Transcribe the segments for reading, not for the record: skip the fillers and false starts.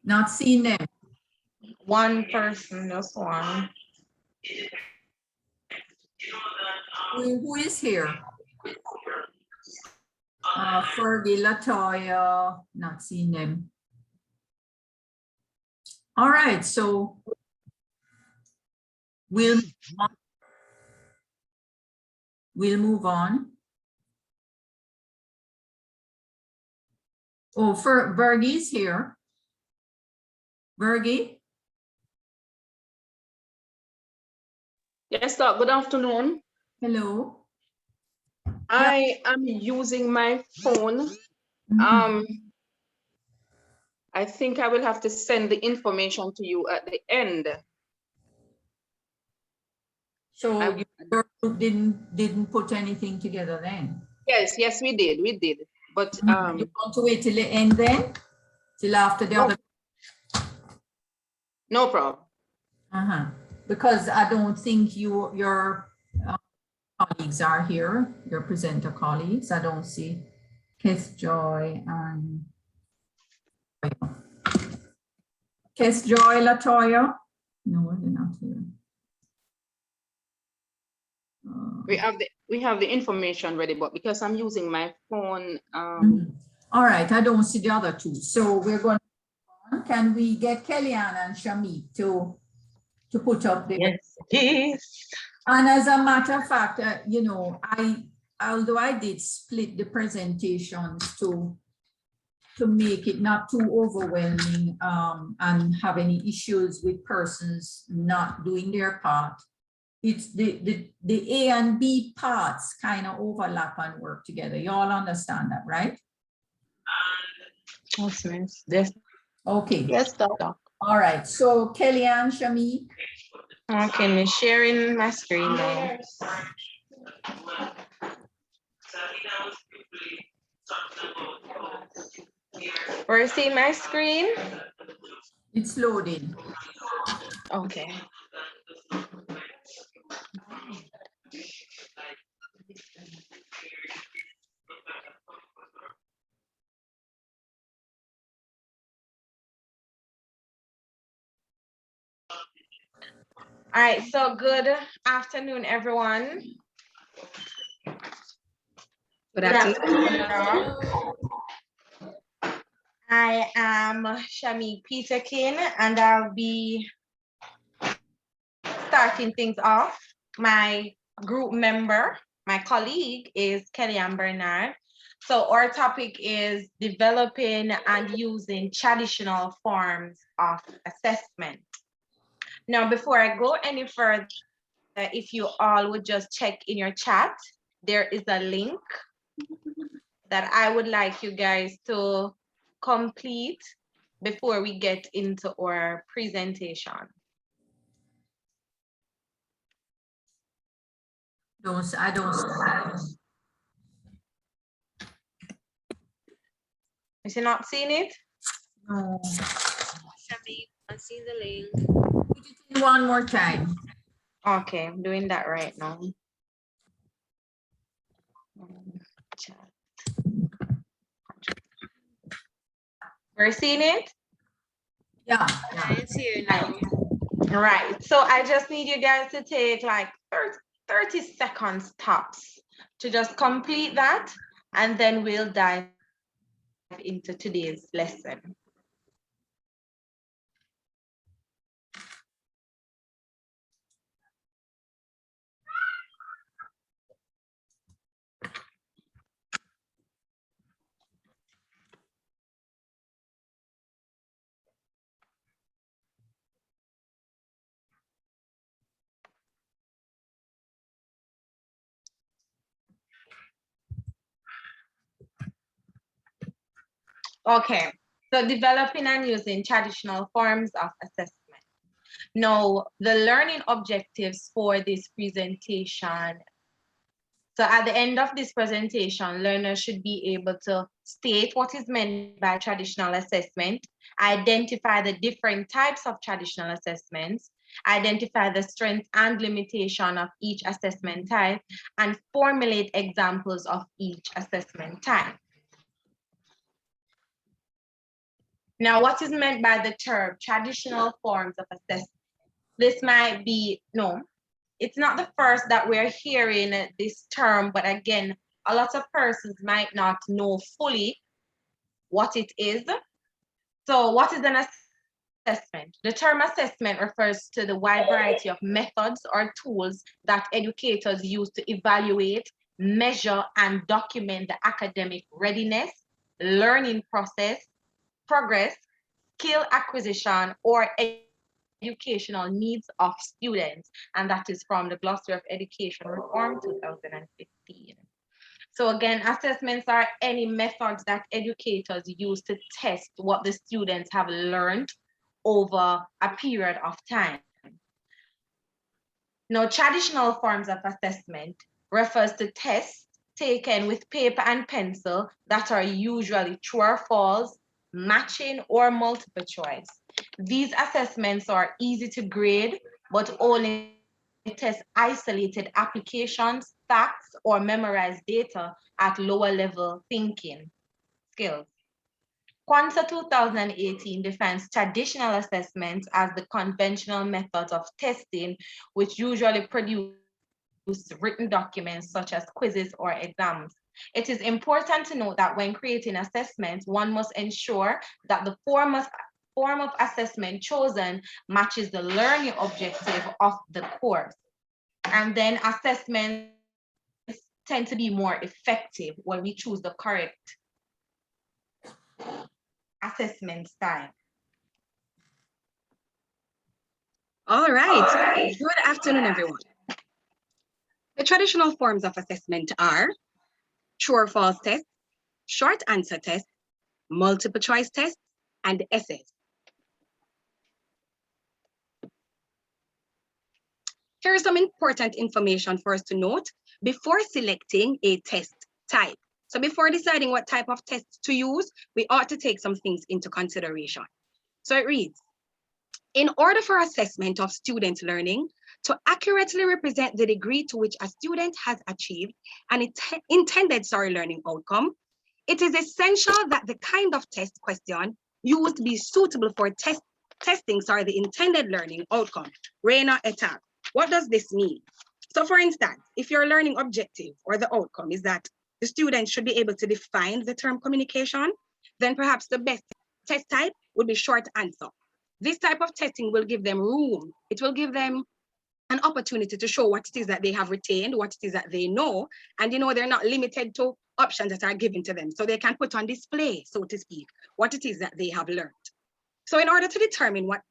Not seeing them. One person, just one. Who is here? Fergie, Latoya, not seeing them. All right, so we'll move on. Oh, Fergie's here. Fergie? Yes, sir. Good afternoon. Hello. I am using my phone. Mhm. I think I will have to send the information to you at the end. So your group didn't put anything together then? Yes, we did. But You want to wait till the end then? Till after the other? No problem. Because I don't think your colleagues are here, your presenter colleagues. I don't see Kiss Joy and Kiss Joy, Latoya. No, they're not here. We have the information ready, but because I'm using my phone, All right, I don't see the other two. So we're going to, can we get Kellyanne and Shamik to put up the... Yes, please. And as a matter of fact, you know, although I did split the presentations to make it not too overwhelming and have any issues with persons not doing their part, it's the A and B parts kind of overlap and work together. You all understand that, right? Yes, miss. Yes. Okay. Yes, doctor. All right. So Kellyanne, Shamik. Okay, me sharing my screen now. Where you see my screen? It's loading. Okay. All right, so good afternoon, everyone. good afternoon. I am Shamik Peterkin, and I'll be starting things off. My group member, my colleague is Kellyanne Bernard. So our topic is developing and using traditional forms of assessment. Now, before I go any further, if you all would just check in your chat, there is a link that I would like you guys to complete before we get into our presentation. I don't. Is you not seeing it? No. Shamik, I see the link. Put it in one more time. Okay, I'm doing that right now. We're seeing it? Yeah. It's here now. Right, so I just need you guys to take like 30 seconds tops to just complete that, and then we'll dive into today's lesson. Okay, so developing and using traditional forms of assessment. Now, the learning objectives for this presentation. So at the end of this presentation, learners should be able to state what is meant by traditional assessment, identify the different types of traditional assessments, identify the strengths and limitation of each assessment type, and formulate examples of each assessment type. Now, what is meant by the term traditional forms of assessment? This might be, no, it's not the first that we're hearing this term, but again, a lot of persons might not know fully what it is. So what is an assessment? The term assessment refers to the wide variety of methods or tools that educators use to evaluate, measure, and document the academic readiness, learning process, progress, skill acquisition, or educational needs of students. And that is from the Glossary of Education Reform 2015. So again, assessments are any methods that educators use to test what the students have learned over a period of time. Now, traditional forms of assessment refers to tests taken with paper and pencil that are usually true or false, matching, or multiple choice. These assessments are easy to grade, but only test isolated applications, facts, or memorized data at lower level thinking skills. Kwanzaa 2018 defines traditional assessments as the conventional methods of testing, which usually produce written documents such as quizzes or exams. It is important to note that when creating assessments, one must ensure that the form of assessment chosen matches the learning objective of the course. And then assessments tend to be more effective when we choose the correct assessment style. All right. Good afternoon, everyone. The traditional forms of assessment are true or false tests, short answer tests, multiple choice tests, and essays. Here's some important information for us to note before selecting a test type. So before deciding what type of test to use, we ought to take some things into consideration. So it reads, in order for assessment of student learning to accurately represent the degree to which a student has achieved an intended learning outcome, it is essential that the kind of test question used be suitable for testing the intended learning outcome. Reyna et al. What does this mean? So for instance, if your learning objective or the outcome is that the student should be able to define the term communication, then perhaps the best test type would be short answer. This type of testing will give them room. It will give them an opportunity to show what it is that they have retained, what it is that they know, and they're not limited to options that are given to them. So they can put on display, so to speak, what it is that they have learned. So in order to determine what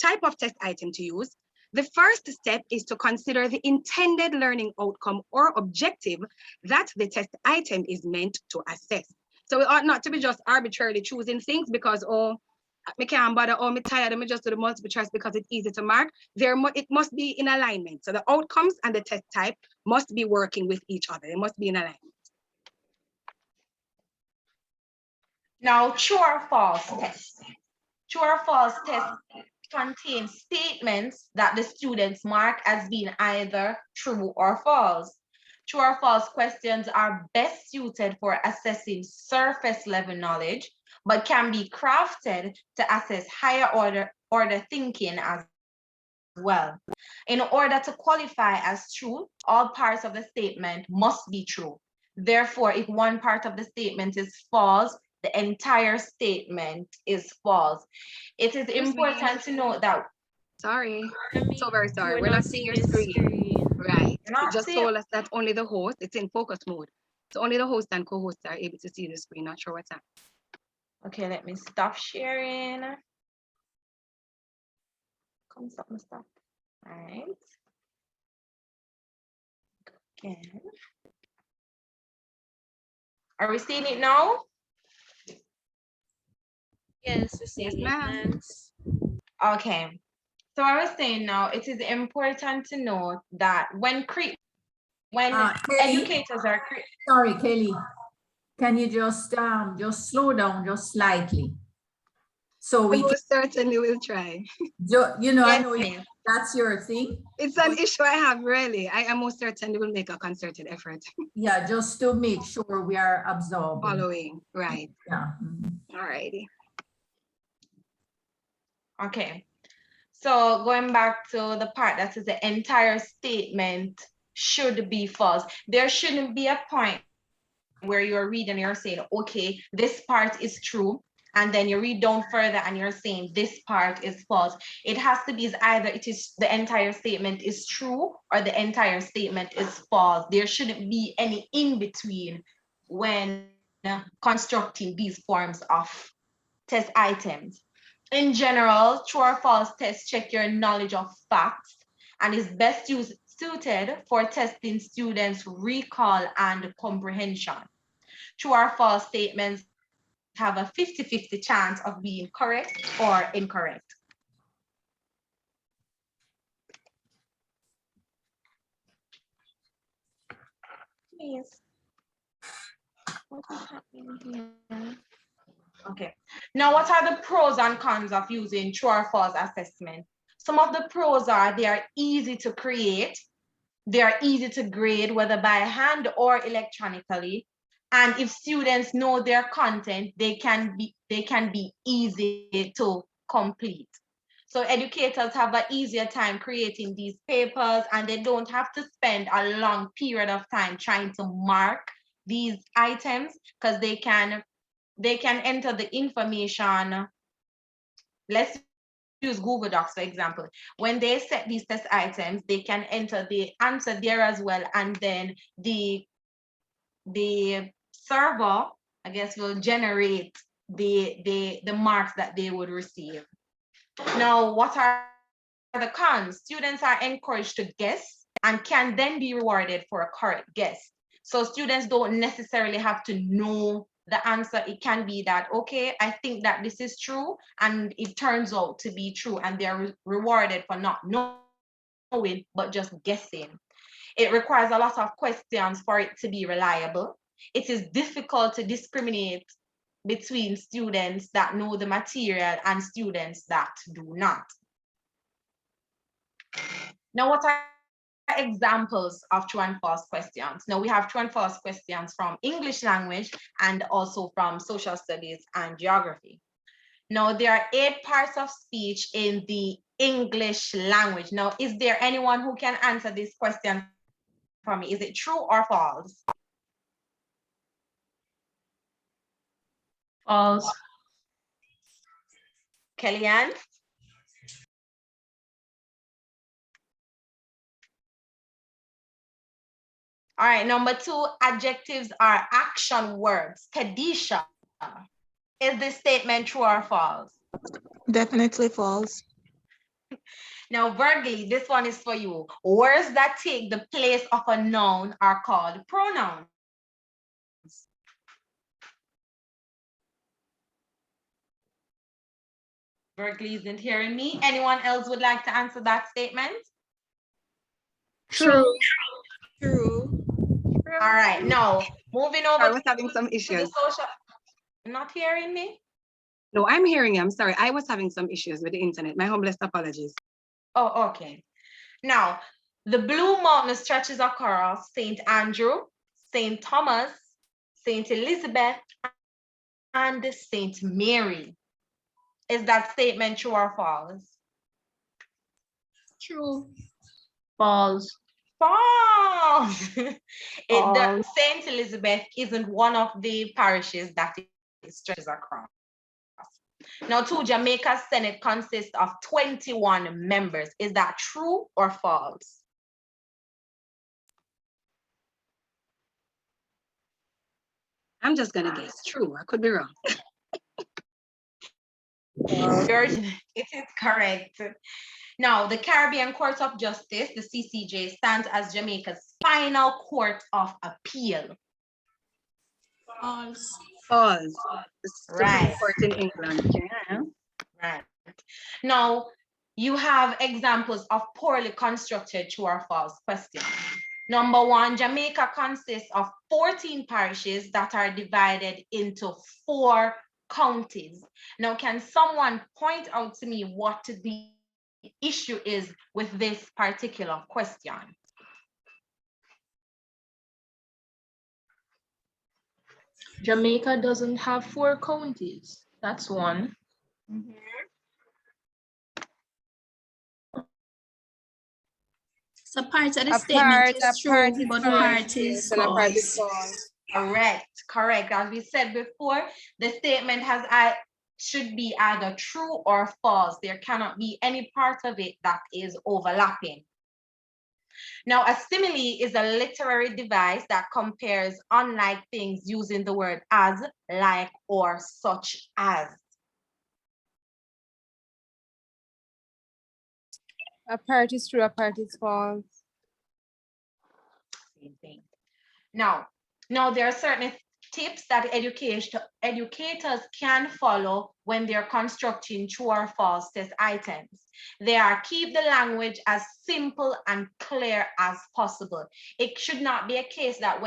type of test item to use, the first step is to consider the intended learning outcome or objective that the test item is meant to assess. So we ought not to be just arbitrarily choosing things because, oh, me can't bother, oh, me tired, let me just do the multiple choice because it's easy to mark. It must be in alignment. So the outcomes and the test type must be working with each other. They must be in alignment. Now, true or false test. True or false test contains statements that the students mark as being either true or false. True or false questions are best suited for assessing surface level knowledge, but can be crafted to assess higher order thinking as well. In order to qualify as true, all parts of the statement must be true. Therefore, if one part of the statement is false, the entire statement is false. It is important to note that. Sorry, Shami, so very sorry. we're We're not not seeing seeing your your screen. Right. Not It just seeing- told us that only the host, it's in focus mode. So only the host and co-host are able to see the screen. Not sure what's happening. Okay, let me stop sharing. Come stop. All right. Again. Are we seeing it now? Yes, we see Yes, it, ma'am. thanks. Okay. So I was saying now, it is important to note that when Kelly? educators are Sorry, Kelly. Can you just slow down just slightly? So we We certainly will try. I Yes, know miss. that's your thing. It's an issue I have, really. I am most certainly will make a concerted effort. Yeah, just to make sure we are absorbing. Following, right. Yeah. Mhm. All righty. Okay. So going back to the part that says the entire statement should be false. There shouldn't be a point where you're reading and you're saying, okay, this part is true. And then you read down further and you're saying this part is false. It has to be either it is the entire statement is true or the entire statement is false. There shouldn't be any in between when constructing these forms of test items. In general, true or false tests check your knowledge of facts and is best suited for testing students' recall and comprehension. True or false statements have a 50-50 chance of being correct or incorrect. Please. What is happening here? Okay. Now, what are the pros and cons of using true or false assessment? Some of the pros are they are easy to create. They are easy to grade, whether by hand or electronically. And if students know their content, they can be easy to complete. So educators have an easier time creating these papers and they don't have to spend a long period of time trying to mark these items because they can enter the information. Let's use Google Docs, for example. When they set these test items, they can enter the answer there as well. And then the server, I guess, will generate the marks that they would receive. Now, what are the cons? Students are encouraged to guess and can then be rewarded for a correct guess. So students don't necessarily have to know the answer. It can be that, okay, I think that this is true, and it turns out to be true, and they're rewarded for not knowing, but just guessing. It requires a lot of questions for it to be reliable. It is difficult to discriminate between students that know the material and students that do not. Now, what are examples of true and false questions? Now, we have true and false questions from English language and also from social studies and geography. Now, there are 8 parts of speech in the English language. Now, is there anyone who can answer this question for me? Is it true or false? False. Kellyanne? All right, number 2, adjectives are action verbs. Kadisha, is this statement true or false? Definitely false. Now, Virgily, this one is for you. Words that take the place of a noun are called pronouns. Virgily isn't hearing me. Anyone else would like to answer that statement? True. True. All right, now moving over I was having some to the issues. social. Not hearing me? No, I'm hearing you. I'm sorry. I was having some issues with the internet. My humblest apologies. Oh, okay. Now, the Blue Mountain stretches across St. Andrew, St. Thomas, St. Elizabeth, and St. Mary. Is that statement true or false? True. False. False. False. St. Elizabeth isn't one of the parishes that it stretches across. Now, too, Jamaica's Senate consists of 21 members. Is that true or false? I'm just gonna guess. True. I could be wrong. It is correct. Now, the Caribbean Court of Justice, the CCJ, stands as Jamaica's final court of appeal. False. False. The Supreme Right. Court in England. Yeah. Right. Now, you have examples of poorly constructed true or false questions. Number 1, Jamaica consists of 14 parishes that are divided into 4 counties. Now, can someone point out to me what the issue is with this particular question? Jamaica doesn't have 4 counties. That's one. So part of the A statement is part true, is but correct, part is and a part is false. false. Correct. As we said before, the statement should be either true or false. There cannot be any part of it that is overlapping. Now, a simile is a literary device that compares unlike things using the word as, like, or such as. A part is true, a part is false. Same thing. Now there are certain tips that educators can follow when they're constructing true or false test items. They are keep the language as simple and clear as possible. It should not be a case that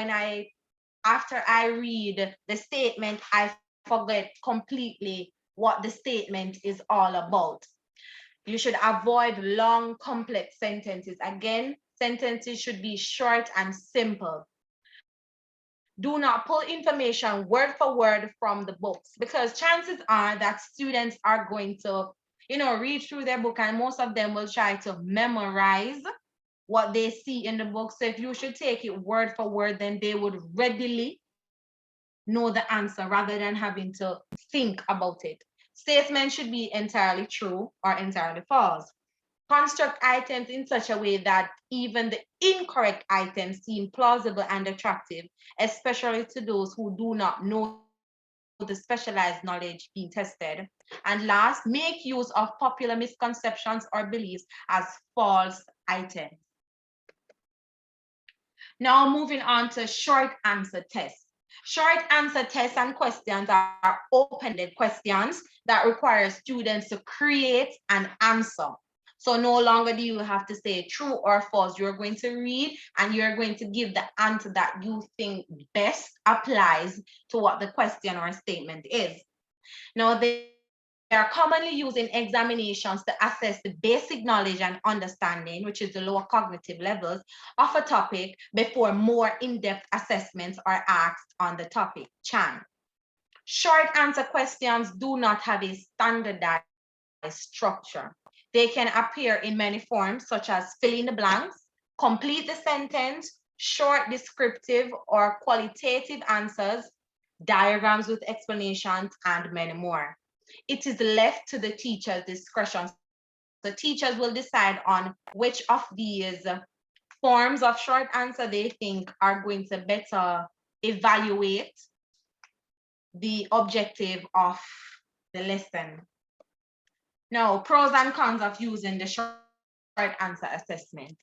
after I read the statement, I forget completely what the statement is all about. You should avoid long, complex sentences. Again, sentences should be short and simple. Do not pull information word for word from the books, because chances are that students are going to, read through their book, and most of them will try to memorize what they see in the book. So if you should take it word for word, then they would readily know the answer rather than having to think about it. Statements should be entirely true or entirely false. Construct items in such a way that even the incorrect items seem plausible and attractive, especially to those who do not know the specialized knowledge being tested. And last, make use of popular misconceptions or beliefs as false items. Now moving on to short answer tests. Short answer tests and questions are open-ended questions that require students to create an answer. So no longer do you have to say true or false. You're going to read and you're going to give the answer that you think best applies to what the question or statement is. Now, they are commonly used in examinations to assess the basic knowledge and understanding, which is the lower cognitive levels of a topic, before more in-depth assessments are asked on the topic. Chan. Short answer questions do not have a standardized structure. They can appear in many forms, such as fill in the blanks, complete the sentence, short descriptive or qualitative answers, diagrams with explanations, and many more. It is left to the teacher's discretion. The teachers will decide on which of these forms of short answer they think are going to better evaluate the objective of the lesson. Now, pros and cons of using the short answer assessment.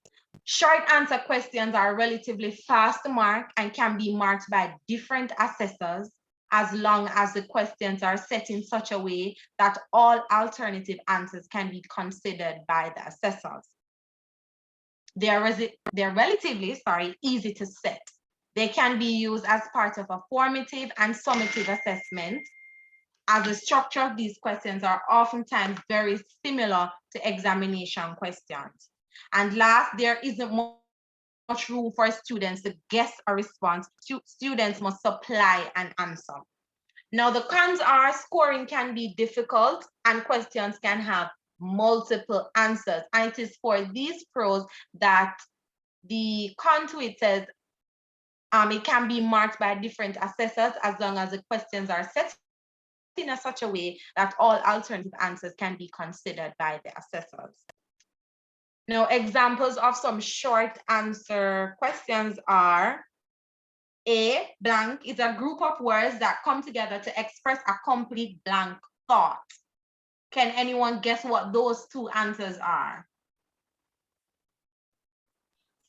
Short answer questions are relatively fast to mark and can be marked by different assessors, as long as the questions are set in such a way that all alternative answers can be considered by the assessors. They're relatively easy to set. They can be used as part of a formative and summative assessment, as the structure of these questions are oftentimes very similar to examination questions. And last, there isn't much room for students to guess a response. Students must supply an answer. Now, the cons are scoring can be difficult and questions can have multiple answers. And it is for these pros that the con to it says it can be marked by different assessors, as long as the questions are set in such a way that all alternative answers can be considered by the assessors. Now, examples of some short answer questions are: A blank is a group of words that come together to express a complete blank thought. Can anyone guess what those two answers are?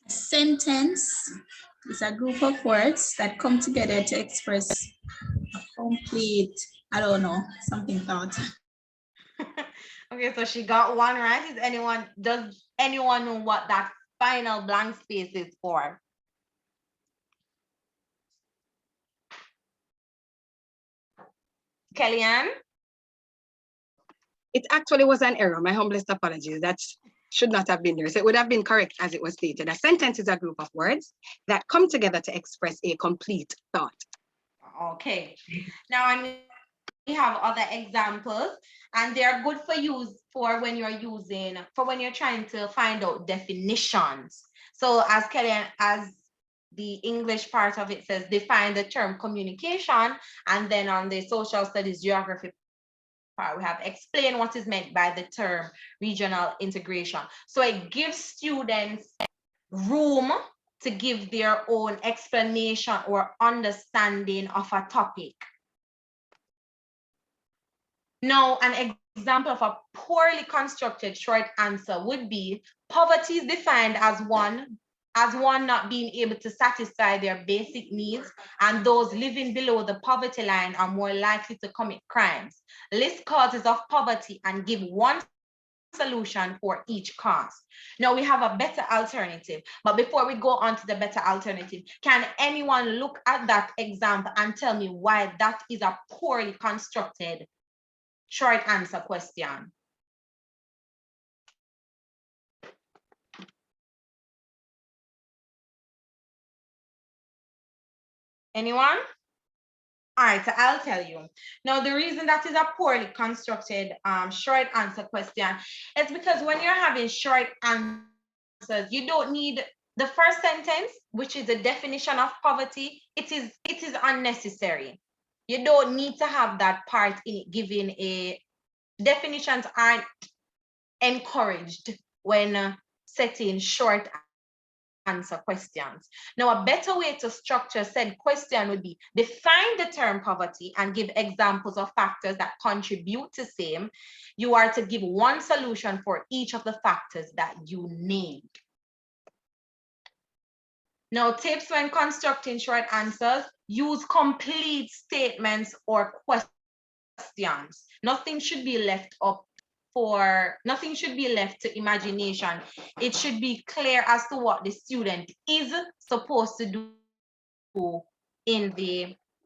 A sentence is a group of words that come together to express a complete, I don't know, something thought. Okay, so she got one right. Does anyone know what that final blank space is for? Kellyanne? It actually was an error. My humblest apologies. That should not have been there. So it would have been correct as it was stated. A sentence is a group of words that come together to express a complete thought. Okay. Now, and we have other examples, and they're good for use for when you're trying to find out definitions. So as the English part of it says, define the term communication, and then on the social studies geography part, we have explain what is meant by the term regional integration. So it gives students room to give their own explanation or understanding of a topic. Now, an example of a poorly constructed short answer would be poverty is defined as one not being able to satisfy their basic needs, and those living below the poverty line are more likely to commit crimes. List causes of poverty and give one solution for each cause. Now we have a better alternative, but before we go on to the better alternative, can anyone look at that example and tell me why that is a poorly constructed short answer question? Anyone? All right, so I'll tell you. Now, the reason that is a poorly constructed short answer question is because when you're having short answers, you don't need the first sentence, which is the definition of poverty. It is unnecessary. You don't need to have that part in it, giving a definitions aren't encouraged when setting short answer questions. Now, a better way to structure said question would be define the term poverty and give examples of factors that contribute to same. You are to give one solution for each of the factors that you named. Now, tips when constructing short answers: use complete statements or questions. Nothing should be left to imagination. It should be clear as to what the student is supposed to do in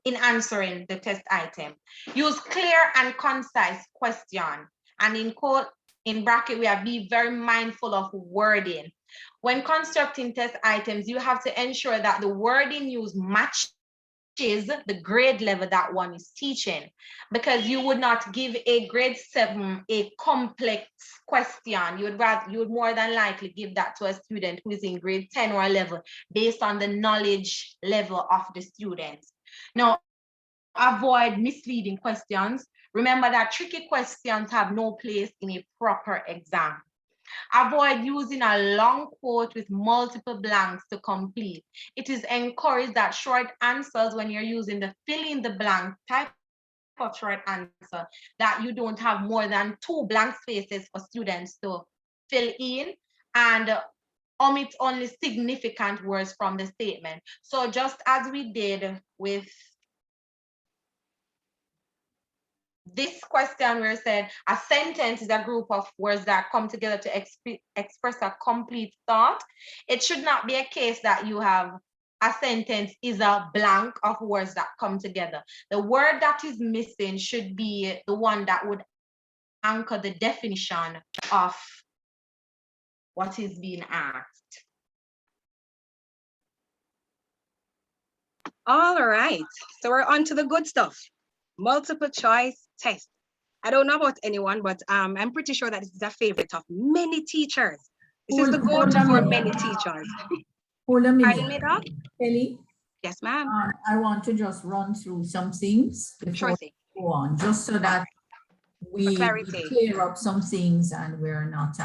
answering the test item. Use clear and concise question. And in bracket, we are be very mindful of wording. When constructing test items, you have to ensure that the wording used matches the grade level that one is teaching, because you would not give a grade 7 a complex question. You would more than likely give that to a student who is in grade 10 or 11 based on the knowledge level of the students. Now, avoid misleading questions. Remember that tricky questions have no place in a proper exam. Avoid using a long quote with multiple blanks to complete. It is encouraged that short answers, when you're using the fill in the blank type of short answer, that you don't have more than 2 blank spaces for students to fill in, and omit only significant words from the statement. So just as we did with this question, where it said a sentence is a group of words that come together to express a complete thought, it should not be a case that you have a sentence is a blank of words that come together. The word that is missing should be the one that would anchor the definition of what is being asked. All right, so we're on to the good stuff. Multiple choice test. I don't know about anyone, but I'm pretty sure that this is a favorite of many teachers. This is the go-to for many teachers. Hold a Pardon me, minute. Doc? Kelly, Yes, ma'am. I want to just run through some things Sure before thing. we go on, just so that we clarity. clear up some things and we're not,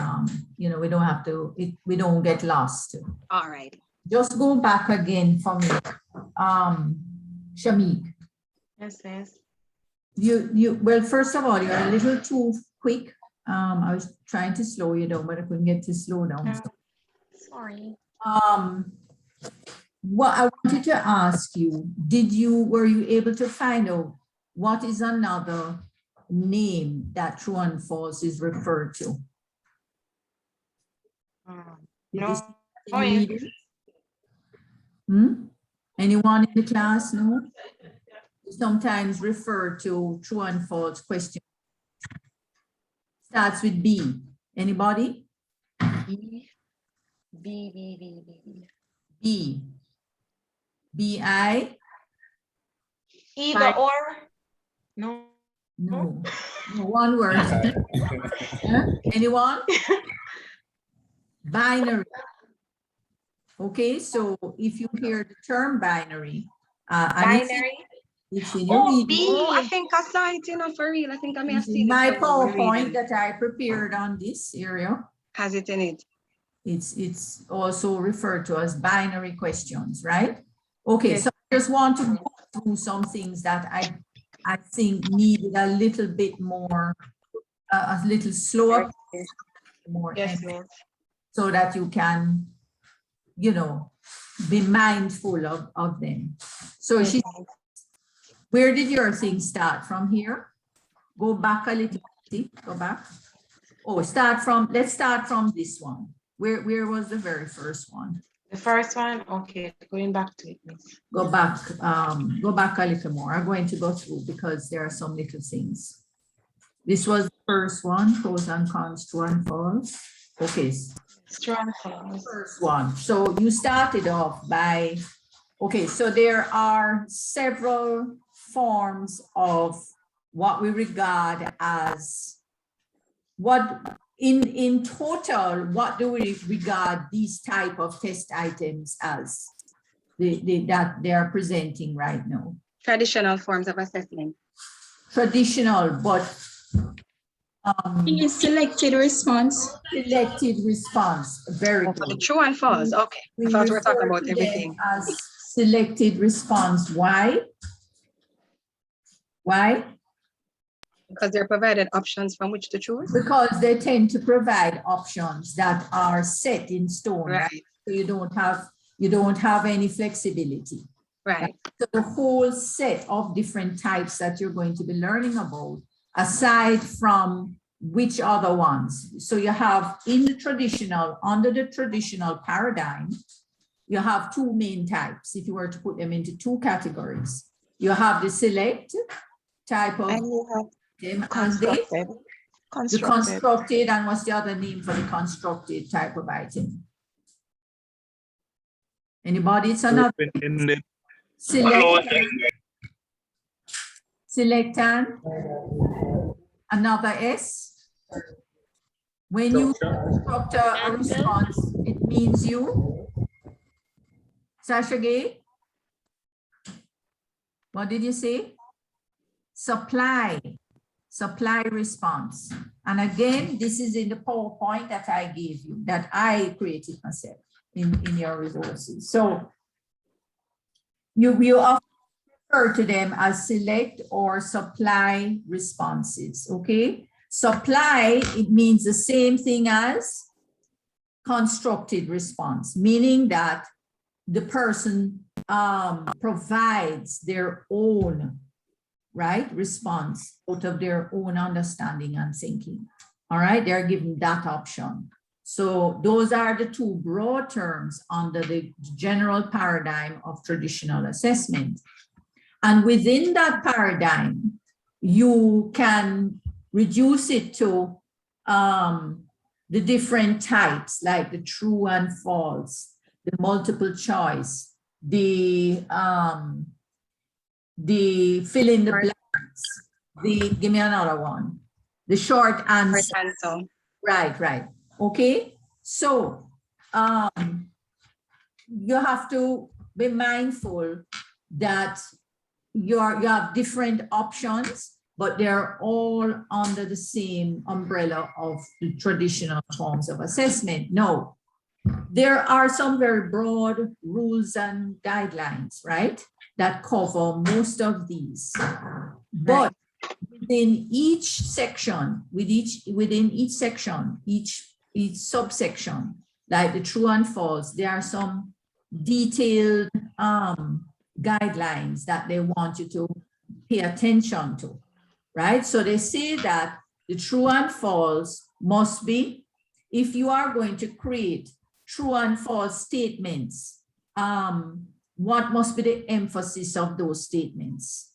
we don't have to, we don't get lost. All right. Just go back again for me. Shamik. Yes, yes. Well, first of all, you're a little too quick. I was trying to slow you down, but I couldn't get to slow down. So. Sorry. What I wanted to ask you, were you able to find out what is another name that true and false is referred to? No. Anyone in the class? No? Sometimes refer to true and false question. Starts with B. Anybody? B. B. B-I? Either or? No. No. No, one word. Huh? Anyone? Binary. Okay, so if you hear the term binary, and Binary. it's in your Oh, reading, Oh, I B. think I saw it, you know, for real. I think I may have it's in seen it. my somewhere when PowerPoint reading. that I prepared on this area. Has it in it. It's also referred to as binary questions, right? Okay, Yes. so I just want to go through some things that I think needed a little bit more, a little slower, more Yes, emphasis, miss. so that you can, you know, be mindful of them. So Yes, she, miss. where did your thing start? From here? Go back a little bit, go back. Oh, let's start from this one. Where was the very first one? The first one, okay, going back to it, miss. Go back a little more. I'm going to go through because there are some little things. This was the first one, pros and cons, true and false. Okay, Strong false. first one. So you started off by, okay, so there are several forms of what we regard as, what in total, what do we regard these type of test items as that they are presenting right now? Traditional forms of assessment. Traditional, but You selected response. selected response. Very Oh, for the good. true and false. Okay. I We thought we were talking refer about to them everything. as selected response. Why? Why? Because they're provided options from which to choose. Because they tend to provide options that are set in stone, right? Right, So you don't have any flexibility. right. So the whole set of different types that you're going to be learning about, aside from which other ones. So you have under the traditional paradigm, you have two main types, if you were to put them into two categories. You have the select type of And you have them, and constructed. the constructed, and what's the other name for the constructed type of item? Anybody? It's another select, select and another S. When you construct a response, it means you. Sasha Gay? What did you say? Supply response. And again, this is in the PowerPoint that I gave you, that I created myself in your resources. So you often refer to them as select or supply responses, okay? Supply, it means the same thing as constructed response, meaning that the person provides their own, right, response out of their own understanding and thinking. All right, they're given that option. So those are the two broad terms under the general paradigm of traditional assessment. And within that paradigm, you can reduce it to the different types, like the true and false, the multiple choice, the fill in the blanks, give me another one, the short answer. Right. Okay. So you have to be mindful that you have different options, but they're all under the same umbrella of the traditional forms of assessment. No, there are some very broad rules and guidelines, right, that cover most of these. But within each section, within each section, each subsection, like the true and false, there are some detailed guidelines that they want you to pay attention to, right? So they say that the true and false must be, if you are going to create true and false statements, what must be the emphasis of those statements?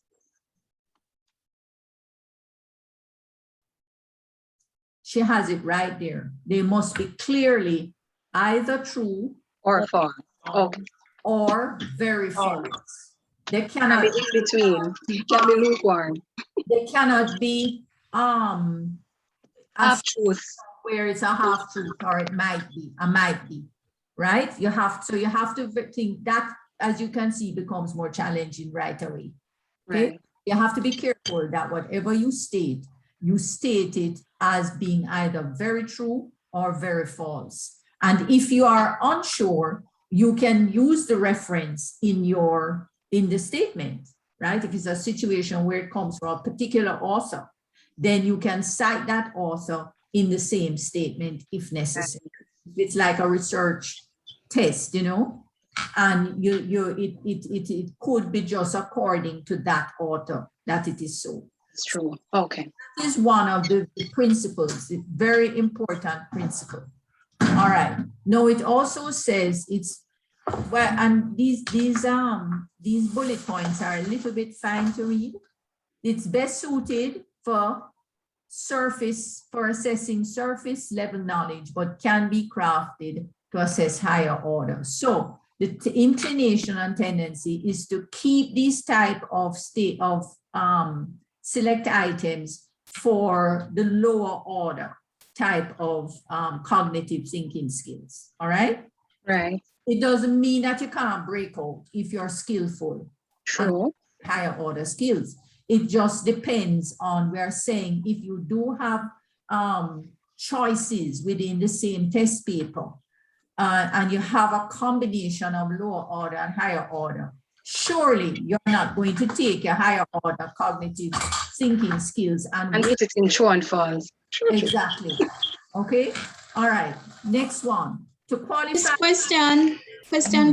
She has it right there. They must be clearly either true or false. Okay. Or very false. They cannot be in between. Can be lukewarm. They cannot be half truth, where it's a half truth, or it might be, right? You have to think that, as you can see, becomes more challenging right away. Okay, Right. you have to be careful that whatever you state it as being either very true or very false. And if you are unsure, you can use the reference in the statement, right? If it's a situation where it comes from a particular author, then you can cite that author in the same statement if necessary. It's like a research test, you know, and it could be just according to that author that it is so. It's true. Okay. That is one of the principles, a very important principle. All right. Now it also says it's, well, and these bullet points are a little bit fine to read. It's best suited for assessing surface level knowledge, but can be crafted to assess higher order. So the inclination and tendency is to keep these type of select items for the lower order type of cognitive thinking skills. All right. Right. It doesn't mean that you can't break out if you're skillful. True. Higher order skills. It just depends on, we're saying, if you do have choices within the same test paper and you have a combination of lower order and higher order, surely you're not going to take your higher order cognitive thinking skills and put it in true and false. exactly. Okay. All right. Next one. To qualify. This question,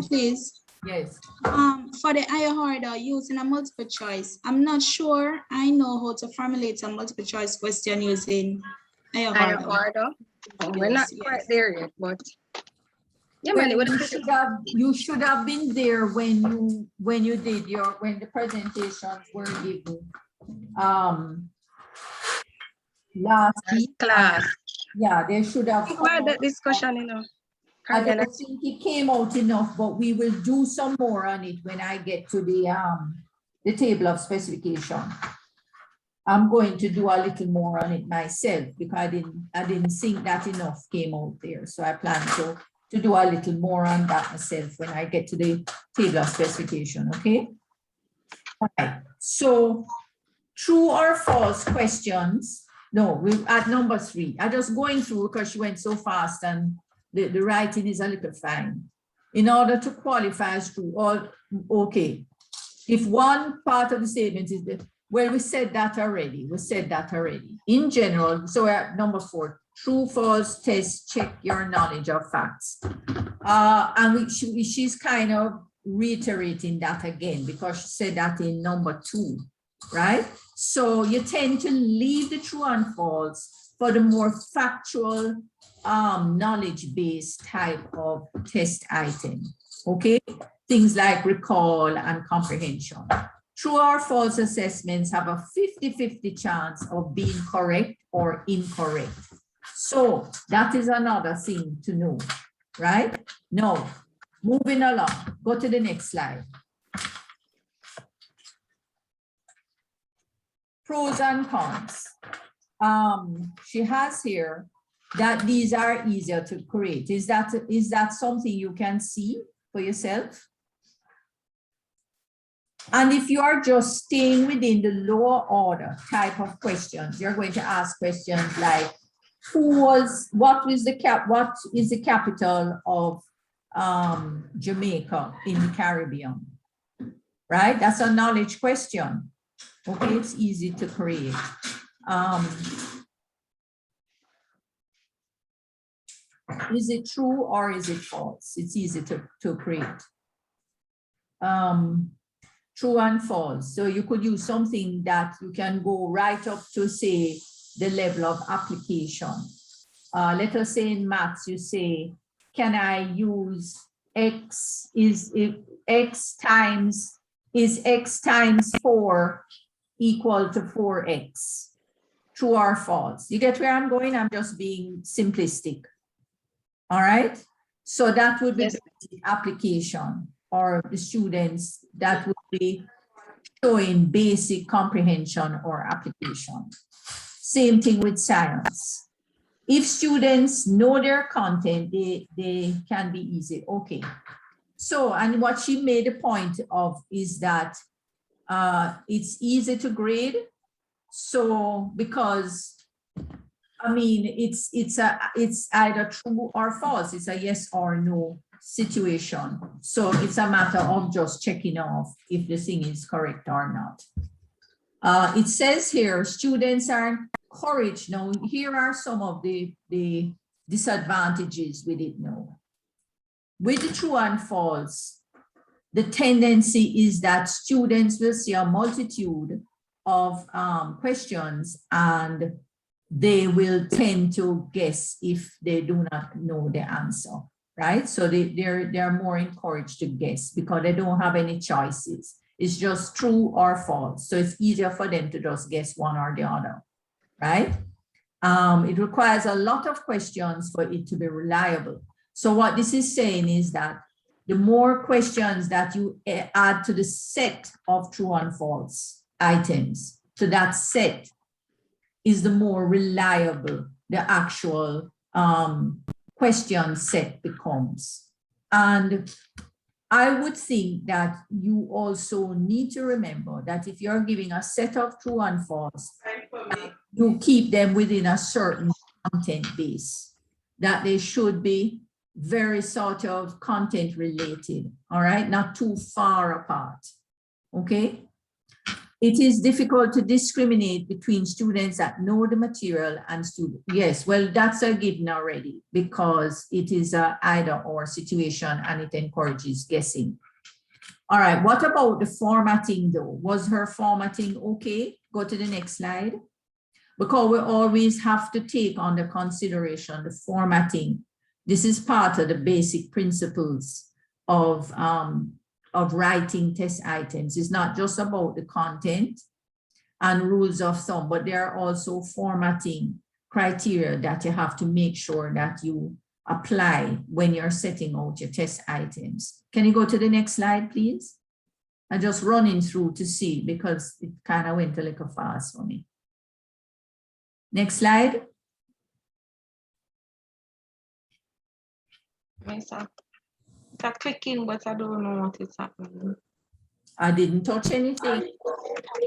please. Yes. For the higher order using a multiple choice, I'm not sure I know how to formulate a multiple choice question using higher order. Oh, we're not quite there yet, but yeah, man, You should have been there when the presentations were given last week. class. Yeah, they should have. We had that discussion, you know. I don't think it came out enough, but we will do some more on it when I get to the table of specification. I'm going to do a little more on it myself because I didn't think that enough came out there. So I plan to do a little more on that myself when I get to the table of specification. Okay. All right. So true or false questions. No, we're at number 3. I'm just going through because she went so fast and the writing is a little fine. In order to qualify as true, or okay, if one part of the statement is that, well, we said that already. In general, so we're at number 4, true, false, test, check your knowledge of facts. And she's kind of reiterating that again because she said that in number 2, right? So you tend to leave the true and false for the more factual, knowledge-based type of test item, okay? Things like recall and comprehension. True or false assessments have a 50-50 chance of being correct or incorrect. So that is another thing to know, right? Now, moving along, go to the next slide. Pros and cons. She has here that these are easier to create. Is that something you can see for yourself? And if you are just staying within the lower order type of questions, you're going to ask questions like, what is the capital of Jamaica in the Caribbean? Right? That's a knowledge question. Okay, it's easy to create. Is it true or is it false? It's easy to create. True and false. So you could use something that you can go right up to, say, the level of application. Let us say in maths, you say, can I use X, is X times 4 equal to 4X? True or false? You get where I'm going? I'm just being simplistic. All right. So that would be the application, or the students that would be showing basic comprehension or application. Same thing with science. If students know their content, they can be easy. Okay. So, and what she made a point of is that it's easy to grade. So, because I mean, it's either true or false. It's a yes or no situation. So it's a matter of just checking off if the thing is correct or not. It says here, students are encouraged. Now, here are some of the disadvantages with it now. With the true and false, the tendency is that students will see a multitude of questions and they will tend to guess if they do not know the answer, right? So they're more encouraged to guess because they don't have any choices. It's just true or false. So it's easier for them to just guess one or the other, right? It requires a lot of questions for it to be reliable. So what this is saying is that the more questions that you add to the set of true and false items, to that set, is the more reliable the actual question set becomes. And I would think that you also need to remember that if you're giving a set of true and false, you keep them within a certain content base, that they should be very sort of content related, all right, not too far apart, okay? It is difficult to discriminate between students that know the material and students. Yes, well, that's a given already because it is a either or situation and it encourages guessing. All right, what about the formatting though? Was her formatting okay? Go to the next slide. Because we always have to take under consideration the formatting. This is part of the basic principles of writing test items. It's not just about the content and rules of thumb, but there are also formatting criteria that you have to make sure that you apply when you're setting out your test items. Can you go to the next slide, please? I'm just running through to see because it kind of went a little fast for me. Next slide. It's clicking, but I don't know what is happening. I didn't touch anything.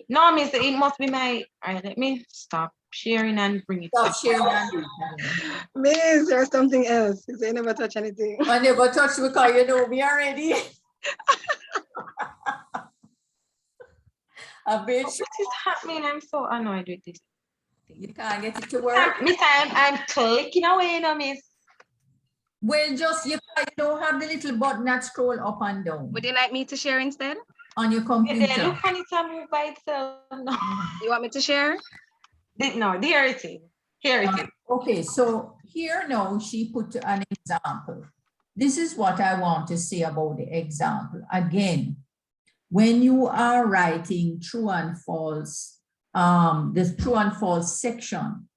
No, miss, it must be my. All right, let me stop sharing and bring it Stop back. sharing and read. Miss, there's something else. I never touch anything. I never touch because you know me already. A bitch. What is happening? I'm so annoyed with this. You can't get it to work. Miss, I'm clicking away now, miss. Well, just you don't have the little button that scroll up and down Would you like me to share instead? on your Yeah, computer. look on it and move by itself. No, You want me to share? no, there it is. Here it is. Okay, so here now she put an example. This is what I want to say about the example. Again, when you are writing true and false, the true and false section,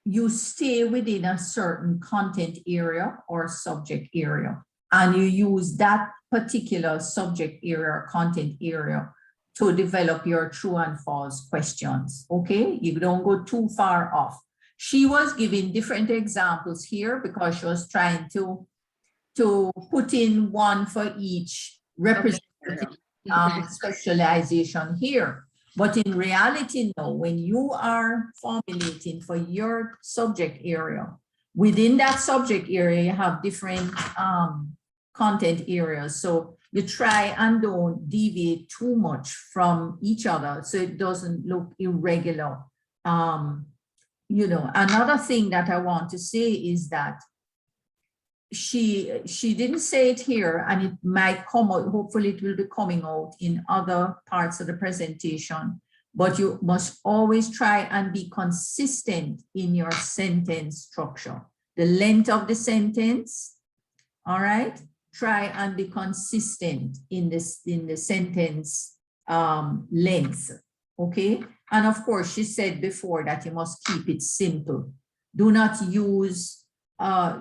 you stay within a certain content area or subject area, and you use that particular subject area or content area to develop your true and false questions, okay? You don't go too far off. She was giving different examples here because she was trying to put in one for each representative specialization here. But in reality, no, when you are formulating for your subject area, within that subject area, you have different content areas. So you try and don't deviate too much from each other so it doesn't look irregular. You know, another thing that I want to say is that she didn't say it here, and it might come out, hopefully it will be coming out in other parts of the presentation, but you must always try and be consistent in your sentence structure. The length of the sentence, all right? Try and be consistent in the sentence length, okay? And of course, she said before that you must keep it simple. Do not use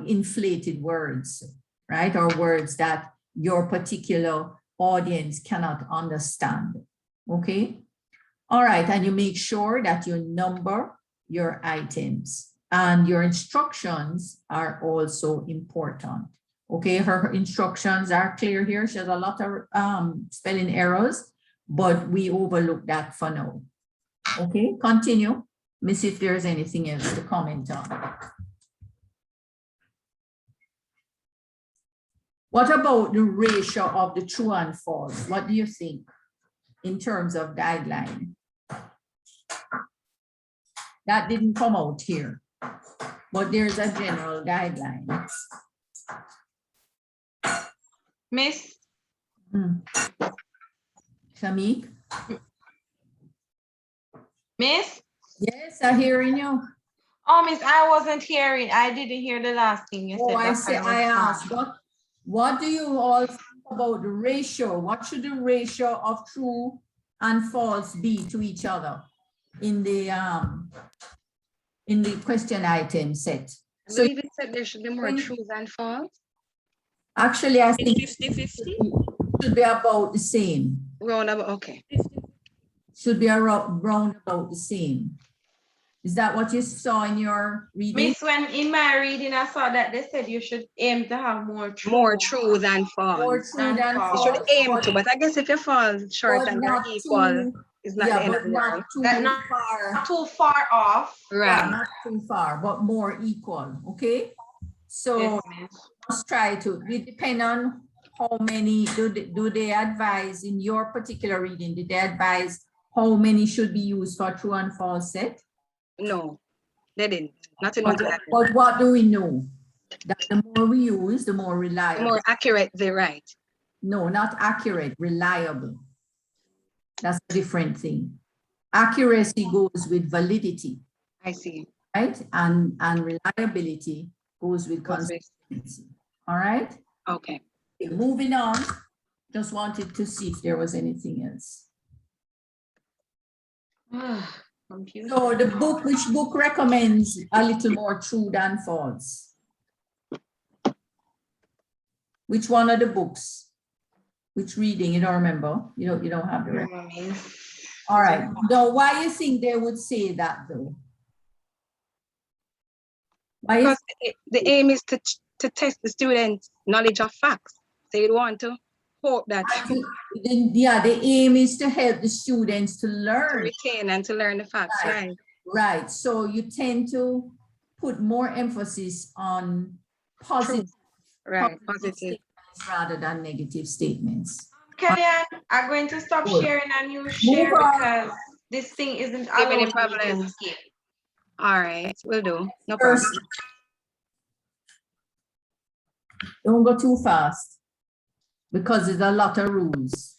inflated words, right? Or words that your particular audience cannot understand, okay? All right, and you make sure that you number your items. and your instructions are also important. Okay, her instructions are clear here. She has a lot of spelling errors, but we overlook that for now. Okay, continue. Miss, if there's anything else to comment on. What about the ratio of the true and false? What do you think in terms of guideline? That didn't come out here, but there's a general guideline. Miss, Shamik? Miss? Yes, I'm hearing you. Oh, Miss, I wasn't hearing. I didn't hear the last thing you said. Oh, I That's why say, I was asked, calm. what do you all think about the ratio? What should the ratio of true and false be to each other in the question item set? I So believe it said there should be more when- true than false. actually, I think 50-50? it should be about the same. Round about, okay. Should be around about the same. Is that what you saw in your reading? Miss, when in my reading, I saw that they said you should aim to have more true. More true than More false. true than You false. should aim but- to, but I guess if you fall short but and not you're equal, too- it's not the Yeah, end of but the world. not too That not- far. Not too far off. Yeah, Right. not too far, but more equal, okay? So Yes, miss. let's try to, it depend on how many, do they advise in your particular reading, did they advise how many should be used for true and false set? No, they didn't. Nothing was added. But what do we know? That the more we use, the more The reliable. more accurate, they're right. No, not accurate, reliable. That's a different thing. Accuracy goes with validity, I see. right? And reliability goes with consistency, all right? Okay. Okay, moving on, just wanted to see if there was anything else. Computer. So the book, which book recommends a little more true than false? Which one of the books? Which reading? You don't remember? You don't have the record. All right. Now, why you think they would say that though? Why you Because the aim is to test the students' knowledge of facts. So you'd want to hope that Yeah, the aim is to help the students to to learn. retain and to learn the facts, Right. right? Right, so you tend to put more emphasis on positive, Right, positive. statements rather than negative statements. Kellyanne, I'm going to stop Good. sharing and you share on. because this thing isn't Give me allowing the me to problem. skip. All right, will do. No problem. First, don't go too fast because there's a lot of rules.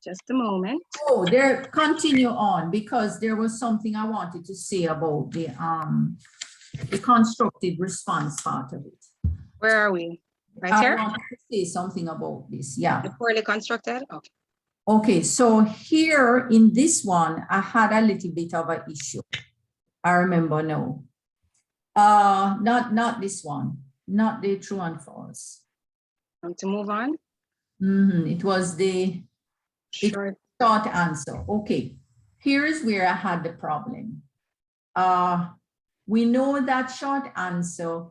Just a moment. Oh, there, continue on because there was something I wanted to say about the constructed response part of it. Where are we? Right I here? wanted to say something about this, yeah. The poorly constructed? Okay. Okay, so here in this one, I had a little bit of an issue. I remember now. Not this one, not the true and false. Want to move on? It was the Short. short answer. Okay, here's where I had the problem. We know that short answer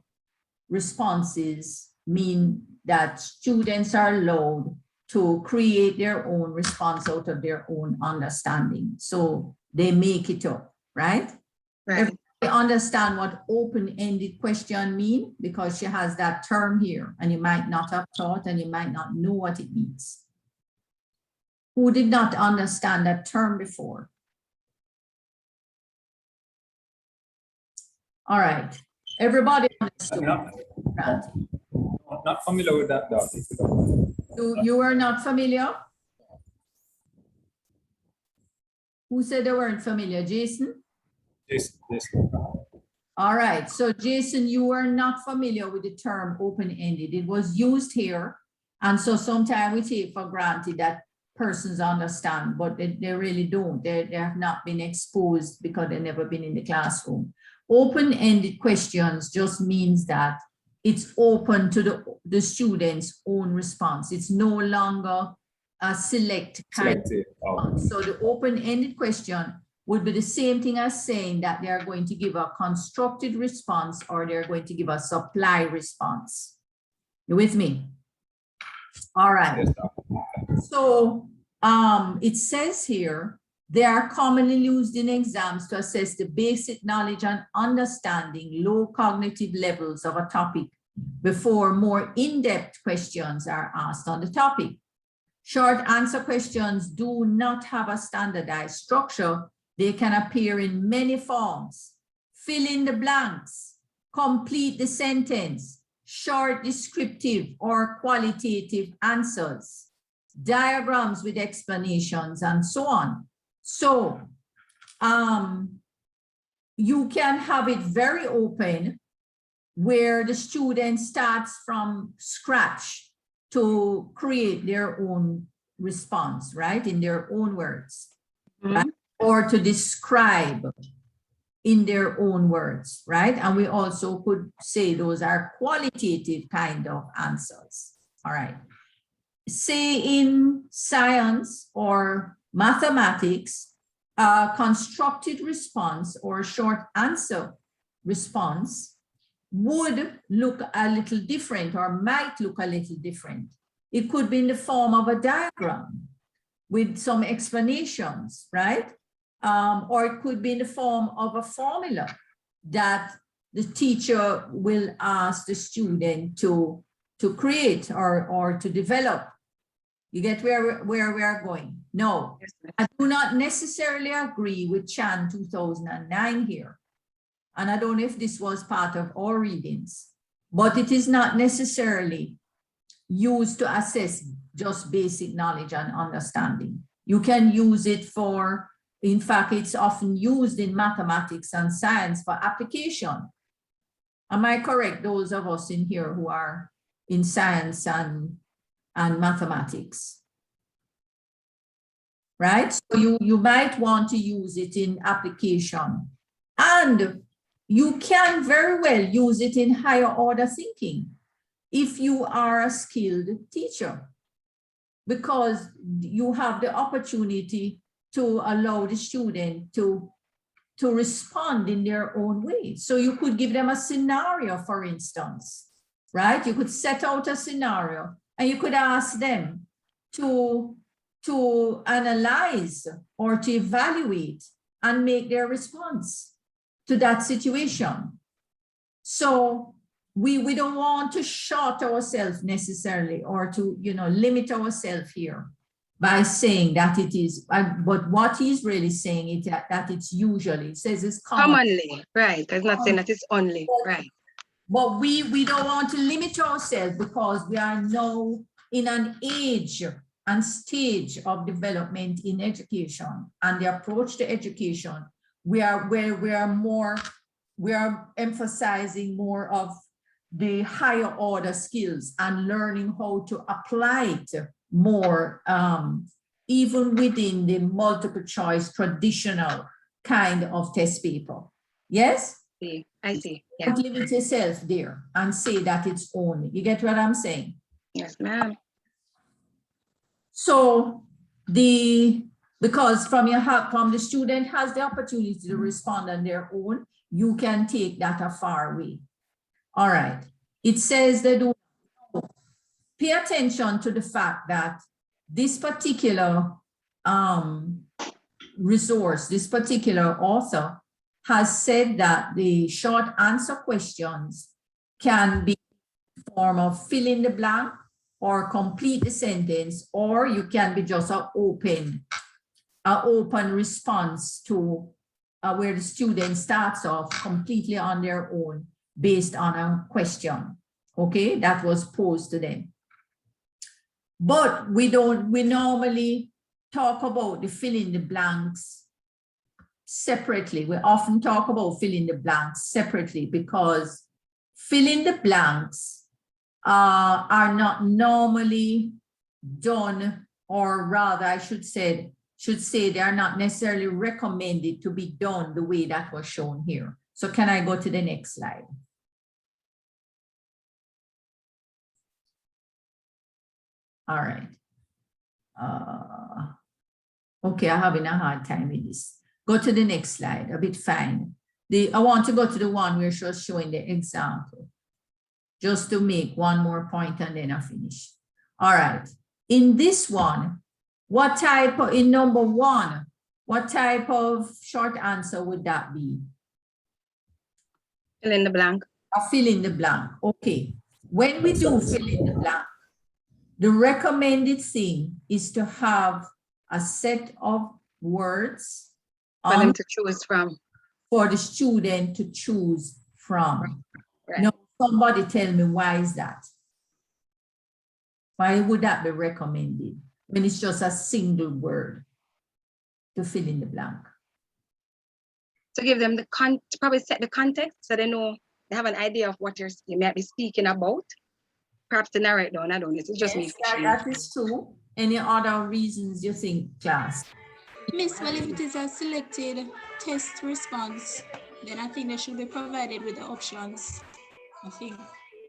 responses mean that students are allowed to create their own response out of their own understanding. So they make it up, right? Right. You understand what open-ended question mean because she has that term here and you might not have thought and you might not know what it means. Who did not understand that term before? All right, everybody understood. Right. Not familiar with that, though. You were not familiar? Who said they weren't familiar? Jason? This. All right, so Jason, you were not familiar with the term open-ended. It was used here. And so sometimes we take for granted that persons understand, but they really don't. They have not been exposed because they've never been in the classroom. Open-ended questions just means that it's open to the student's own response. It's no longer a select kind of Selective. Oh. response. So the open-ended question would be the same thing as saying that they are going to give a constructed response or they're going to give a supply response. You with me? All right. Yes, Dr. So it says here, they are commonly used in exams to assess the basic knowledge and understanding low cognitive levels of a topic before more in-depth questions are asked on the topic. Short answer questions do not have a standardized structure. They can appear in many forms. Fill in the blanks, complete the sentence, short descriptive or qualitative answers, diagrams with explanations, and so on. So you can have it very open where the student starts from scratch to create their own response, right? In their own words, right? Or to describe in their own words, right? And we also could say those are qualitative kind of answers, all right? Say in science or mathematics, a constructed response or short answer response would look a little different or might look a little different. It could be in the form of a diagram with some explanations, right? Or it could be in the form of a formula that the teacher will ask the student to create or to develop. You get where we are going? No, I do not necessarily agree with Chan 2009 here. And I don't know if this was part of our readings, but it is not necessarily used to assess just basic knowledge and understanding. You can use it for, in fact, it's often used in mathematics and science for application. Am I correct, those of us in here who are in science and mathematics? Right? So you might want to use it in application. And you can very well use it in higher order thinking if you are a skilled teacher, because you have the opportunity to allow the student to respond in their own way. So you could give them a scenario, for instance, right? You could set out a scenario and you could ask them to analyze or to evaluate and make their response to that situation. So we don't want to short ourselves necessarily or to, you know, limit ourselves here by saying that it is, but what he's really saying is that it's usually, it says it's Commonly, right? It's not saying that it's only, right? But we don't want to limit ourselves because we are now in an age and stage of development in education and the approach to education. We are emphasizing more of the higher order skills and learning how to apply it more, even within the multiple choice traditional kind of test paper. Yes? I see. Yeah. Don't limit yourself there and say that it's only. You get what I'm saying? Yes, ma'am. So because from the student has the opportunity to respond on their own, you can take that a far way. All right. It says that pay attention to the fact that this particular resource, this particular author has said that the short answer questions can be in the form of fill in the blank or complete the sentence, or you can be just an open response to where the student starts off completely on their own based on a question, okay, that was posed to them. But we normally talk about the fill in the blanks separately. We often talk about fill in the blanks separately because fill in the blanks are not normally done, or rather I should say they are not necessarily recommended to be done the way that was shown here. So can I go to the next slide? All right. Okay, I'm having a hard time with this. Go to the next slide, a bit fine. I want to go to the one where she was showing the example. Just to make one more point and then I finish. All right. In this one, what type of, in number one, what type of short answer would that be? Fill in the blank. A fill in the blank. Okay. When we do fill in the blank, the recommended thing is to have a set of words For them to choose from. for the student to choose from. Right. Now, somebody tell me, why is that? Why would that be recommended when it's just a single word to fill in the blank? To give them the to probably set the context so they know, they have an idea of what you might be speaking about. Perhaps to narrow it down, I don't know. It's just me. That is true. Any other reasons you think, class? Miss, well, if it is a selected test response, then I think they should be provided with the options. I think.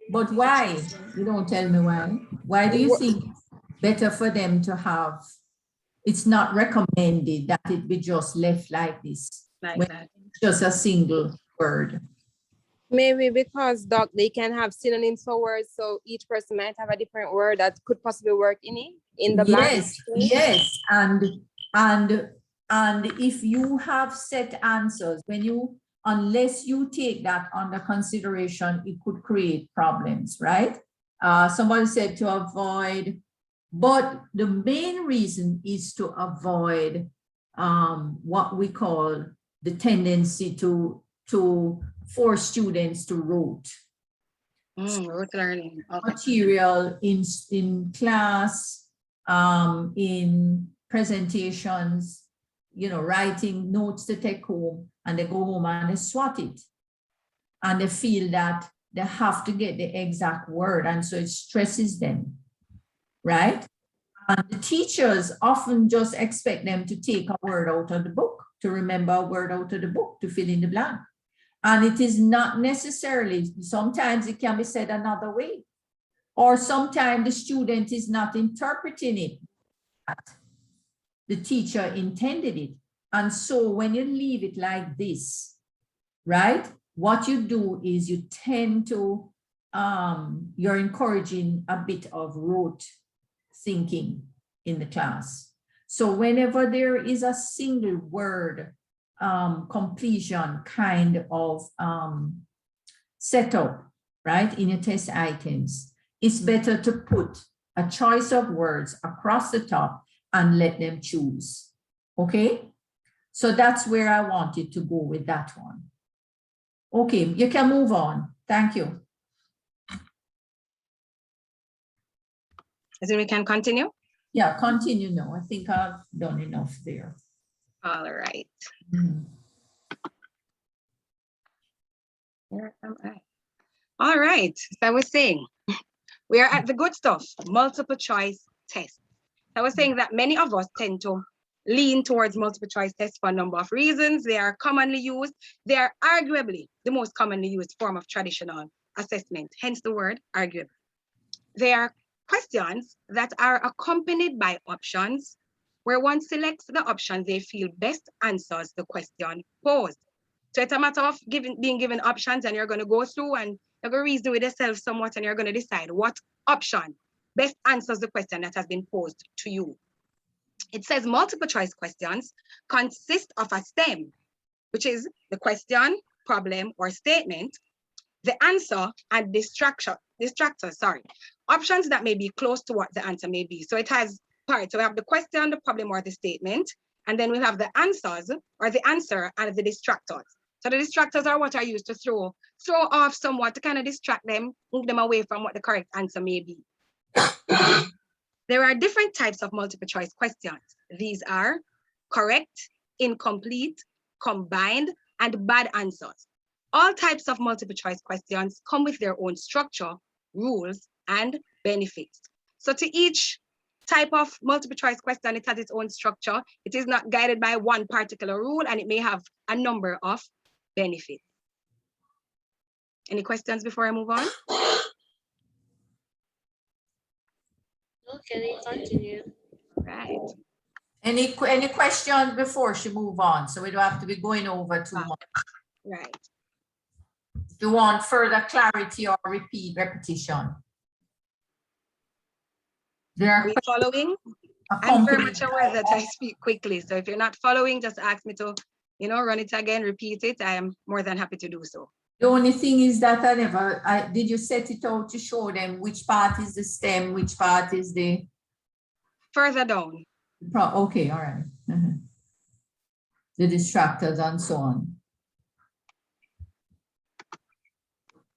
But why? You don't tell me why. Why do you think it's better for them to have, it's not recommended that it be just left like this, Like when that. it's just a single word? Maybe because, Doc, they can have synonyms for words, so each person might have a different word that could possibly work in the blank. Yes, yes, and if you have set answers, unless you take that under consideration, it could create problems, right? Somebody said to avoid, but the main reason is to avoid what we call the tendency to force students to rote Rote learning. Okay. material in class, in presentations, writing notes to take home, and they go home and they swat it. And they feel that they have to get the exact word, and so it stresses them, right? And the teachers often just expect them to take a word out of the book, to remember a word out of the book, to fill in the blank. And it is not necessarily, sometimes it can be said another way, or sometimes the student is not interpreting it. The teacher intended it. And so when you leave it like this, right, what you do is you tend to, you're encouraging a bit of rote thinking in the class. So whenever there is a single word completion kind of setup, right, in your test items, it's better to put a choice of words across the top and let them choose, okay? So that's where I wanted to go with that one. Okay, you can move on. Thank you. So we can continue? Yeah, continue now. I think I've done enough there. All right. Mhm. Where am I? All right, so I was saying, we are at the good stuff, multiple choice tests. I was saying that many of us tend to lean towards multiple choice tests for a number of reasons. They are commonly used. They are arguably the most commonly used form of traditional assessment, hence the word arguably. They are questions that are accompanied by options where one selects the option they feel best answers the question posed. So it's a matter of being given options, and you're going to go through and you're going to reason with yourself somewhat, and you're going to decide what option best answers the question that has been posed to you. It says multiple choice questions consist of a stem, which is the question, problem, or statement, the answer, and distractor, options that may be close to what the answer may be. So it has parts. So we have the question, the problem, or the statement, and then we have the answers, or the answer, and the distractors. So the distractors are what are used to throw off somewhat, to kind of distract them, move them away from what the correct answer may be. There are different types of multiple choice questions. These are correct, incomplete, combined, and bad answers. All types of multiple choice questions come with their own structure, rules, and benefits. So to each type of multiple choice question, it has its own structure. It is not guided by one particular rule, and it may have a number of benefits. Any questions before I move on? Okay, continue. Right. Any questions before she move on? So we don't have to be going over too much. Right. If you want further clarity or repetition. There Are are we following? I'm very much accompanying. aware that I speak quickly. So if you're not following, just ask me to, run it again, repeat it. I am more than happy to do so. The only thing is that did you set it out to show them which part is the stem, which part is the, Further down. okay, all right. The distractors and so on.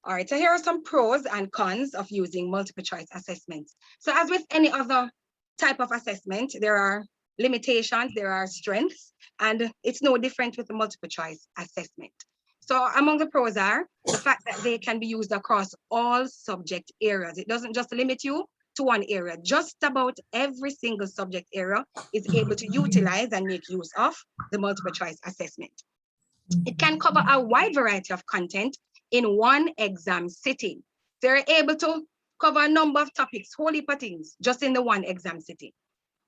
All right, so here are some pros and cons of using multiple choice assessments. So as with any other type of assessment, there are limitations, there are strengths, and it's no different with the multiple choice assessment. So among the pros are the fact that they can be used across all subject areas. It doesn't just limit you to one area. Just about every single subject area is able to utilize and make use of the multiple choice assessment. It can cover a wide variety of content in one exam sitting. They're able to cover a number of topics, whole heap of things, just in the one exam sitting.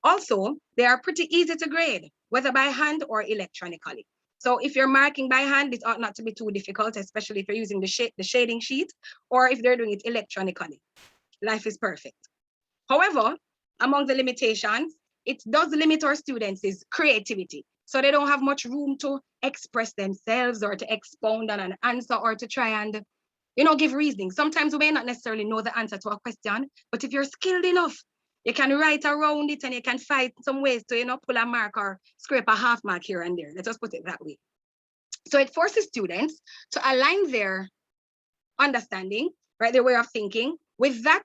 Also, they are pretty easy to grade, whether by hand or electronically. So if you're marking by hand, it ought not to be too difficult, especially if you're using the shading sheet, or if they're doing it electronically. Life is perfect. However, among the limitations, it does limit our students' creativity. So they don't have much room to express themselves or to expound on an answer or to try and, give reasoning. Sometimes we may not necessarily know the answer to a question, but if you're skilled enough, you can write around it and you can find some ways to, pull a mark or scrape a half mark here and there. Let's just put it that way. So it forces students to align their understanding, right, their way of thinking with that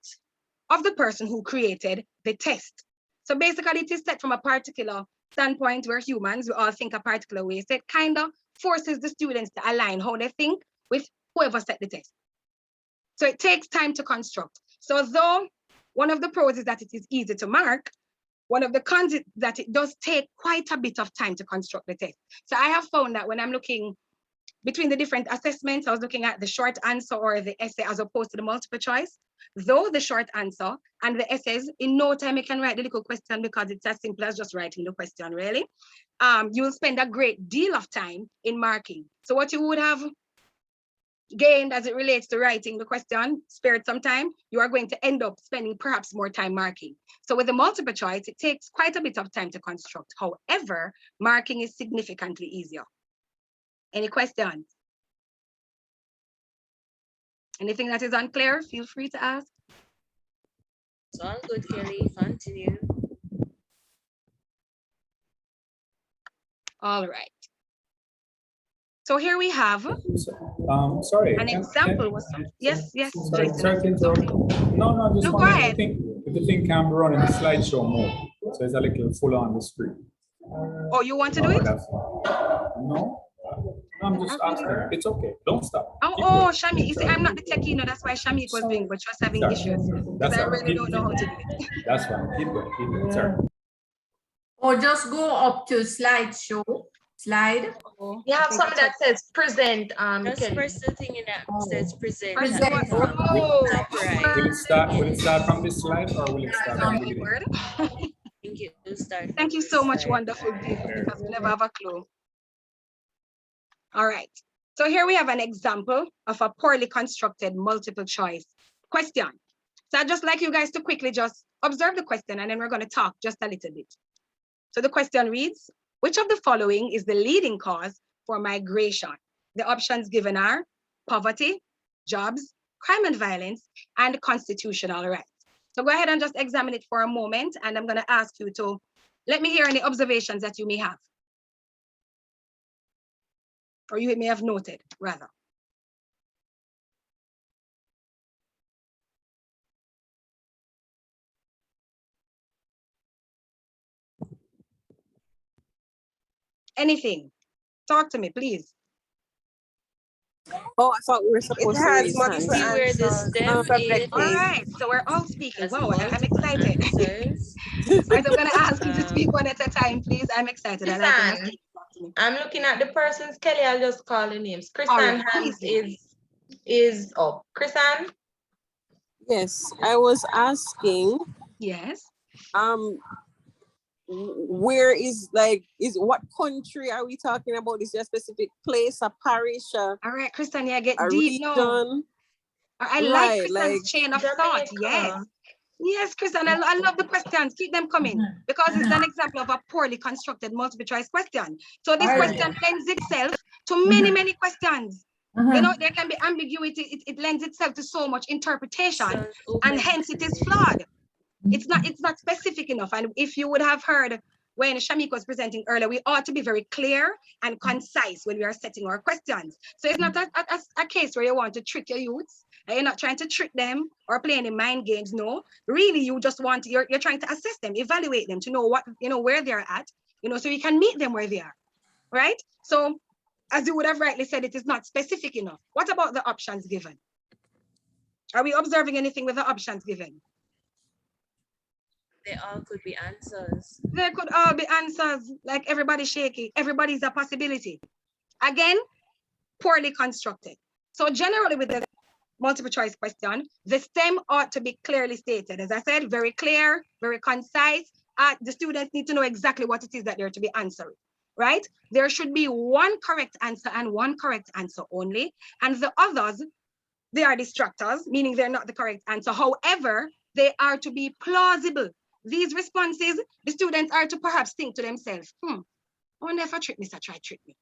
of the person who created the test. So basically it is set from a particular standpoint. We're humans, we all think a particular way. So it kind of forces the students to align how they think with whoever set the test. So it takes time to construct. So though one of the pros is that it is easy to mark, one of the cons is that it does take quite a bit of time to construct the test. So I have found that when I'm looking between the different assessments, I was looking at the short answer or the essay as opposed to the multiple choice. Though the short answer and the essays, in no time you can write the little question because it's as simple as just writing the question, really. You'll spend a great deal of time in marking. So what you would have gained as it relates to writing the question, spared some time, you are going to end up spending perhaps more time marking. So with the multiple choice, it takes quite a bit of time to construct. However, marking is significantly easier. Any questions? Anything that is unclear, feel free to ask. It's all good, Kelly. Continue. All right. So here we have Sorry. an example. Yes. Sorry, Jason. sorry to interrupt. No, just No, go wondering ahead. if the thing can be run in slideshow mode, so it's a little full on the screen. Oh, you want to do it? No, I'm just asking. It's okay. Don't stop. Oh, Shami, you see, I'm not the techie, that's why Shami was doing, but she was having Sorry. issues. That's Because I all right. really don't know how to do it. That's fine. Keep going. Sorry. Or just go up to slideshow, slide. You have something that says present, Just Kelly. press the thing in that says present. Present. at the top right. Will it start from this slide or will it start from the beginning? I think it will start. Thank you so much, wonderful people, because we never have a clue. All right, so here we have an example of a poorly constructed multiple choice question. So I'd just like you guys to quickly just observe the question and then we're going to talk just a little bit. So the question reads, which of the following is the leading cause for migration? The options given are poverty, jobs, crime and violence, and constitutional rights. So go ahead and just examine it for a moment, and I'm going to ask you to let me hear any observations that you may have. Or you may have noted, rather. Anything? Talk to me, please. Oh, I thought we were supposed to raise hands. See where the stem is. All right, so we're all speaking. As Wow, I'm multiple excited. answers. All right, I'm going to ask you to speak one at a time, please. I'm excited. I like when you talk to me. I'm looking at the persons, Kelly, I'll just call the names. All Chrisanne right, hands please. is up. Chrisanne? Yes, I was asking, Yes. where is what country are we talking about? Is there a specific place, a parish, All right, Christian, yeah, get a deep now. region? I like Right, Christian's like chain of thought. Yes. Jamaica. Yes, Christian, I love the questions. Keep them coming because it's an example of a poorly constructed multiple choice question. So this All right. question lends itself to many, many questions. Uh-huh. You know, there can be ambiguity. It lends itself to so much interpretation, Sounds and open. hence it is flawed. It's not specific enough. And if you would have heard when Shamik was presenting earlier, we ought to be very clear and concise when we are setting our questions. So it's not a case where you want to trick your youths. And you're not trying to trick them or play any mind games. No, really, you just want you're trying to assess them, evaluate them to know what where they're at, so you can meet them where they are, right? So, as you would have rightly said, it is not specific enough. What about the options given? Are we observing anything with the options given? They all could be answers. There could all be answers, like everybody's shaky. Everybody's a possibility. Again, poorly constructed. So generally with the multiple choice question, the STEM ought to be clearly stated. As I said, very clear, very concise. The students need to know exactly what it is that they're to be answering, right? There should be one correct answer and one correct answer only. And the others, they are distractors, meaning they're not the correct answer. However, they are to be plausible. These responses, the students are to perhaps think to themselves, I wonder if I trick me, so try trick me,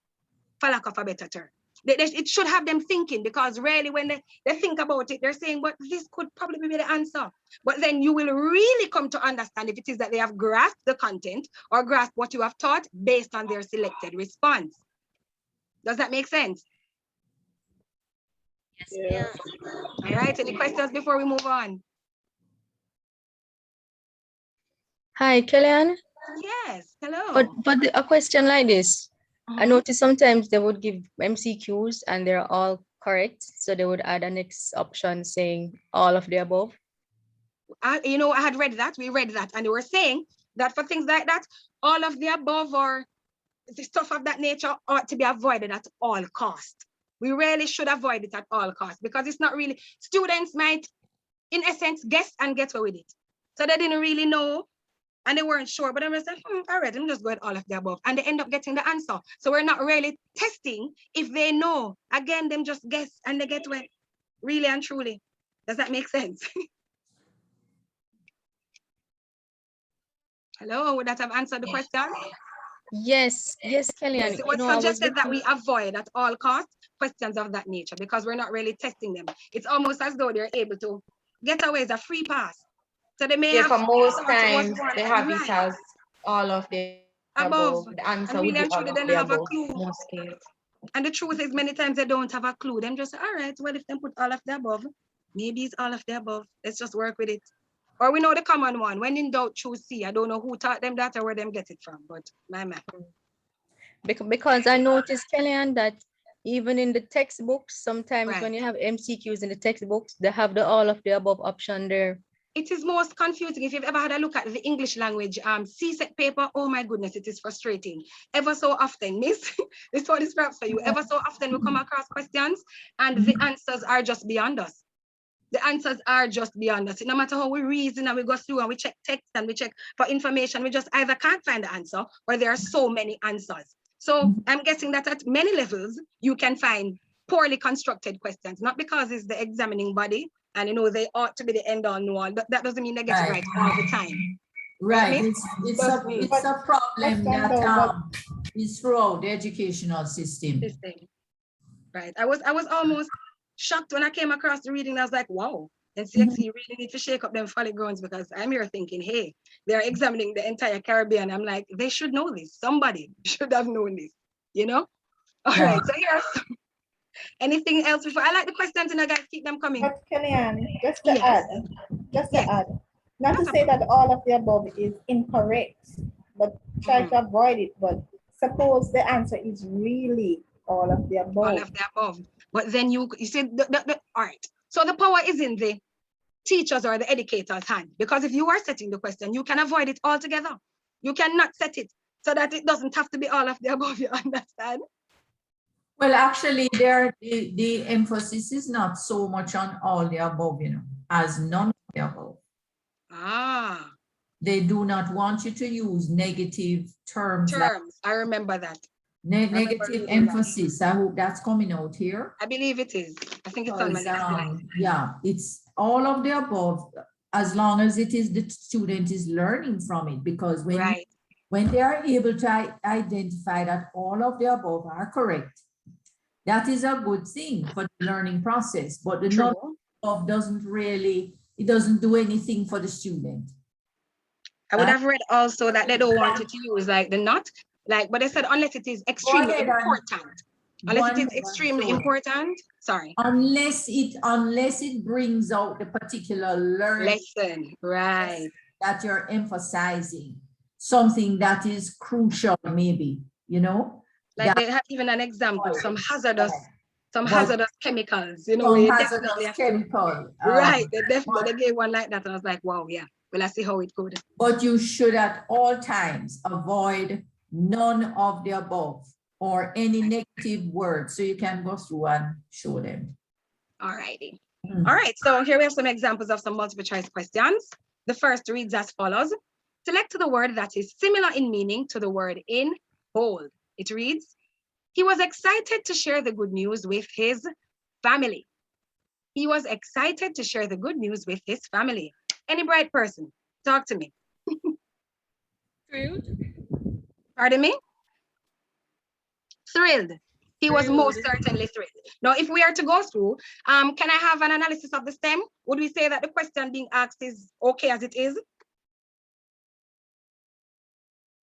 for lack of a better term. It should have them thinking, because really when they think about it, they're saying, but this could probably be the answer. But then you will really come to understand if it is that they have grasped the content or grasped what you have taught based on their selected response. Does that make sense? Yes, All right, any questions before we move on? Hi, Kellyanne. Yes, hello. But a question like this, I notice sometimes they would give MCQs and they're all correct. So they would add a next option saying all of the above. I had read that, we read that, and they were saying that for things like that, all of the above or the stuff of that nature ought to be avoided at all costs. We really should avoid it at all costs because it's not really, students might, in essence, guess and get away with it. So they didn't really know and they weren't sure, but I'm just like, all right, I'm just going all of the above. And they end up getting the answer. So we're not really testing if they know. Again, them just guess and they get away, really and truly. Does that make sense? Hello, would that have answered the question? Yes, Kellyanne. Yes, it was suggested that we avoid at all costs questions of that nature because we're not really testing them. It's almost as though they're able to get away as a free pass. So they may have for most times one they have right. it as all of the above. The answer and would really be and all truly of they don't the have a above. clue. Most cases. And the truth is many times they don't have a clue. Them just say, all right, well, if they put all of the above, maybe it's all of the above. Let's just work with it. Or we know the common one. When in doubt, choose C. I don't know who taught them that or where them get it from, but my man. Because I noticed, Kellyanne, that even in the textbooks, sometimes Right. when you have MCQs in the textbooks, they have the all of the above option there. It is most confusing. If you've ever had a look at the English language CSET paper, oh my goodness, it is frustrating. Ever so often, miss, this one is perhaps for you. Ever so often we come across questions and the answers are just beyond us. The answers are just beyond us. No matter how we reason and we go through and we check text and we check for information, we just either can't find the answer or there are so many answers. So I'm guessing that at many levels, you can find poorly constructed questions, not because it's the examining body and they ought to be the end all know all, but that doesn't mean they get it right all the time. Right, Right, it's a problem that is throughout the educational system. Right, I was almost shocked when I came across the reading. I was like, wow, NCXE really need to shake up them folly grounds because I'm here thinking, hey, they're examining the entire Caribbean. I'm like, they should know this. Somebody should have known this, All right, so here's anything else before I like the questions and I guys keep them coming. But Kellyanne, just to add, not to say that all of the above is incorrect, but try to avoid it. But suppose the answer is really all of the above. All of the above. But then you see, all right. So the power is in the teachers or the educators' hand. Because if you are setting the question, you can avoid it altogether. You cannot set it so that it doesn't have to be all of the above, you understand? Well, actually, the emphasis is not so much on all the above, as none of the above. Ah, They do not want you to use negative terms like Terms, I remember that. negative reading that. emphasis. I hope that's coming out here. I believe it is. I think it's on my Because, next slide. yeah, it's all of the above, as long as it is the student is learning from it, because when Right. when they are able to identify that all of the above are correct, that is a good thing for the learning process. But the none True. of doesn't really, it doesn't do anything for the student. I would have read also that they don't want you to use like the not, like, but they said unless it is extremely ahead and- important. Unless it Go is ahead and extremely show it. important. Sorry. Unless it brings out the particular learning Lesson. Right. that you're emphasizing, something that is crucial, maybe, you know? Like that- they have even an example, some hazardous But- chemicals, you know, Some we hazardous definitely have to- chemical. Right, they definitely gave one like that. And I was like, wow, yeah. Well, I see how it could. But you should at all times avoid none of the above or any negative words, so you can go through and show them. All righty. Mm. All right, so here we have some examples of some multiple choice questions. The first reads as follows. Select the word that is similar in meaning to the word in bold. It reads, he was excited to share the good news with his family. He was excited to share the good news with his family. Any bright person, talk to me. Thrilled. Pardon me? Thrilled. He was most Thrilled. certainly thrilled. Now, if we are to go through, can I have an analysis of the stem? Would we say that the question being asked is okay as it is?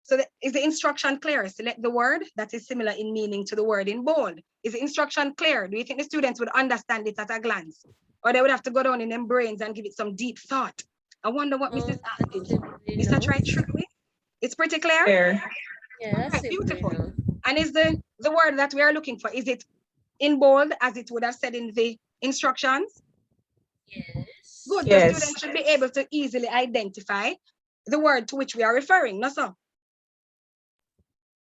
So is the instruction clear? Select the word that is similar in meaning to the word in bold. Is the instruction clear? Do you think the students would understand it at a glance? Or they would have to go down in their brains and give it some deep thought? I wonder what Mrs. asked. Mr. Try trick me. It's pretty clear? Yeah, that's Okay, beautiful. simple. And is the word that we are looking for, is it in bold as it would have said in the instructions? Yes. Good, Yes. the student should be able to easily identify the word to which we are referring, no sir?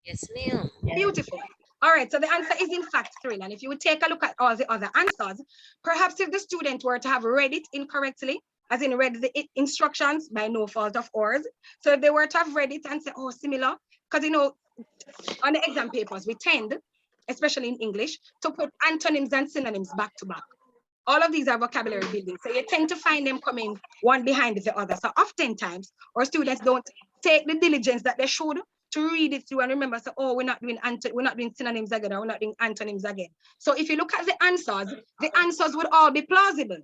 Yes, ma'am. Beautiful. All right, so the answer is in fact thrilled. And if you would take a look at all the other answers, perhaps if the student were to have read it incorrectly, as in read the instructions by no fault of ours. So if they were to have read it and say, oh, similar, because you know, on the exam papers, we tend, especially in English, to put antonyms and synonyms back to back. All of these are vocabulary building. So you tend to find them coming one behind the other. So oftentimes our students don't take the diligence that they should to read it through and remember, so, oh, we're not doing synonyms again, or we're not doing antonyms again. So if you look at the answers would all be plausible.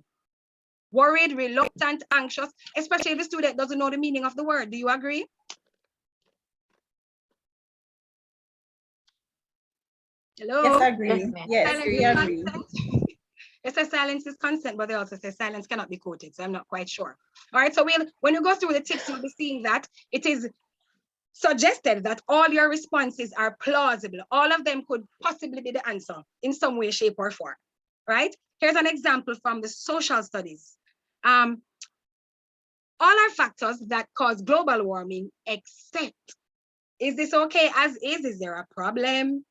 Worried, reluctant, anxious, especially if the student doesn't know the meaning of the word. Do you agree? Hello? Yes, I agree. Yes, ma'am. Yes, Silence we is agree. consent. It says silence is consent, but they also say silence cannot be quoted, so I'm not quite sure. All right, so when you go through the tips, you'll be seeing that it is suggested that all your responses are plausible. All of them could possibly be the answer in some way, shape, or form, right? Here's an example from the social studies. All are factors that cause global warming, except, is this okay as is? Is there a problem?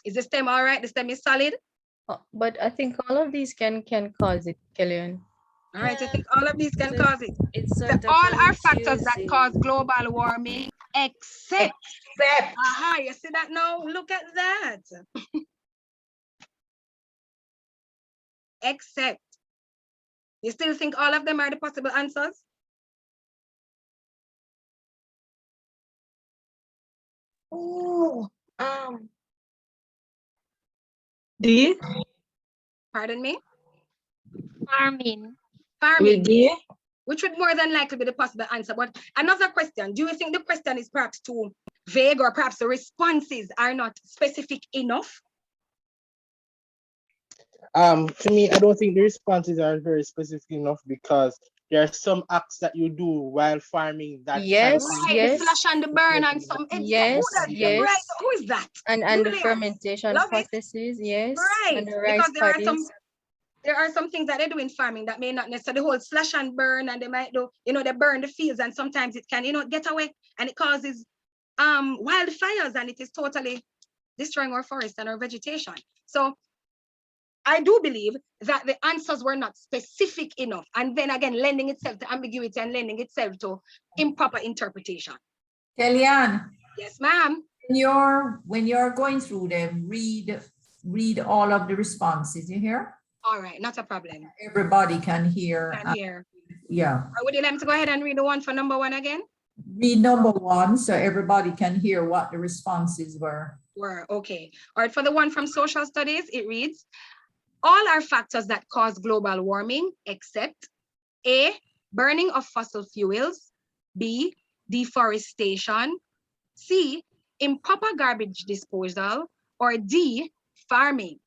Is the stem all right? The stem is solid? But I think all of these can cause it, Kellyanne. All right, I think all of these can cause it. It's So sort of all are factors that confusing. cause global warming, except. Aha, you see that now? Look at that. Except. You still think all of them are the possible answers? Oh, D? Pardon me? Farming. Farming, D? which would more than likely be the possible answer. But another question, do you think the question is perhaps too vague, or perhaps the responses are not specific enough? To me, I don't think the responses are very specific enough, because there are some acts that you do while farming that. Yes, Right, yes. the slash and the burn and some. Yes, yes. Right, who is that? And the Brilliant. fermentation Love it. processes, yes. Right, And the rice because there are paddies. some things that they do in farming that may not necessarily hold slash and burn, and they might do, they burn the fields, and sometimes it can, get away, and it causes wildfires, and it is totally destroying our forest and our vegetation. So I do believe that the answers were not specific enough. And then again, lending itself to ambiguity and lending itself to improper interpretation. Kellyanne, Yes, ma'am. when you're going through them, read all of the responses, you hear? All right, not a problem. Everybody can hear. Can hear. Yeah. Or would you like me to go ahead and read the one for number 1 again? Read number 1 so everybody can hear what the responses were. Okay. All right, for the one from social studies, it reads, all are factors that cause global warming except A, burning of fossil fuels, B, deforestation, C, improper garbage disposal, or D, farming.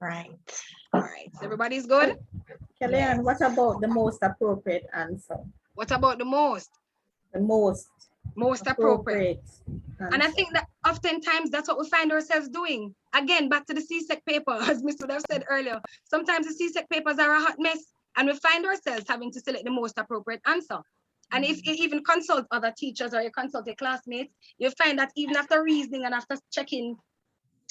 Right. All right, so everybody's good? Kellyanne, what about the most appropriate answer? What about the most? The most appropriate. answer. And I think that oftentimes that's what we find ourselves doing. Again, back to the CSEC paper, as Ms. would have said earlier, sometimes the CSEC papers are a hot mess and we find ourselves having to select the most appropriate answer. And if you even consult other teachers or you consult your classmates, you find that even after reasoning and after checking,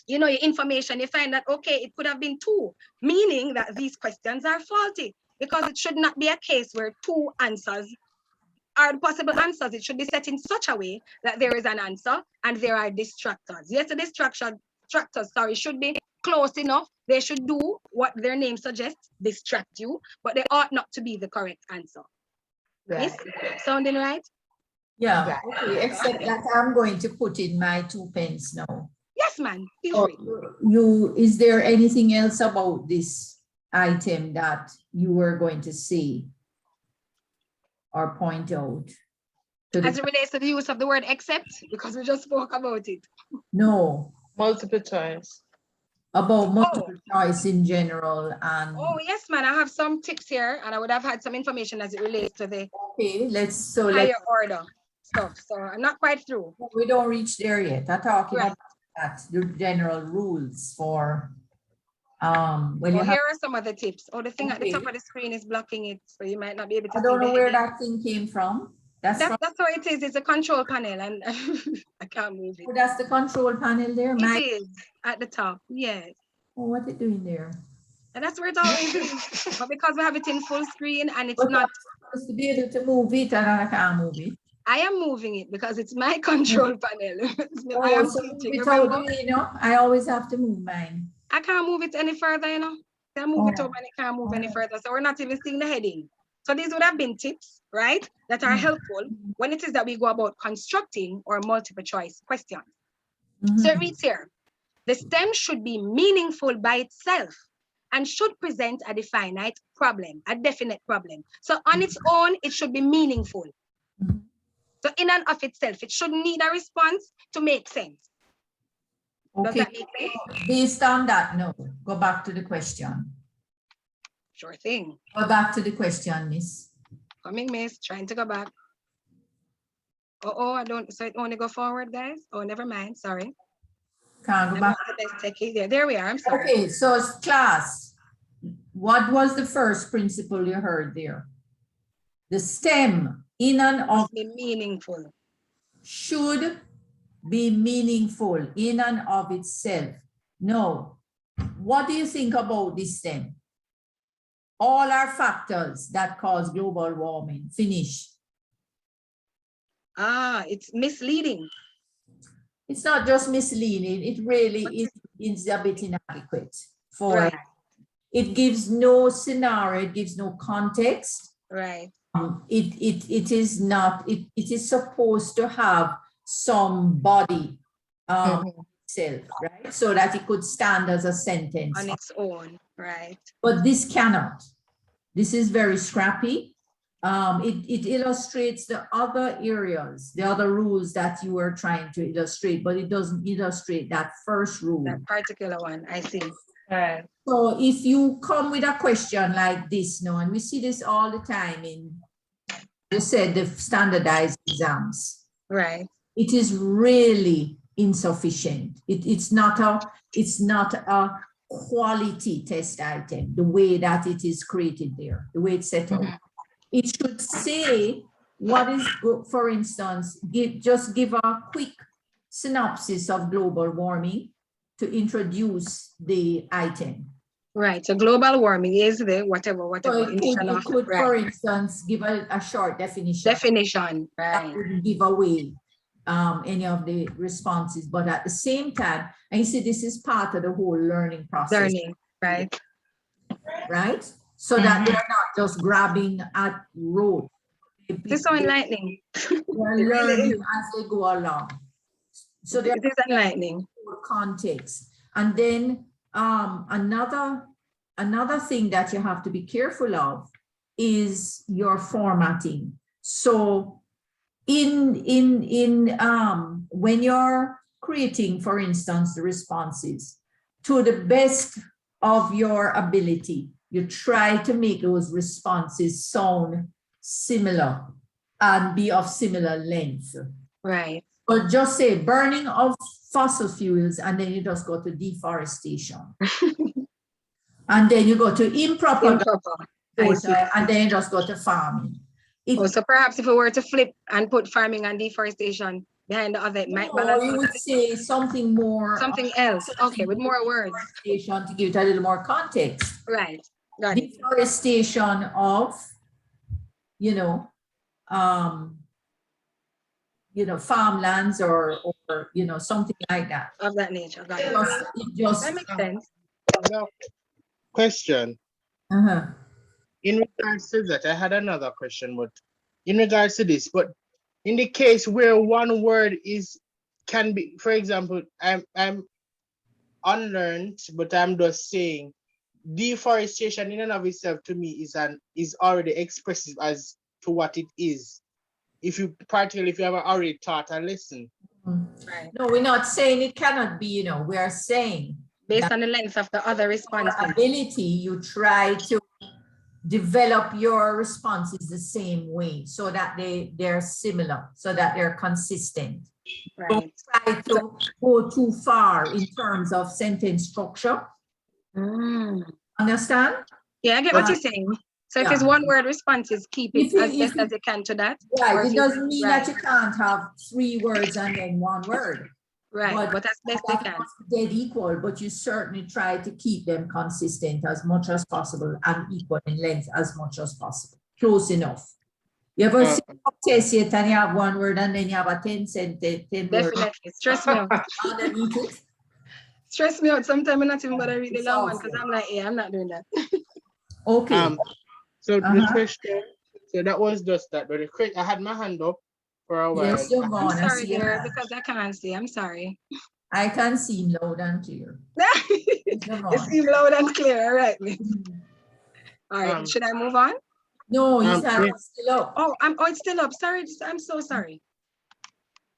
you know, your information, you find that, okay, it could have been 2, meaning that these questions are faulty because it should not be a case where 2 answers are the possible answers. It should be set in such a way that there is an answer and there are distractors. Yes, the distractors, should be close enough. They should do what their name suggests, distract you, but they ought not to be the correct answer. Right. Yes? Sounding right? Yeah, okay, except that I'm going to put in my 2 pence now. Yes, ma'am. Feel free. Is there anything else about this item that you were going to say or point out? As it relates to the use of the word except, because we just spoke about it. No. Multiple choice. About multiple choice in general and. Oh, yes, man. I have some tips here and I would have had some information as it relates to the let's higher order stuff. So I'm not quite through. We don't reach there yet. I'm talking about that, the general rules for when you have. Here are some other tips. Oh, the thing at the top of the screen is blocking it, so you might not be able to. I don't know where that thing came from. That's how it is. It's a control panel, and I can't move it. Oh, that's the control panel there. It is at the top. Yes. Oh, what it doing there? And that's where it always is. But because we have it in full screen and it's not. I'm supposed to be able to move it, and I can't move it. I am moving it because it's my control panel. I am teaching, I always have to move mine. I can't move it any further, you know. I move it over and it can't move any further. So we're not even seeing the heading. So these would have been tips, right, that are helpful when it is that we go about constructing or multiple choice questions. So it reads here, the STEM should be meaningful by itself and should present a definite problem, a definite problem. So on its own, it should be meaningful. So in and of itself, it shouldn't need a response to make sense. Okay. Does that make sense? Based on that, no. Go back to the question. Sure thing. Go back to the question, Miss. Coming, Miss. Trying to go back. I don't. So it only go forward, guys. Oh, never mind. Sorry. Can't go back. There we are. I'm sorry. Okay, so class, what was the first principle you heard there? The STEM in and of be meaningful. Should be meaningful in and of itself. No. What do you think about this STEM? All are factors that cause global warming. Finish. It's misleading. It's not just misleading. It really is a bit inadequate. For it gives no scenario. It gives no context. Right. It is not. It is supposed to have some body itself, right? So that it could stand as a sentence on its own, right? But this cannot. This is very scrappy. It illustrates the other areas, the other rules that you were trying to illustrate, but it doesn't illustrate that first rule. That particular one, I see. So if you come with a question like this now, and we see this all the time in, you said, the standardized exams. Right. It is really insufficient. It's not a quality test item, the way that it is created there, the way it's set up. It should say what is good, for instance, give a quick synopsis of global warming to introduce the item. Right, so global warming is the whatever, So whatever. it initial of- could, right. for instance, give a short definition. Definition, That right. wouldn't give away any of the responses, but at the same time, and you see, this is part of the whole learning process. Learning, right. Right? So that they're not just grabbing at rote. This is so enlightening. They're It really learning is. as they go along. So they're It is enlightening. context. And then another thing that you have to be careful of is your formatting. So when you're creating, for instance, the responses, to the best of your ability, you try to make those responses sound similar and be of similar length. Right. But just say burning of fossil fuels, and then you just go to deforestation. And then you go to improper. I see. And then you just go to farming. So perhaps if we were to flip and put farming and deforestation behind the other, it might Or balance you out. would say something more. Something else, okay, with more words. To give it a little more context. Right, got it. Deforestation of, farmlands or something like that. Of that nature, got it. That makes sense. Question. In regards to that, I had another question, but in regards to this, but in the case where one word can be, for example, I'm unlearned, but I'm just saying deforestation in and of itself to me is already expressive as to what it is. Particularly if you have already taught a lesson. Right. No, we're not saying it cannot be, we are saying based on the length of the other responses. Ability, you try to develop your responses the same way so that they're similar, so that they're consistent. Right. Don't try to go too far in terms of sentence structure. Understand? Yeah, I get what you're saying. So if it's one word responses, keep it as best as you can to that. Right, it doesn't mean that you can't have 3 words and then 1 word. Right, but that's best they can. Dead equal, but you certainly try to keep them consistent as much as possible and equal in length as much as possible. Close enough. You ever see a test yet and you have 1 word and then you have a 10 sentence, 10 Definitely, word. stress me out. Stress me out. Sometimes I'm not even gonna read the long one because I'm like, yeah, I'm not doing that. Okay. So the question, so that was just that, but I had my hand up for a while. Yes, you're gone. I'm sorry, dear, because I can't see. I'm sorry. I can see loud and clear. You seem loud and clear, all right. All right, should I move on? No, it's still up. Oh, it's still up. Sorry, I'm so sorry.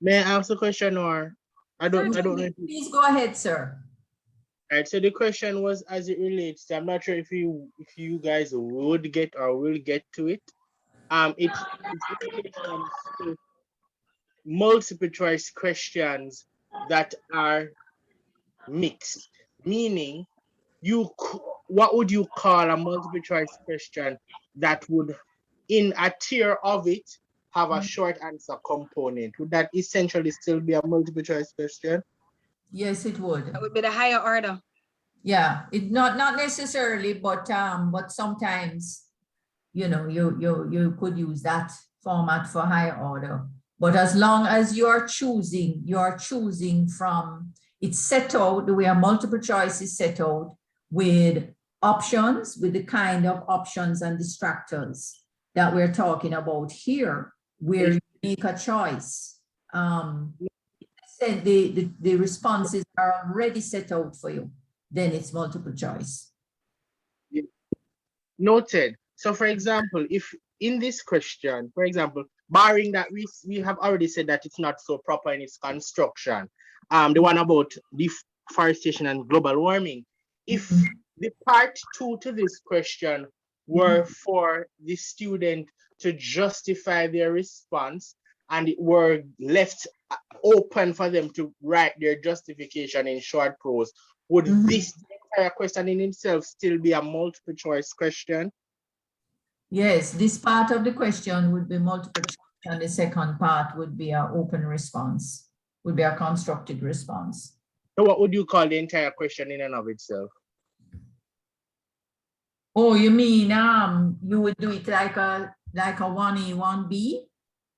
May I ask a question, or I don't know. Please go ahead, sir. All right, so the question was as it relates to, I'm not sure if you guys would get or will get to it. It's multiple choice questions that are mixed, meaning what would you call a multiple choice question that would, in a tier of it, have a short answer component? Would that essentially still be a multiple choice question? Yes, it would. That would be the higher order. Yeah, it not necessarily, but sometimes, you could use that format for high order. But as long as you're choosing from, it's set out the way a multiple choice is set out with options, with the kind of options and distractors that we're talking about here, where you make a choice. The responses are already set out for you, then it's multiple choice. Noted. So for example, if in this question, for example, barring that we have already said that it's not so proper in its construction, the one about deforestation and global warming, if the part 2 to this question were for the student to justify their response and it were left open for them to write their justification in short prose, would this entire question in itself still be a multiple choice question? Yes, this part of the question would be multiple choice and the second part would be an open response. would be a constructed response. So what would you call the entire question in and of itself? Oh, you mean you would do it like a 1A, 1B?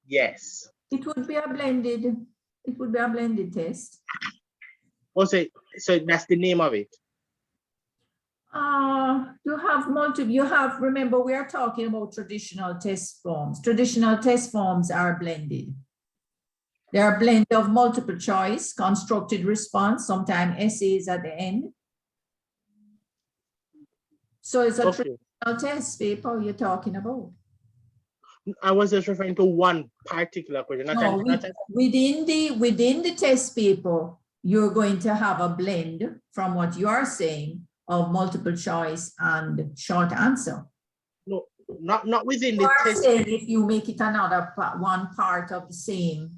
Yes. It would be a blended test. Oh, so that's the name of it. You have multiple, remember, we are talking about traditional test forms. Traditional test forms are blended. They are a blend of multiple choice, constructed response, sometimes essays at the end. So it's a traditional test paper you're talking about. I was just referring to one particular question. No, within the test paper, you're going to have a blend from what you are saying of multiple choice and short answer. No, not within the test. If you make it another one part of the same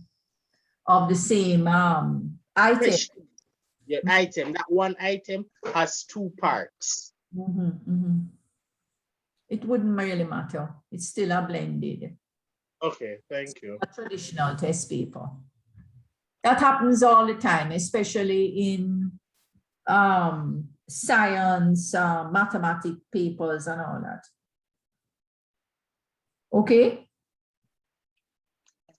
item. Yeah, item. That one item has two parts. It wouldn't really matter. It's still a blended. Okay, thank you. A traditional test paper. That happens all the time, especially in science, mathematics papers and all that. Okay?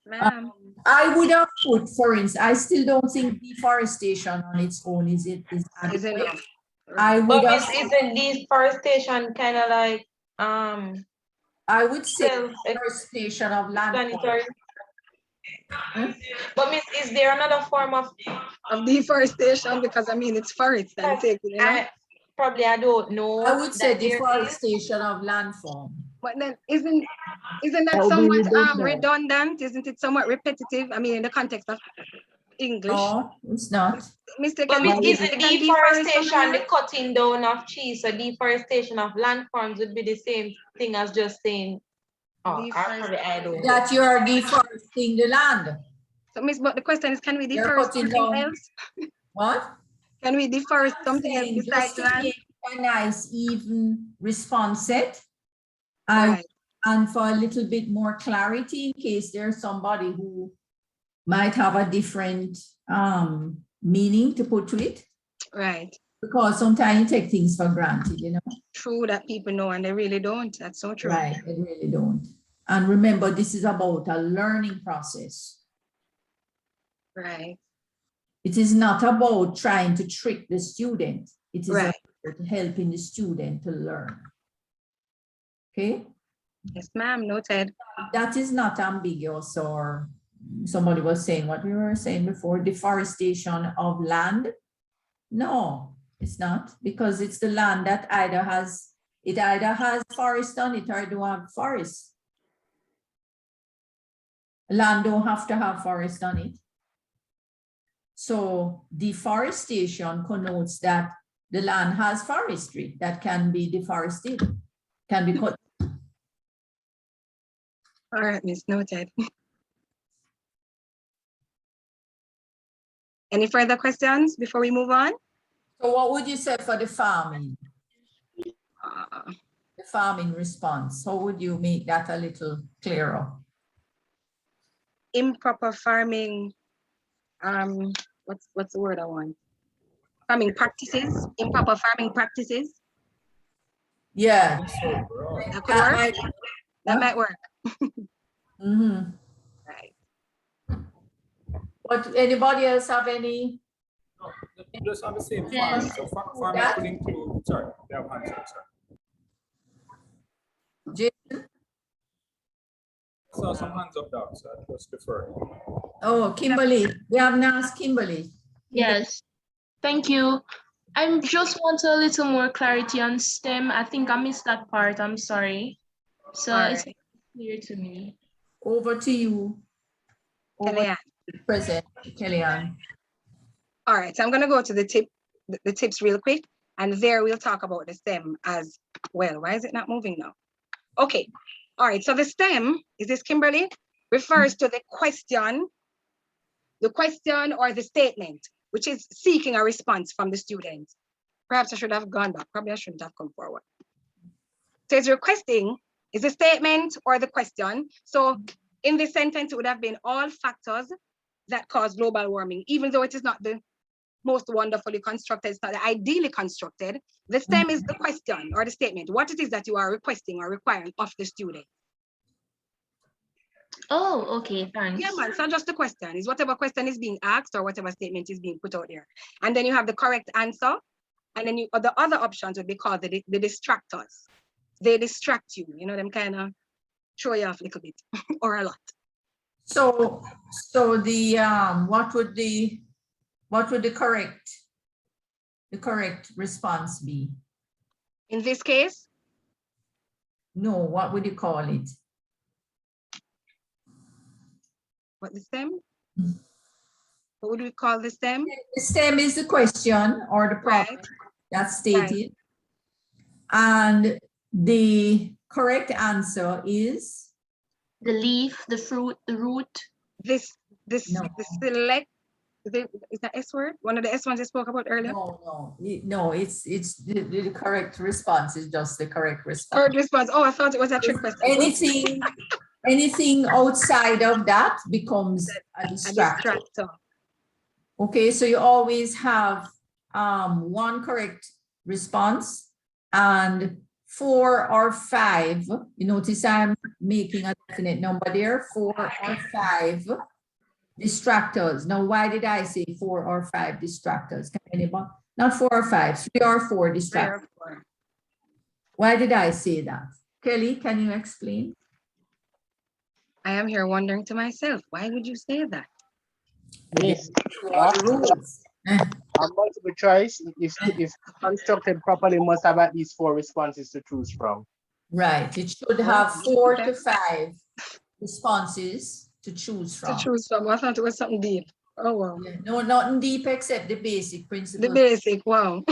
Ma'am. I would have put, for instance, I still don't think deforestation on its own is adequate. I would But have, isn't deforestation kind of like I would say deforestation of land. planetary? But Miss, is there another form of deforestation? Because I mean, it's forest and take, you know? I don't know. I would say that there is. deforestation of landform. But then isn't that That would be somewhat redundant. redundant? Isn't it somewhat repetitive? I mean, in the context of English. No, it's not. Mr. But Can is we- it can deforestation, the cutting down of trees, so deforestation of landforms would be the same thing as just saying, I don't know. That you are deforesting the land. So, Miss, but the question is, can we You're deforest cutting something down- else? What? Can we deforest something else Saying besides just to land? make a nice even response set. Right. And for a little bit more clarity, in case there's somebody who might have a different meaning to put to it. Right. Because sometimes you take things for granted, you know. True that people know and they really don't. That's so true. Right, they really don't. And remember, this is about a learning process. Right. It is not about trying to trick the student. It is Right. about helping the student to learn. Okay? Yes, ma'am. Noted. That is not ambiguous, or somebody was saying what we were saying before, deforestation of land. No, it's not, because it's the land that either has forest on it or don't have forest. Land don't have to have forest on it. So deforestation connotes that the land has forestry that can be deforested, can be cut. All right, Miss. Noted. Any further questions before we move on? So what would you say for the farming? The farming response, how would you make that a little clearer? Improper farming, what's the word I want? Farming practices, improper farming practices. Yeah. That could work. That might work. Mm-hmm. Right. But anybody else have any? Just on the same Yes. farming. So farming could include, sorry, they have hands up, sir. Jason? So some hands up down, so I just defer. Oh, Kimberly, we haven't asked Kimberly. Yes, thank you. I just want a little more clarity on STEM. I think I missed that part. I'm sorry. So All it's right. clear to me. Over to you. Kellyanne. Present, Kellyanne. All right, so I'm gonna go to the tips real quick, and there we'll talk about the STEM as well. Why is it not moving now? Okay, all right, so the STEM, is this Kimberly? Refers to the question or the statement, which is seeking a response from the student. Perhaps I should have gone back, probably I shouldn't have come forward. So it's requesting is the statement or the question. So in this sentence, it would have been all factors that cause global warming, even though it is not the most wonderfully constructed, it's not ideally constructed. The STEM is the question or the statement, what it is that you are requesting or requiring of the student. Oh, okay, thanks. Yeah, man, it's not just the question, it's whatever question is being asked or whatever statement is being put out there. And then you have the correct answer. And then the other options would be called the distractors. They distract you, you know, them kind of throw you off a little bit or a lot. So the what would the correct response be? In this case? No, what would you call it? What, the STEM? What would we call the STEM? The STEM is the question or the problem that's stated. And the correct answer is? The leaf, the fruit, the root. No. The select, is that S word? One of the S ones I spoke about earlier? No, it's the correct response is just the correct response. Correct response. Oh, I thought it was a trick question. Anything outside of that becomes a distractor. Okay, so you always have one correct response and 4 or 5. You notice I'm making a definite number there, 4 or 5 distractors. Now, why did I say 4 or 5 distractors? Can anyone? Not 4 or 5, 3 or 4 distractors. Why did I say that? Kelly, can you explain? I am here wondering to myself, why would you say that? Yes. Multiple choice, if constructed properly, must have at least 4 responses to choose from. Right, it should have 4 to 5 responses to choose from. To choose from, I thought it was something deep. Oh, wow. Yeah, no, nothing deep except the basic principles. The basic, wow.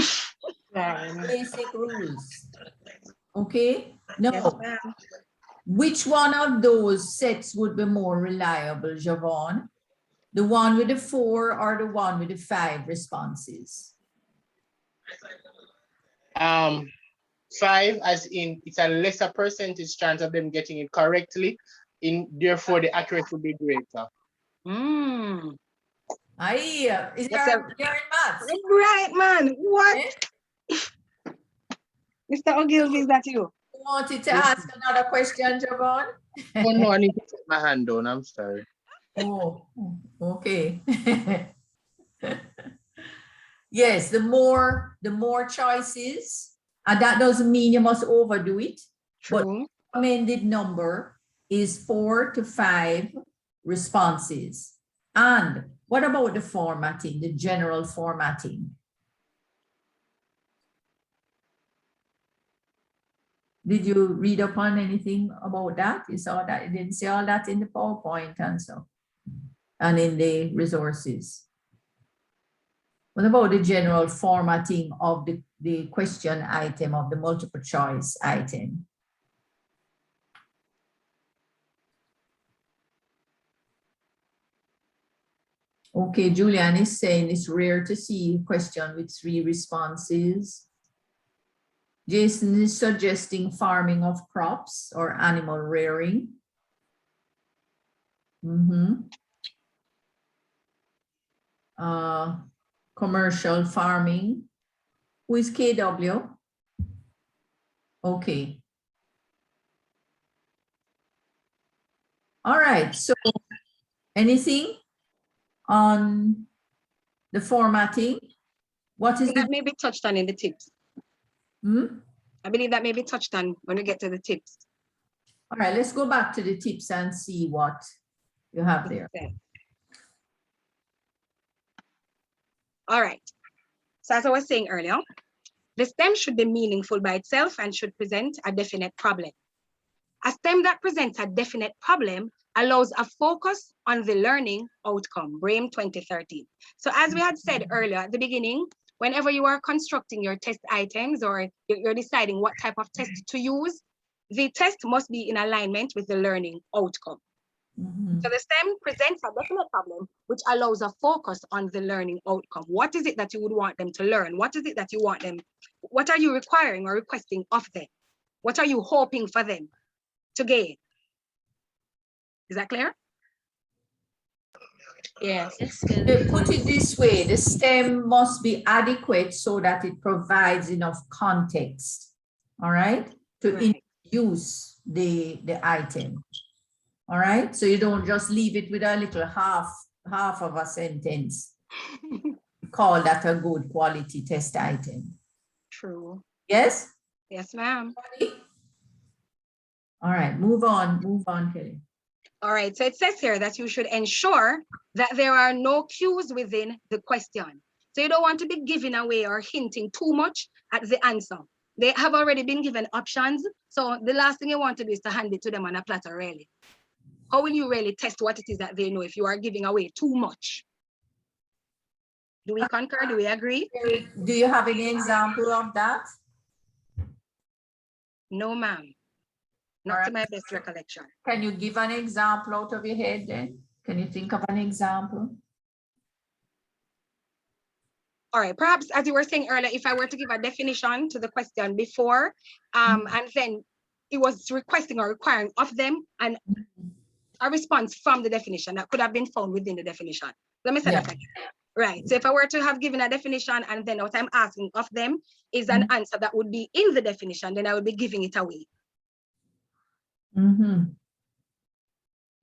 Basic rules. Okay, now, Yes, ma'am. which one of those sets would be more reliable, Javon? The one with the 4 or the one with the 5 responses? 5, as in it's a lesser percentage chance of them getting it correctly, therefore the accuracy will be greater. You're in maths. Right, man. What? Mr. Ogilvy, is that you? You wanted to ask another question, Javon? Oh no, I need to take my hand down. I'm sorry. Oh, okay. Yes, the more choices, and that doesn't mean you must overdo it. But the recommended number is 4 to 5 responses. And what about the formatting, the general formatting? Did you read up on anything about that? You saw that? You didn't see all that in the PowerPoint and so, and in the resources. What about the general formatting of the question item, of the multiple choice item? Okay, Julian is saying it's rare to see a question with 3 responses. Jason is suggesting farming of crops or animal rearing. Commercial farming. Who is KW? Okay. All right, so anything on the formatting? What is that may be touched on in the tips? I believe that may be touched on when we get to the tips. All right, let's go back to the tips and see what you have there. All right. So as I was saying earlier, the STEM should be meaningful by itself and should present a definite problem. A STEM that presents a definite problem allows a focus on the learning outcome, BRAIM 2013. So as we had said earlier at the beginning, whenever you are constructing your test items or you're deciding what type of test to use, the test must be in alignment with the learning outcome. So the STEM presents a definite problem, which allows a focus on the learning outcome. What is it that you would want them to learn? What is it that you want them, what are you requiring or requesting of them? What are you hoping for them to gain? Is that clear? Yes. Yes, They Kelly. put it this way, the stem must be adequate so that it provides enough context, all right, to Right. introduce the item. All right, so you don't just leave it with a little half of a sentence. Call that a good quality test item. True. Yes? Yes, ma'am. All right, move on, Kelly. All right, so it says here that you should ensure that there are no cues within the question. So you don't want to be giving away or hinting too much at the answer. They have already been given options. So the last thing you want to do is to hand it to them on a platter, really. How will you really test what it is that they know if you are giving away too much? Do we concur? Do we agree? Do you have any example of that? No, ma'am. Not to my best recollection. Can you give an example out of your head then? Can you think of an example? All right, perhaps as you were saying earlier, if I were to give a definition to the question before, and then it was requesting or requiring of them and a response from the definition that could have been found within the definition. Let me say that again. Right, so if I were to have given a definition and then what I'm asking of them is an answer that would be in the definition, then I would be giving it away.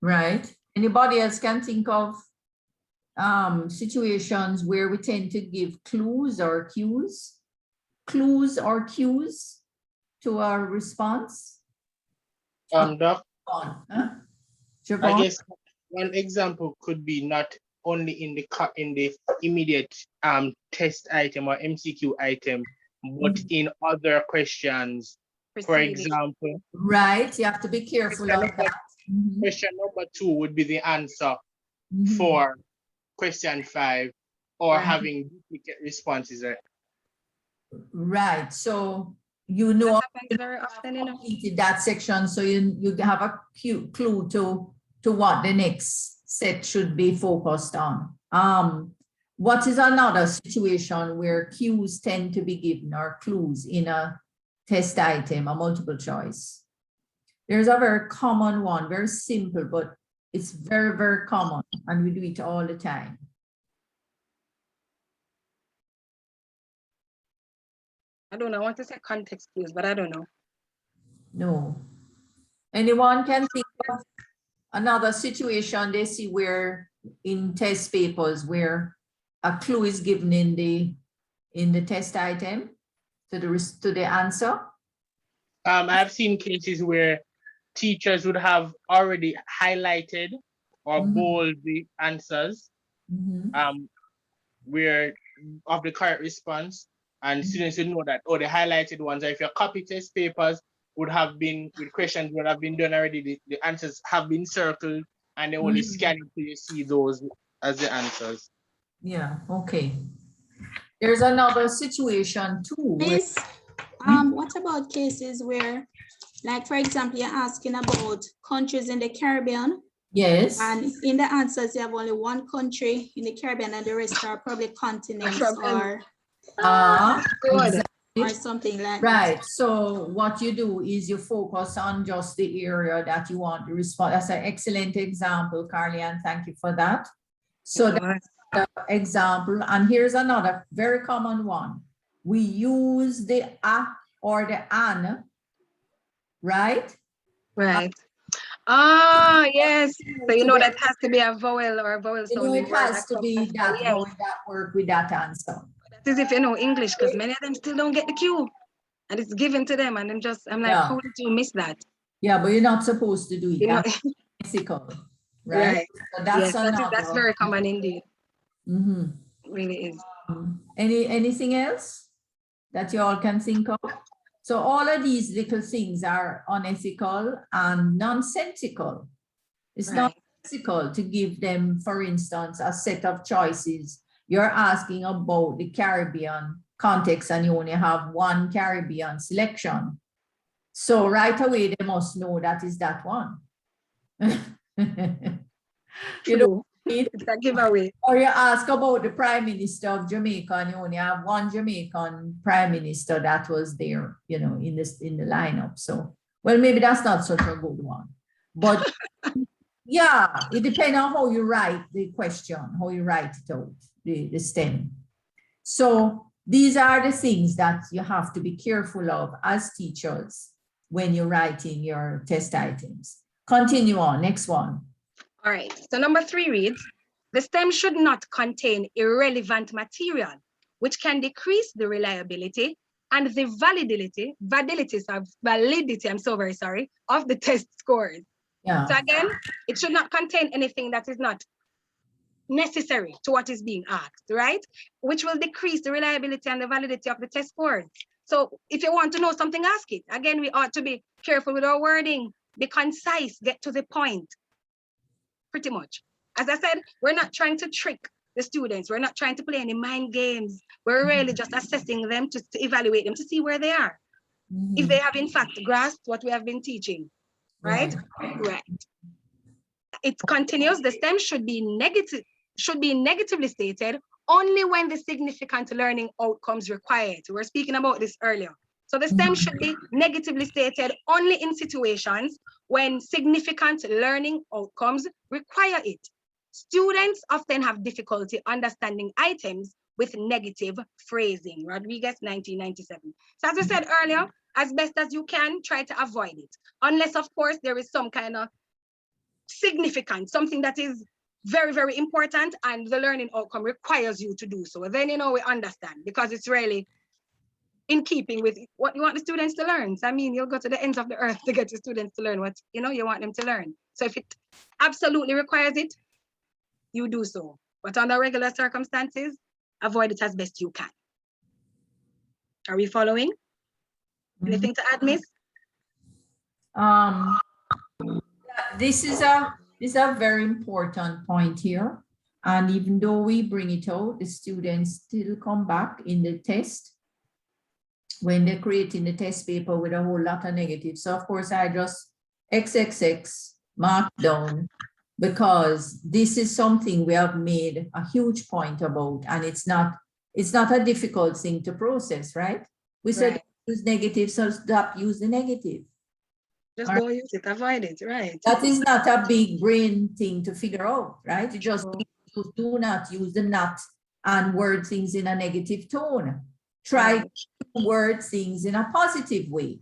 Right. Anybody else can think of situations where we tend to give clues or cues to our response? Doc, Huh? I guess one example could be not only in the immediate test item or MCQ item, but in other questions. For example, right, you have to be careful of that. Question number 2 would be the answer for question 5, or having duplicate responses. Right, so you know very often, you know, completed that section, so you have a clue to what the next set should be focused on. What is another situation where cues tend to be given or clues in a test item, a multiple choice? There's a very common one, very simple, but it's very, very common, and we do it all the time. I don't know, I want to say context clues, but I don't know. No. Anyone can think of another situation they see where in test papers where a clue is given in the test item to the answer? I've seen cases where teachers would have already highlighted or bold the answers where of the correct response, and students would know that, oh, the highlighted ones, or if your copy test papers would have been with questions would have been done already, the answers have been circled, and they only scan it so you see those as the answers. Yeah, okay. There's another situation too. Miss, what about cases where, like, for example, you're asking about countries in the Caribbean? Yes. And in the answers, you have only one country in the Caribbean and the rest are probably continents or something like that. Right. So what you do is you focus on just the area that you want to respond. That's an excellent example, Carly, and thank you for that. So that's the example. And here's another very common one. We use the a or the an, right? Right. Yes. So you know that has to be a vowel or a vowel sound. You know it has to be that vowel that work with that answer. That is if you know English, because many of them still don't get the cue. And it's given to them, and I'm like, how did you miss that? Yeah, but you're not supposed to do it. That's physical, right? So that's that's very common indeed. Really is. Anything else that you all can think of? So all of these little things are unethical and nonsensical. It's not ethical to give them, for instance, a set of choices. You're asking about the Caribbean context and you only have one Caribbean selection. So right away, they must know that is that one. You know, it's a giveaway. Or you ask about the Prime Minister of Jamaica and you only have one Jamaican Prime Minister that was there, you know, in the lineup. So, well, maybe that's not such a good one. But Yeah, it depends on how you write the question, how you write it out, the STEM. So these are the things that you have to be careful of as teachers when you're writing your test items. Continue on, next one. All right, so number 3 reads, the STEM should not contain irrelevant material, which can decrease the reliability and the validity, I'm so very sorry, of the test scores. Yeah. So again, it should not contain anything that is not necessary to what is being asked, right? Which will decrease the reliability and the validity of the test scores. So if you want to know something, ask it. Again, we ought to be careful with our wording, be concise, get to the point, pretty much. As I said, we're not trying to trick the students. We're not trying to play any mind games. We're really just assessing them to evaluate them, to see where they are. If they have in fact grasped what we have been teaching, right? Right. It continues, the STEM should be negatively stated only when the significant learning outcomes required. We were speaking about this earlier. So the STEM should be negatively stated only in situations when significant learning outcomes require it. Students often have difficulty understanding items with negative phrasing. Rodriguez, 1997. So as I said earlier, as best as you can, try to avoid it. Unless, of course, there is some kind of significant, something that is very, very important and the learning outcome requires you to do so. Then, we understand, because it's really in keeping with what you want the students to learn. So, I mean, you'll go to the ends of the earth to get the students to learn what, you want them to learn. So if it absolutely requires it, you do so. But under regular circumstances, avoid it as best you can. Are we following? Anything to add, Miss? This is a very important point here. And even though we bring it out, the students still come back in the test when they're creating the test paper with a whole lot of negatives. So of course I just XXX mark down, because this is something we have made a huge point about, and it's not a difficult thing to process, right? We said use negative, so stop use the negative. Just don't use it, avoid it, right? That is not a big brain thing to figure out, right? You just do not use the not and word things in a negative tone. Try to word things in a positive way.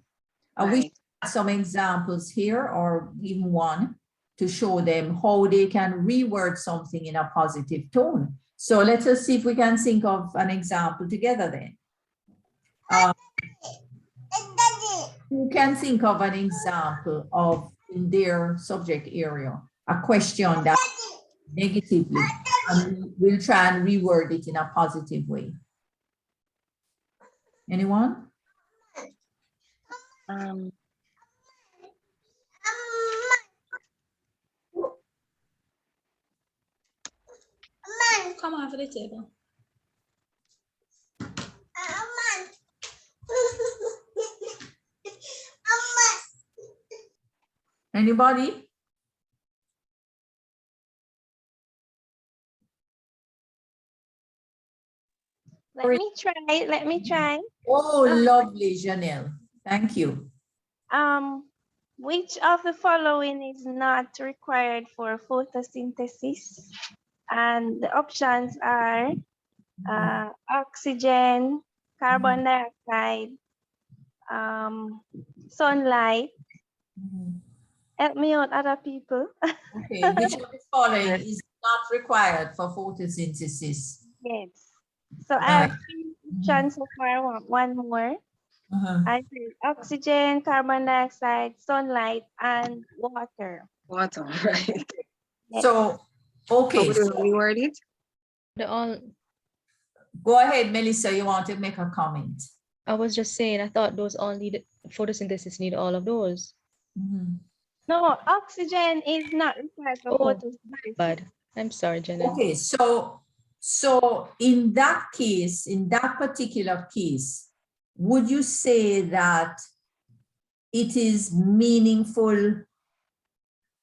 We have some examples here, or even one, to show them how they can reword something in a positive tone. So let us see if we can think of an example together then. Who can think of an example of, in their subject area, a question that negatively, and we'll try and reword it in a positive way. Anyone? Come on for the table. Anybody? Let me try. Oh, lovely, Janelle. Thank you. Which of the following is not required for photosynthesis? And the options are oxygen, carbon dioxide, sunlight. Help me out, other people. Okay, which of the following is not required for photosynthesis? Yes. So I have 3 options so far, one more. I said oxygen, carbon dioxide, sunlight, and water. Water, right? Yes. So, okay. So we word it? Go ahead, Melissa, you want to make a comment? I was just saying, I thought those all need photosynthesis, need all of those. No, oxygen is not required for photosynthesis. But I'm sorry, Jenna. Okay, so in that case, in that particular case, would you say that it is meaningful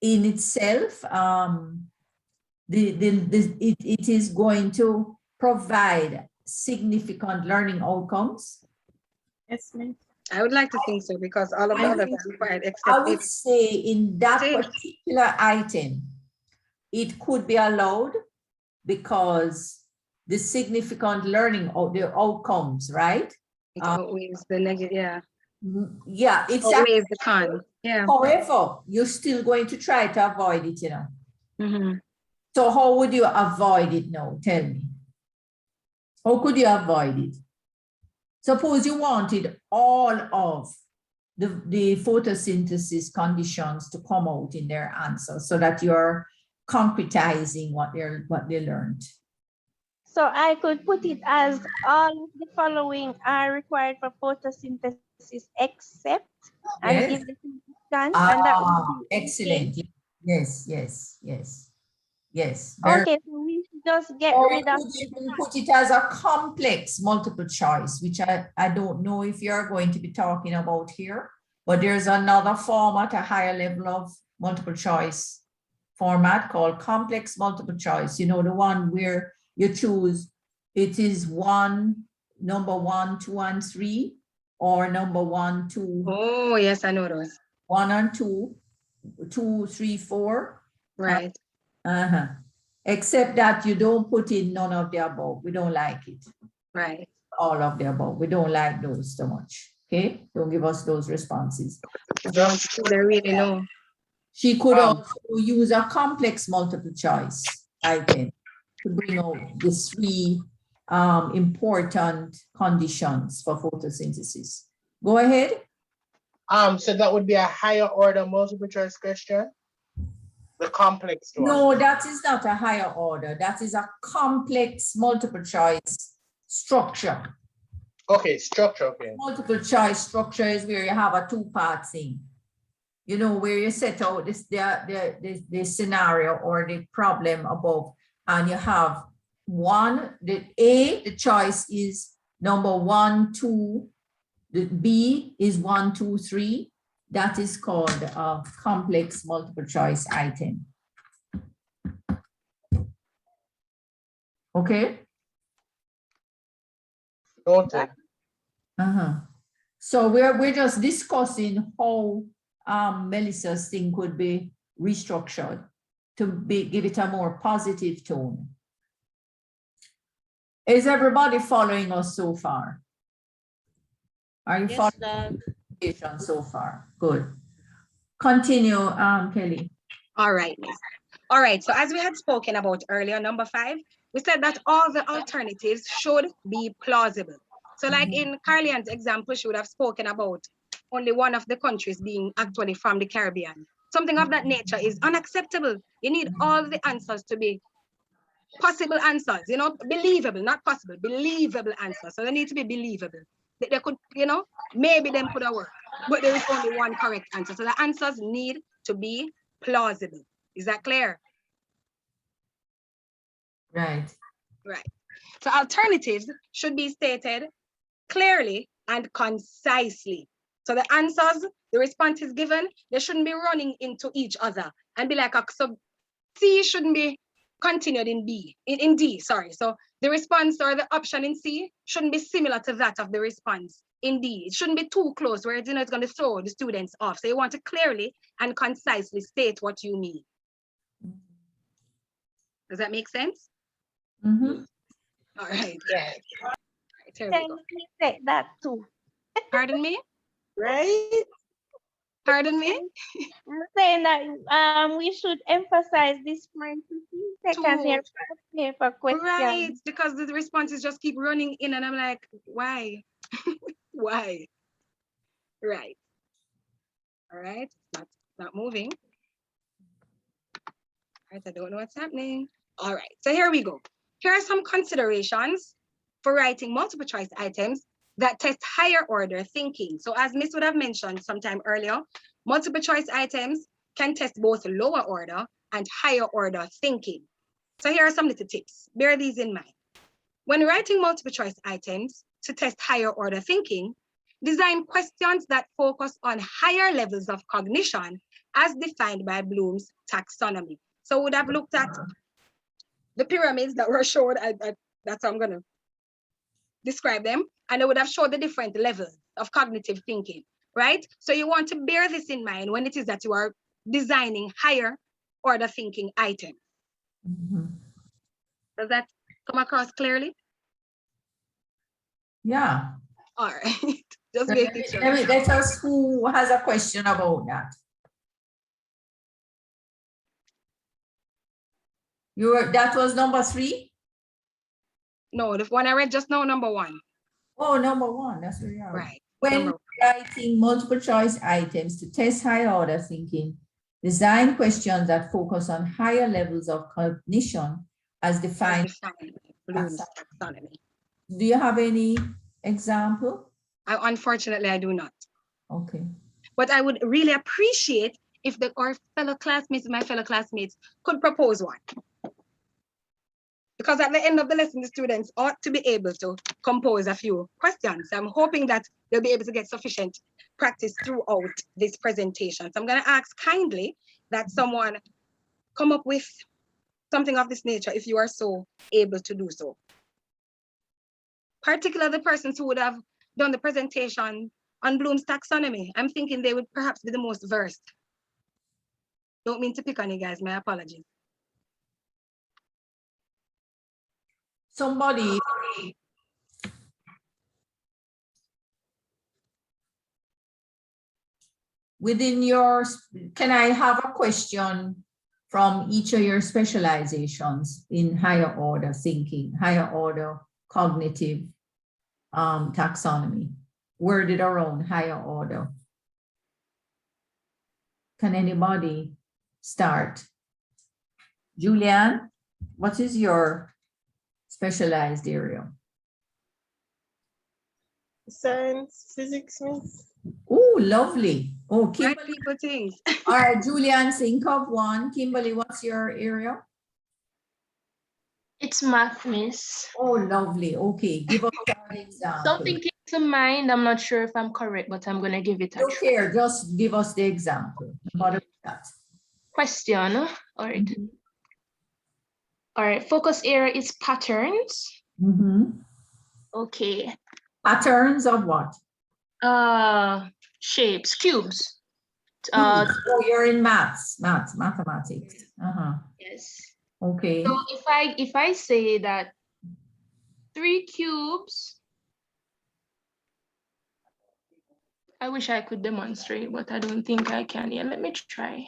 in itself? It is going to provide significant learning outcomes? Yes, ma'am. I would like to think so, because all of the others are required except I would say in that particular item, it could be allowed because the significant learning of the outcomes, right? It outweighs the negative, yeah. Yeah, it's Outweighs the con, yeah. However, you're still going to try to avoid it, you know. Mhm. So how would you avoid it now? Tell me. How could you avoid it? Suppose you wanted all of the photosynthesis conditions to come out in their answer so that you're concretizing what they learned. So I could put it as all of the following are required for photosynthesis except, and Yes. give the significance, and that would be Excellent. Yes, yes, yes, yes. Very okay. So we should just get Or rid you of. could even put it as a complex multiple choice, which I don't know if you're going to be talking about here, but there's another format, a higher level of multiple choice format called complex multiple choice. You know, the one where you choose, it is number 1, 2, and 3, or number 1, 2. Oh, yes, I know those. 1 and 2, 2, 3, 4. Right. Except that you don't put in none of the above. We don't like it. Right. All of the above. We don't like those so much. Okay? Don't give us those responses. They really know. She could also use a complex multiple choice item to bring out the 3 important conditions for photosynthesis. Go ahead. So that would be a higher order multiple choice question. The complex one. No, that is not a higher order. That is a complex multiple choice structure. Okay, structure, okay. Multiple choice structure is where you have a 2-part thing. You know, where you set out the scenario or the problem above, and you have the choice is number 1, 2, the B is 1, 2, 3. That is called a complex multiple choice item. Okay? Okay. So we're just discussing how Melissa's thing could be restructured to give it a more positive tone. Is everybody following us so far? Are you following so far? Good. Continue, Kelly. All right, Miss. All right, so as we had spoken about earlier, number 5, we said that all the alternatives should be plausible. So like in Carlian's example, she would have spoken about only one of the countries being actually from the Caribbean. Something of that nature is unacceptable. You need all the answers to be possible answers, you know, believable, not possible, believable answers. So they need to be believable. They could, you know, maybe them could have worked, but there is only one correct answer. So the answers need to be plausible. Is that clear? Right. Right. So alternatives should be stated clearly and concisely. So the answers, the responses given, they shouldn't be running into each other and be like, so C shouldn't be continued in D, sorry. So the response or the option in C shouldn't be similar to that of the response in D. It shouldn't be too close where it's going to throw the students off. So you want to clearly and concisely state what you mean. Does that make sense? Mm-hmm. All right. Yeah. Right, here we go. Say that too. Pardon me? Right? Pardon me? I'm saying that we should emphasize this point for questions. Right, because the responses just keep running in and I'm like, why? Why? Right. All right, not moving. All right, I don't know what's happening. All right, so here we go. Here are some considerations for writing multiple choice items that test higher order thinking. So as Miss would have mentioned sometime earlier, multiple choice items can test both lower order and higher order thinking. So here are some little tips. Bear these in mind. When writing multiple choice items to test higher order thinking, design questions that focus on higher levels of cognition as defined by Bloom's taxonomy. So we would have looked at the pyramids that were showed, that's how I'm gonna describe them, and I would have showed the different levels of cognitive thinking, right? So you want to bear this in mind when it is that you are designing higher order thinking items. Mhm. Does that come across clearly? Yeah. All right, just Let making me- sure. let us, who has a question about that? That was number 3? No, the one I read just now, number 1. Oh, number 1, that's where you are. Right. When Number writing multiple choice items to test higher order thinking, design questions that focus on higher levels of cognition as defined. Bloom's taxonomy. Do you have any example? Unfortunately, I do not. Okay. But I would really appreciate if our fellow classmates, my fellow classmates, could propose one. Because at the end of the lesson, the students ought to be able to compose a few questions. I'm hoping that they'll be able to get sufficient practice throughout this presentation. So I'm going to ask kindly that someone come up with something of this nature if you are so able to do so. Particularly the persons who would have done the presentation on Bloom's taxonomy. I'm thinking they would perhaps be the most versed. Don't mean to pick on you guys, my apologies. Somebody. Within your, can I have a question from each of your specializations in higher order thinking, higher order cognitive taxonomy, worded around higher order? Can anybody start? Julianne, what is your specialized area? Science, physics, Miss. Oh, lovely. Oh, Right Kimberly. people things. All right, Julianne, think of one. Kimberly, what's your area? It's math, miss. Oh, lovely. Okay, give us an example. Something came to mind. I'm not sure if I'm correct, but I'm going to give it a Don't try. care, just give us the example. What is that? Question. All right. All right. Focus area is patterns. Okay. Patterns of what? Shapes, cubes. Oh, you're in mathematics. Yes. Okay. So if I say that 3 cubes, I wish I could demonstrate, but I don't think I can. Yeah, let me try.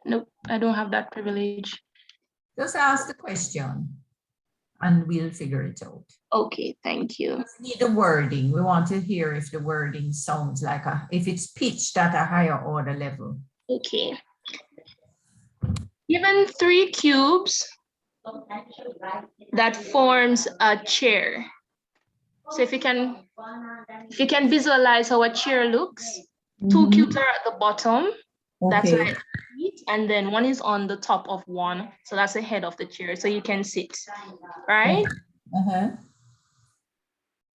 Nope, I don't have that privilege. Just ask the question and we'll figure it out. Okay, thank you. We need the wording. We want to hear if the wording sounds like if it's pitched at a higher order level. Okay. Given 3 cubes, that forms a chair. So if you can visualize how a chair looks, 2 cubes are at the bottom. That's Okay. like feet, and then one is on the top of one. So that's the head of the chair. So you can sit, right?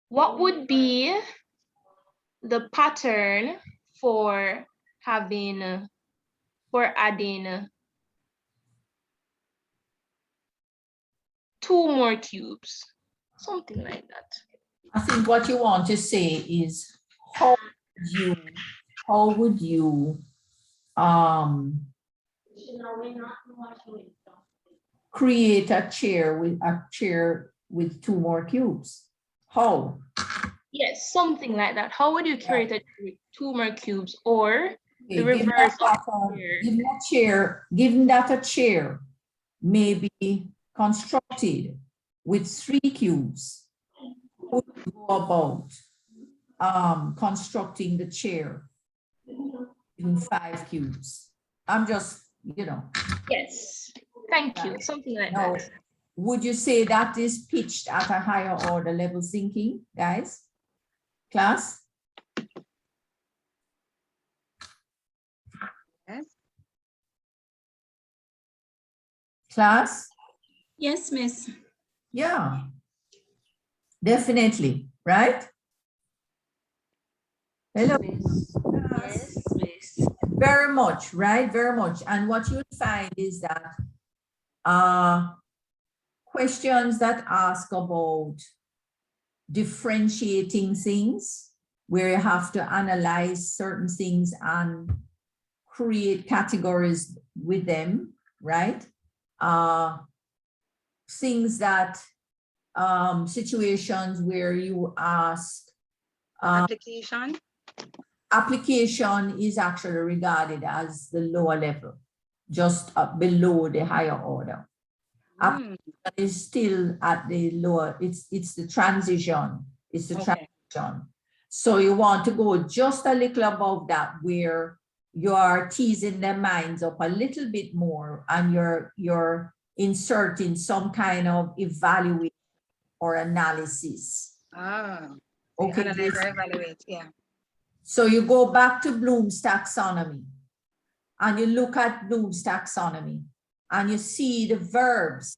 What would be the pattern for adding 2 more cubes? Something like that. I think what you want to say is how would you create a chair with 2 more cubes? How? Yes, something like that. How would you create a chair with 2 more cubes, or the Okay, reverse of given that a chair may be constructed with 3 cubes, how would you go about constructing the chair in 5 cubes? I'm just, Yes, thank you. Something like that. Would you say that is pitched at a higher order level thinking, guys? Class? Yes. Class? Yes, miss. Yeah, definitely, right? Hello. Yes, miss. Very much, right? Very much. And what you'll find is that questions that ask about differentiating things, where you have to analyze certain things and create categories with them, right? things that, situations where you ask, Application. application is actually regarded as the lower level, just below the higher order. Application is still at the lower, it's the transition, it's the transition. So you want to go just a little above that, where you are teasing their minds up a little bit more, and you're inserting some kind of evaluation or analysis. Okay. Analyze or evaluate, yeah. So you go back to Bloom's taxonomy, and you look at Bloom's taxonomy, and you see the verbs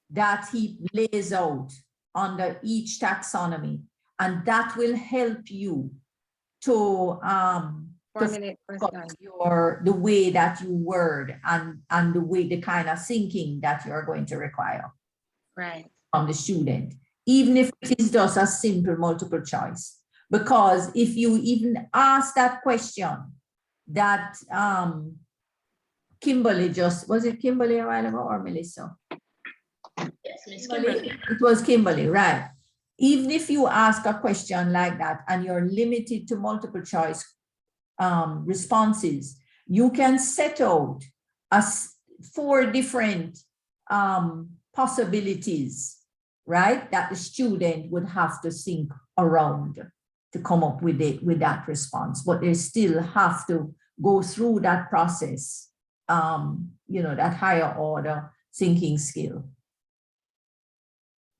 that he lays out under each taxonomy, and that will help you to formulate the way that you word and the way, the kind of thinking that you're going to require from the student, even if it is just a simple multiple choice. Because if you even ask that question that Kimberly was it Kimberly a while ago or Melissa? Yes, Miss Kimberly. It was Kimberly, right? Even if you ask a question like that and you're limited to multiple choice responses, you can set out 4 different possibilities, right? That the student would have to think around to come up with that response, but they still have to go through that process, you know, that higher order thinking skill.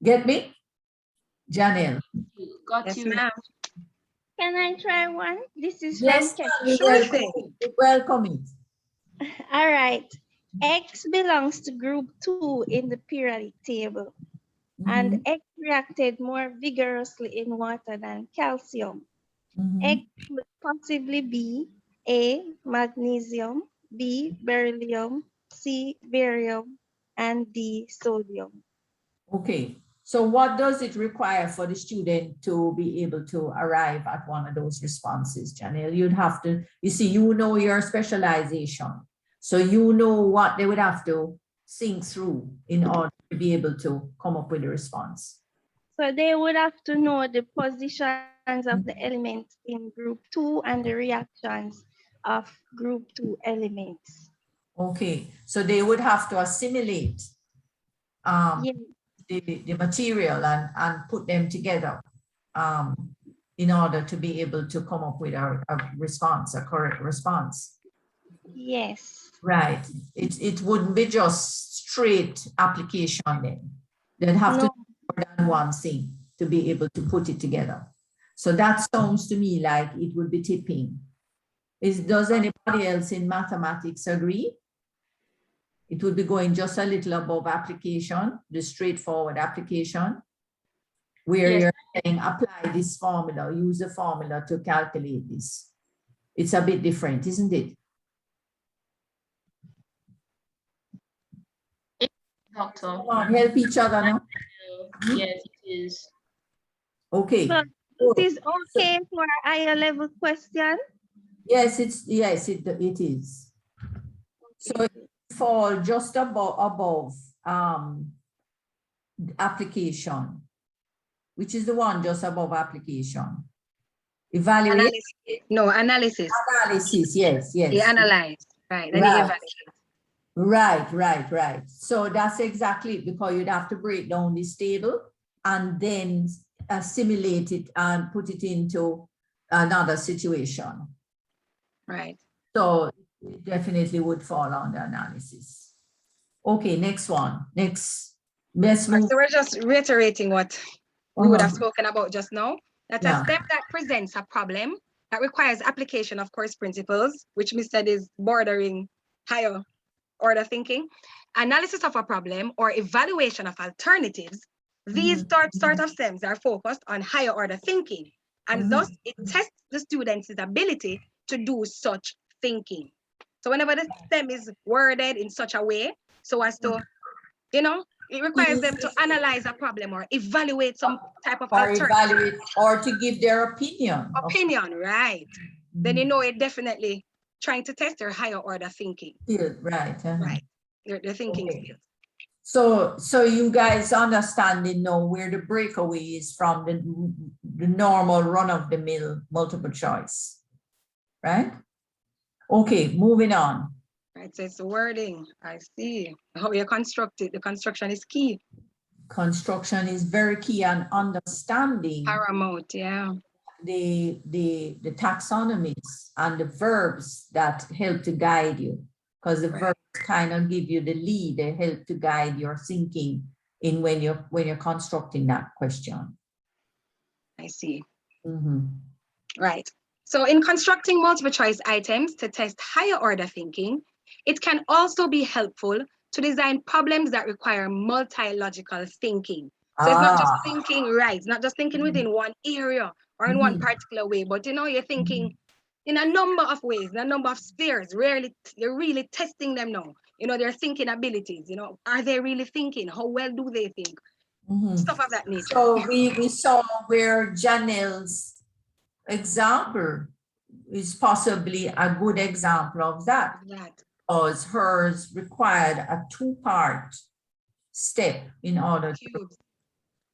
Get me? Janelle. Got you. Ma'am. Can I try one? This is Yes, from welcome it. All right. X belongs to group 2 in the periodic table. And X reacted more vigorously in water than calcium. X would possibly be A, magnesium, B, beryllium, C, barium, and D, sodium. Okay, so what does it require for the student to be able to arrive at one of those responses, Janelle? You'd have to, you see, you know your specialization. So you know what they would have to think through in order to be able to come up with a response. So they would have to know the positions of the elements in group 2 and the reactions of group 2 elements. Okay, so they would have to assimilate the material and put them together in order to be able to come up with a response, a correct response. Yes. Right. It wouldn't be just straight application then. They'd have to do more than one thing to be able to put it together. So that sounds to me like it would be tipping. Does anybody else in mathematics agree? It would be going just a little above application, the straightforward application, where you're saying apply this formula, use the formula to calculate this. It's a bit different, isn't it? Doctor. Come on, help each other now. Yes, it is. Okay. So it is okay for a higher level question? Yes, it is. So it fall just above application, which is the one just above application. Evaluate. Analysis. No, analysis. Analysis, yes. You analyze, right? Then you evaluate. Right. So that's exactly it, because you'd have to break down this table and then assimilate it and put it into another situation. Right. So it definitely would fall under analysis. Okay, next one. Let's move. So we're just reiterating what we would have spoken about just now. That's a step that presents a problem that requires application of course principles, which we said is bordering higher order thinking, analysis of a problem or evaluation of alternatives. These sort of stems are focused on higher order thinking, and thus it tests the student's ability to do such thinking. So whenever the STEM is worded in such a way so as to, you know, it requires them to analyze a problem or evaluate some type of alternative. Or to give their opinion. Right. Then you know it definitely trying to test their higher order thinking. Yeah, right. Right. Their thinking Okay. skills. So you guys understanding now where the breakaway is from the normal run-of-the-mill multiple choice, right? Okay, moving on. Right, so it's the wording. I see how you construct it. The construction is key. Construction is very key, and understanding Paramount, yeah. the taxonomies and the verbs that help to guide you, because the verbs kind of give you the lead. They help to guide your thinking in when you're constructing that question. I see. Mhm. Right. So in constructing multiple choice items to test higher order thinking, it can also be helpful to design problems that require multi-logical thinking. So it's not just thinking right, it's not just thinking within one area or in one particular way, but you're thinking in a number of ways, in a number of spheres. You're really testing them now. Their thinking abilities, are they really thinking? How well do they think? Stuff of that nature. So we saw where Janelle's example is possibly a good example of that, because hers required a two-part step in order to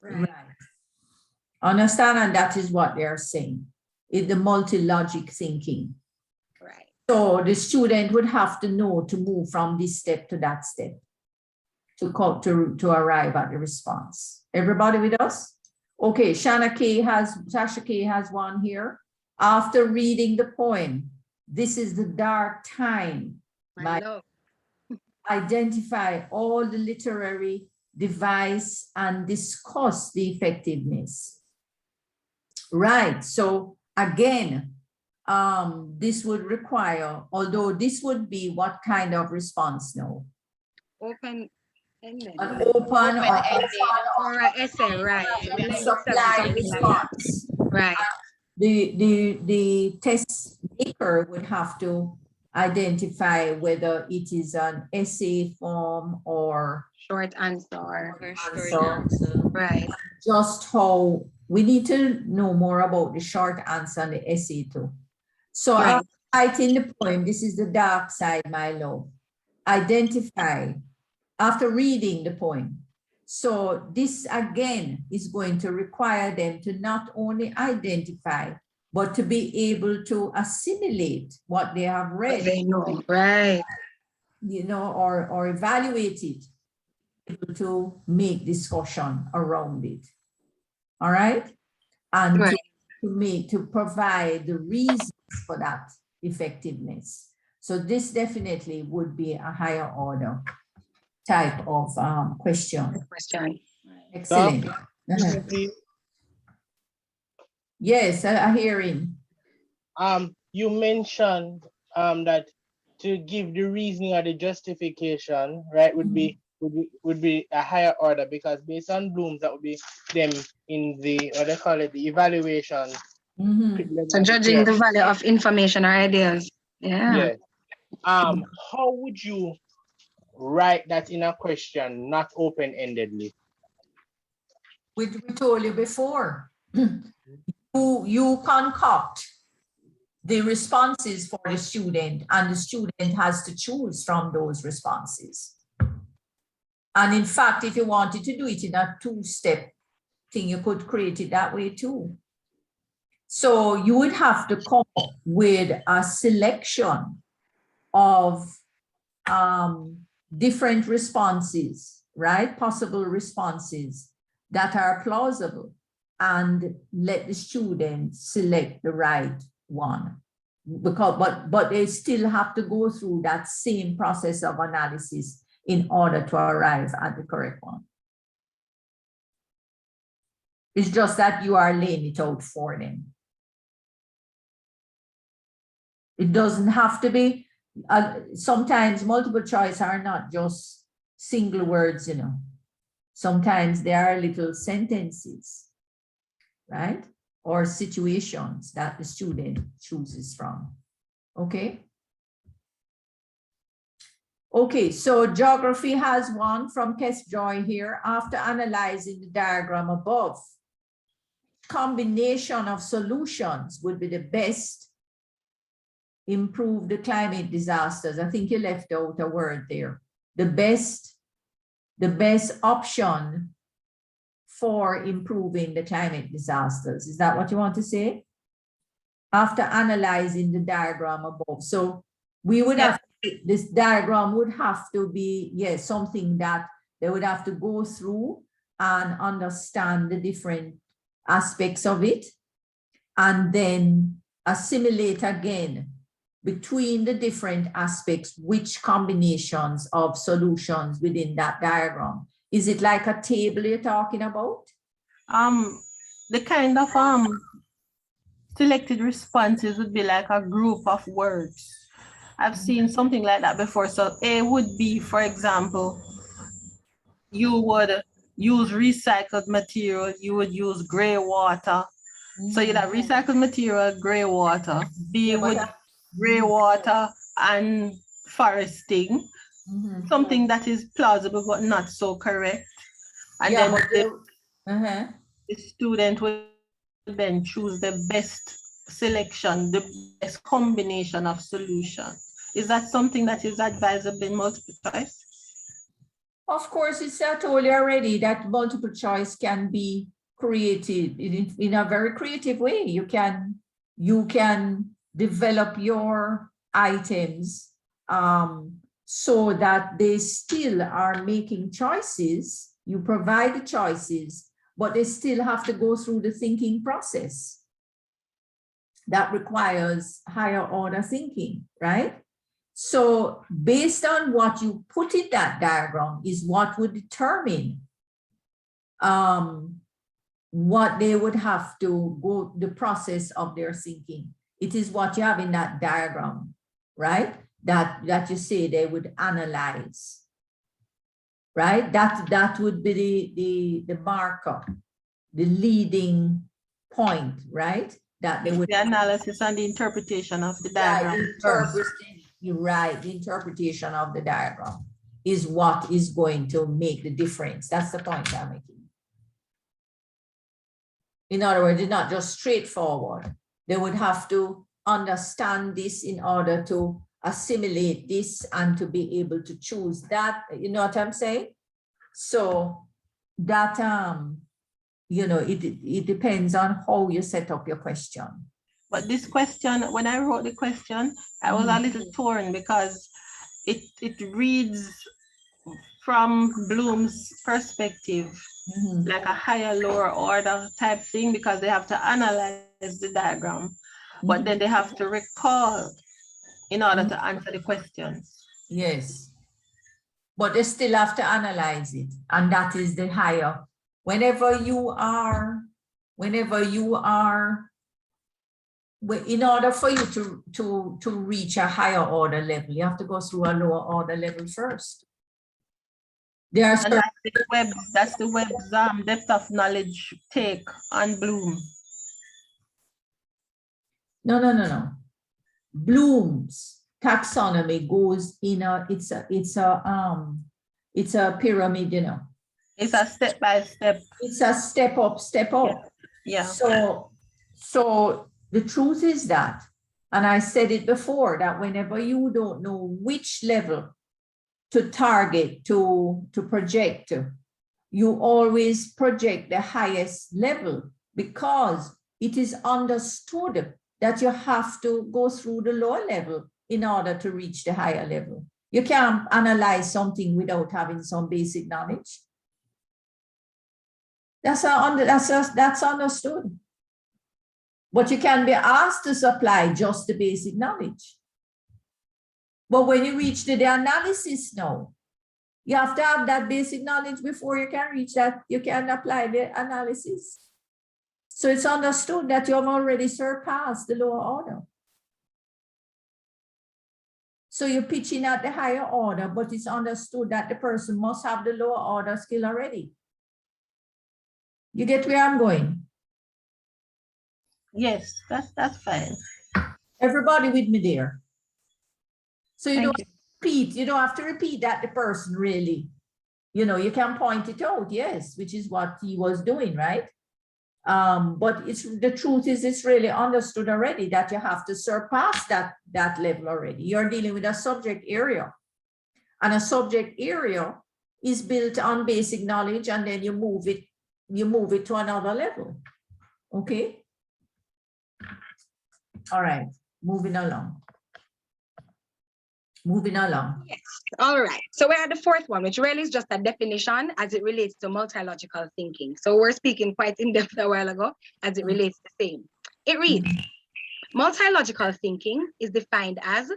right. Understand, and that is what they're saying, is the multi-logic thinking. Right. So the student would have to know to move from this step to that step to arrive at the response. Everybody with us? Okay, Sasha K has one here. After reading the poem, "This is the dark time," identify all the literary device and discuss the effectiveness. Right, so again, this would require, although this would be what kind of response now? Open ended. An open or an essay, right? Supply response. Right. The test maker would have to identify whether it is an essay form or short answer. Right. Just how we need to know more about the short answer and the essay too. So I'm writing the poem, "This is the dark side, my love." Identify after reading the poem. So this again is going to require them to not only identify, but to be able to assimilate what they have read. What they know, right? Or evaluate it, able to make discussion around it. All right? And to provide the reasons for that effectiveness. So this definitely would be a higher order type of question. Excellent. Yes, I hear him. You mentioned that to give the reasoning or the justification, right, would be a higher order, because based on Bloom's, that would be them in the what they call it, the evaluation. So judging the value of information or ideas. Yeah. Yeah. How would you write that in a question, not open-endedly? We told you before. You concoct the responses for the student, and the student has to choose from those responses. And in fact, if you wanted to do it in a two-step thing, you could create it that way too. So you would have to come up with a selection of different responses, right? Possible responses that are plausible, and let the student select the right one. But they still have to go through that same process of analysis in order to arrive at the correct one. It's just that you are laying it out for them. It doesn't have to be, sometimes multiple choice are not just single words, Sometimes they are little sentences, right? Or situations that the student chooses from, okay? Okay, so geography has one from Kes Joy here. After analyzing the diagram above, combination of solutions would be the best. Improve the climate disasters. I think you left out a word there. the best option for improving the climate disasters. Is that what you want to say? After analyzing the diagram above. So we would have, this diagram would have to be, yes, something that they would have to go through and understand the different aspects of it, and then assimilate again between the different aspects, which combinations of solutions within that diagram. Is it like a table you're talking about? The kind of selected responses would be like a group of words. I've seen something like that before. So A would be, for example, you would use recycled material, you would use gray water. So you'd have recycled material, gray water. B would gray water and foresting. Something that is plausible but not so correct. And then the student would then choose the best selection, the best combination of solutions. Is that something that is advisable in multiple choice? Of course, it's I told you already that multiple choice can be created in a very creative way. You can develop your items so that they still are making choices. You provide the choices, but they still have to go through the thinking process. That requires higher order thinking, right? So based on what you put in that diagram is what would determine what they would have to go, the process of their thinking. It is what you have in that diagram, right? That you say they would analyze, right? That would be the marker, the leading point, right? That they would the analysis and the interpretation of the diagram. You're right. The interpretation of the diagram is what is going to make the difference. That's the point I'm making. In other words, it's not just straightforward. They would have to understand this in order to assimilate this and to be able to choose that. You know what I'm saying? So that, you know, it depends on how you set up your question. But this question, when I wrote the question, I was a little torn because it reads from Bloom's perspective, like a higher, lower order type thing, because they have to analyze the diagram, but then they have to recall in order to answer the questions. Yes, but they still have to analyze it, and that is the higher. Whenever you are, in order for you to reach a higher order level, you have to go through a lower order level first. There are that's the Webb's depth of knowledge take on Bloom. No. Bloom's taxonomy goes in it's a pyramid, you know. It's a step by step. It's a step up. Yeah. So the truth is that, and I said it before, that whenever you don't know which level to target, to project, you always project the highest level, because it is understood that you have to go through the lower level in order to reach the higher level. You can't analyze something without having some basic knowledge. That's understood. But you can be asked to supply just the basic knowledge. But when you reach to the analysis now, you have to have that basic knowledge before you can reach that, you can apply the analysis. So it's understood that you have already surpassed the lower order. So you're pitching at the higher order, but it's understood that the person must have the lower order skill already. You get where I'm going? Yes, that's fine. Everybody with me there. So you don't repeat, you don't have to repeat that the person really, you know, you can point it out, yes, which is what he was doing, right? But the truth is it's really understood already that you have to surpass that level already. You're dealing with a subject area. And a subject area is built on basic knowledge, and then you move it to another level. Okay. All right, moving along. Yes. All right. So we're at the fourth one, which really is just a definition as it relates to multilogical thinking. So we're speaking quite in depth a while ago as it relates to same. It reads, multilogical thinking is defined as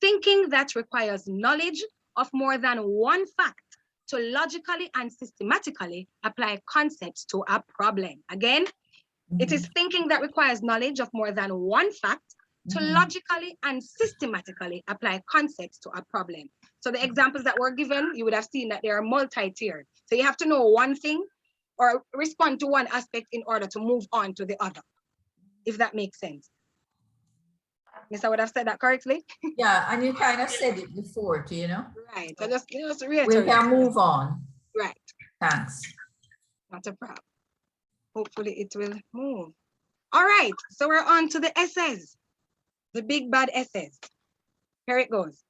thinking that requires knowledge of more than one fact to logically and systematically apply concepts to a problem. Again, it is thinking that requires knowledge of more than one fact to logically and systematically apply concepts to a problem. So the examples that were given, you would have seen that they are multi-tiered. So you have to know one thing or respond to one aspect in order to move on to the other, if that makes sense. Yes, I would have said that correctly. Yeah, and you kind of said it before, too, you know? Right. So just reiterate. We can move on. Right. Thanks. Not a problem. Hopefully it will move. All right. So we're on to the essays. The big bad essays. Here it goes.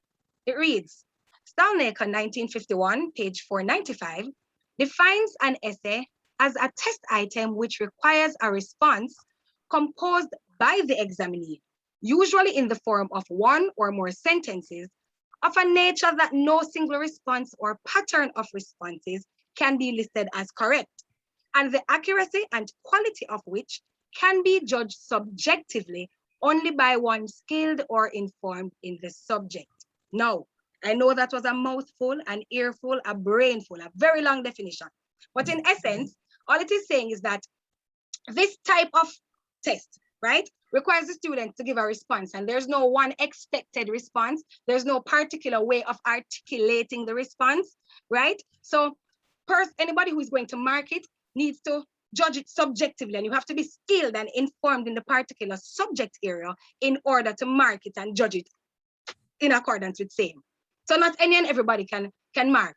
It reads, Stalnaker 1951, page 495, defines an essay as a test item which requires a response composed by the examinee, usually in the form of one or more sentences of a nature that no single response or pattern of responses can be listed as correct, and the accuracy and quality of which can be judged subjectively only by one skilled or informed in the subject. Now, I know that was a mouthful, an earful, a brainful, a very long definition. But in essence, all it is saying is that this type of test, right, requires the student to give a response, and there's no one expected response. There's no particular way of articulating the response, right? So anybody who is going to mark it needs to judge it subjectively, and you have to be skilled and informed in the particular subject area in order to mark it and judge it in accordance with same. So not any and everybody can mark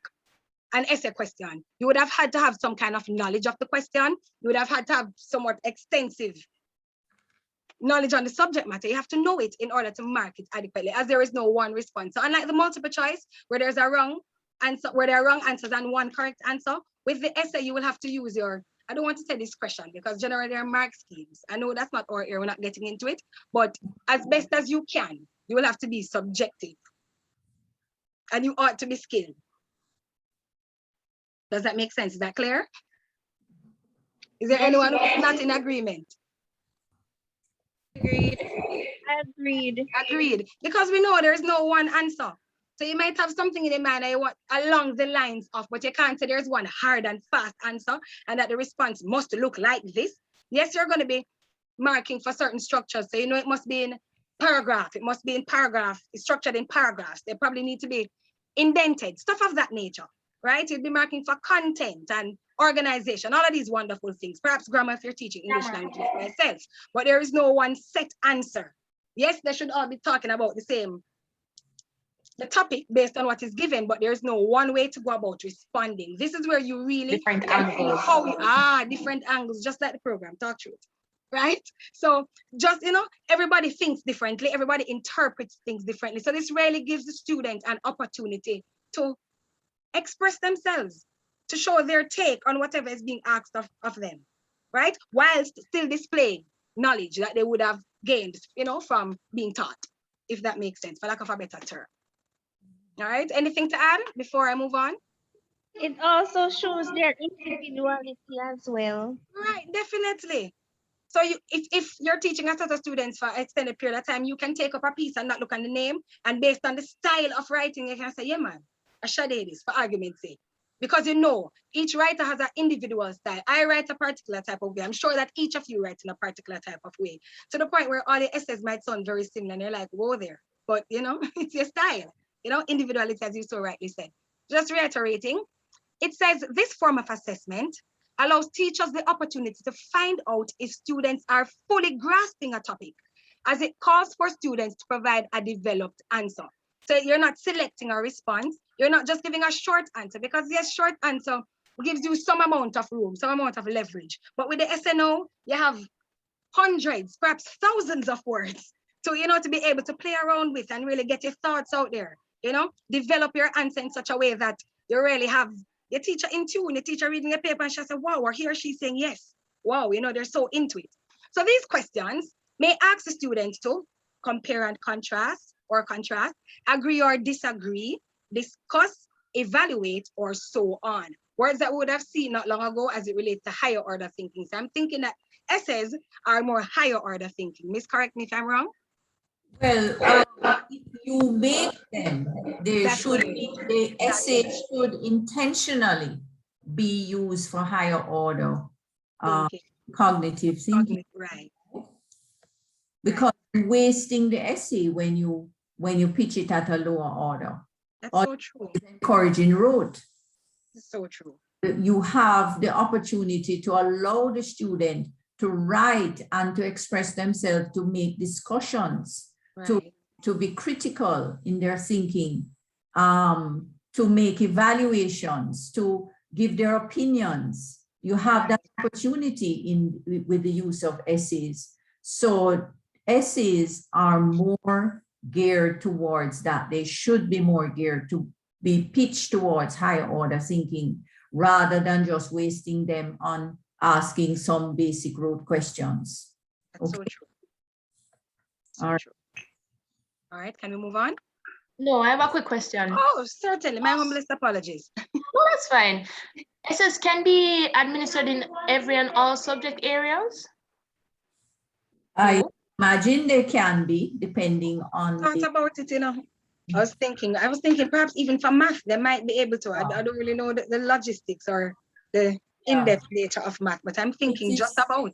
an essay question. You would have had to have some kind of knowledge of the question. You would have had to have somewhat extensive knowledge on the subject matter. You have to know it in order to mark it adequately, as there is no one response. So unlike the multiple choice, where there's a wrong answer, where there are wrong answers and one correct answer, with the essay, you will have to use your, I don't want to say discretion, because generally there are mark schemes. I know that's not our area, we're not getting into it, but as best as you can, you will have to be subjective. And you ought to be skilled. Does that make sense? Is that clear? Is there anyone who's not in agreement? Agreed. Agreed. Agreed. Because we know there's no one answer. So you might have something in your mind that you want along the lines of, but you can't say there's one hard and fast answer and that the response must look like this. Yes, you're going to be marking for certain structures. So you know it must be in paragraph. It must be in paragraph. It's structured in paragraphs. They probably need to be indented, stuff of that nature, right? You'd be marking for content and organization, all of these wonderful things. Perhaps grammar if you're teaching English language like myself, but there is no one set answer. Yes, they should all be talking about the topic based on what is given, but there's no one way to go about responding. This is where you really different angles. Different angles, just like the program Talk Truth, right? So just, everybody thinks differently, everybody interprets things differently. So this really gives the student an opportunity to express themselves, to show their take on whatever is being asked of them, right? Whilst still displaying knowledge that they would have gained, from being taught, if that makes sense, for lack of a better term. All right, anything to add before I move on? It also shows their individuality as well. Right, definitely. So if you're teaching a set of students for an extended period of time, you can take up a piece and not look on the name, and based on the style of writing, you can say, yeah, man, I shade this for argument's sake. Because each writer has an individual style. I write a particular type of way. I'm sure that each of you writes in a particular type of way, to the point where all the essays might sound very similar, and you're like, whoa there. But, it's your style. Individuality, as you so rightly said. Just reiterating, it says this form of assessment allows teachers the opportunity to find out if students are fully grasping a topic, as it calls for students to provide a developed answer. So you're not selecting a response, you're not just giving a short answer, because yes, short answer gives you some amount of room, some amount of leverage. But with the SNO, you have hundreds, perhaps thousands of words. So, to be able to play around with and really get your thoughts out there. You know, develop your answer in such a way that you really have your teacher in tune, the teacher reading a paper and she said, wow, or he or she saying yes. Wow, you know, they're so into it. So these questions may ask the students to compare and contrast, agree or disagree, discuss, evaluate, or so on. Words that we would have seen not long ago as it relates to higher order thinking. So I'm thinking that essays are more higher order thinking. Miss, correct me if I'm wrong. Well, if you make them, the essay should intentionally be used for higher order cognitive thinking. Right. Because you're wasting the essay when you pitch it at a lower order. That's so true. Encouraging rote. That's so true. You have the opportunity to allow the student to write and to express themselves, to make discussions, to be critical in their thinking, to make evaluations, to give their opinions. You have that opportunity with the use of essays. So essays are more geared towards that. They should be more geared to be pitched towards higher order thinking rather than just wasting them on asking some basic rote questions. That's so true. All right. All right, can we move on? No, I have a quick question. Oh, certainly. My humblest apologies. No, that's fine. Essays can be administered in every and all subject areas? I imagine they can be, depending on. Thought about it, you know. I was thinking perhaps even for math, they might be able to. I don't really know the logistics or the in-depth nature of math, but I'm thinking just about.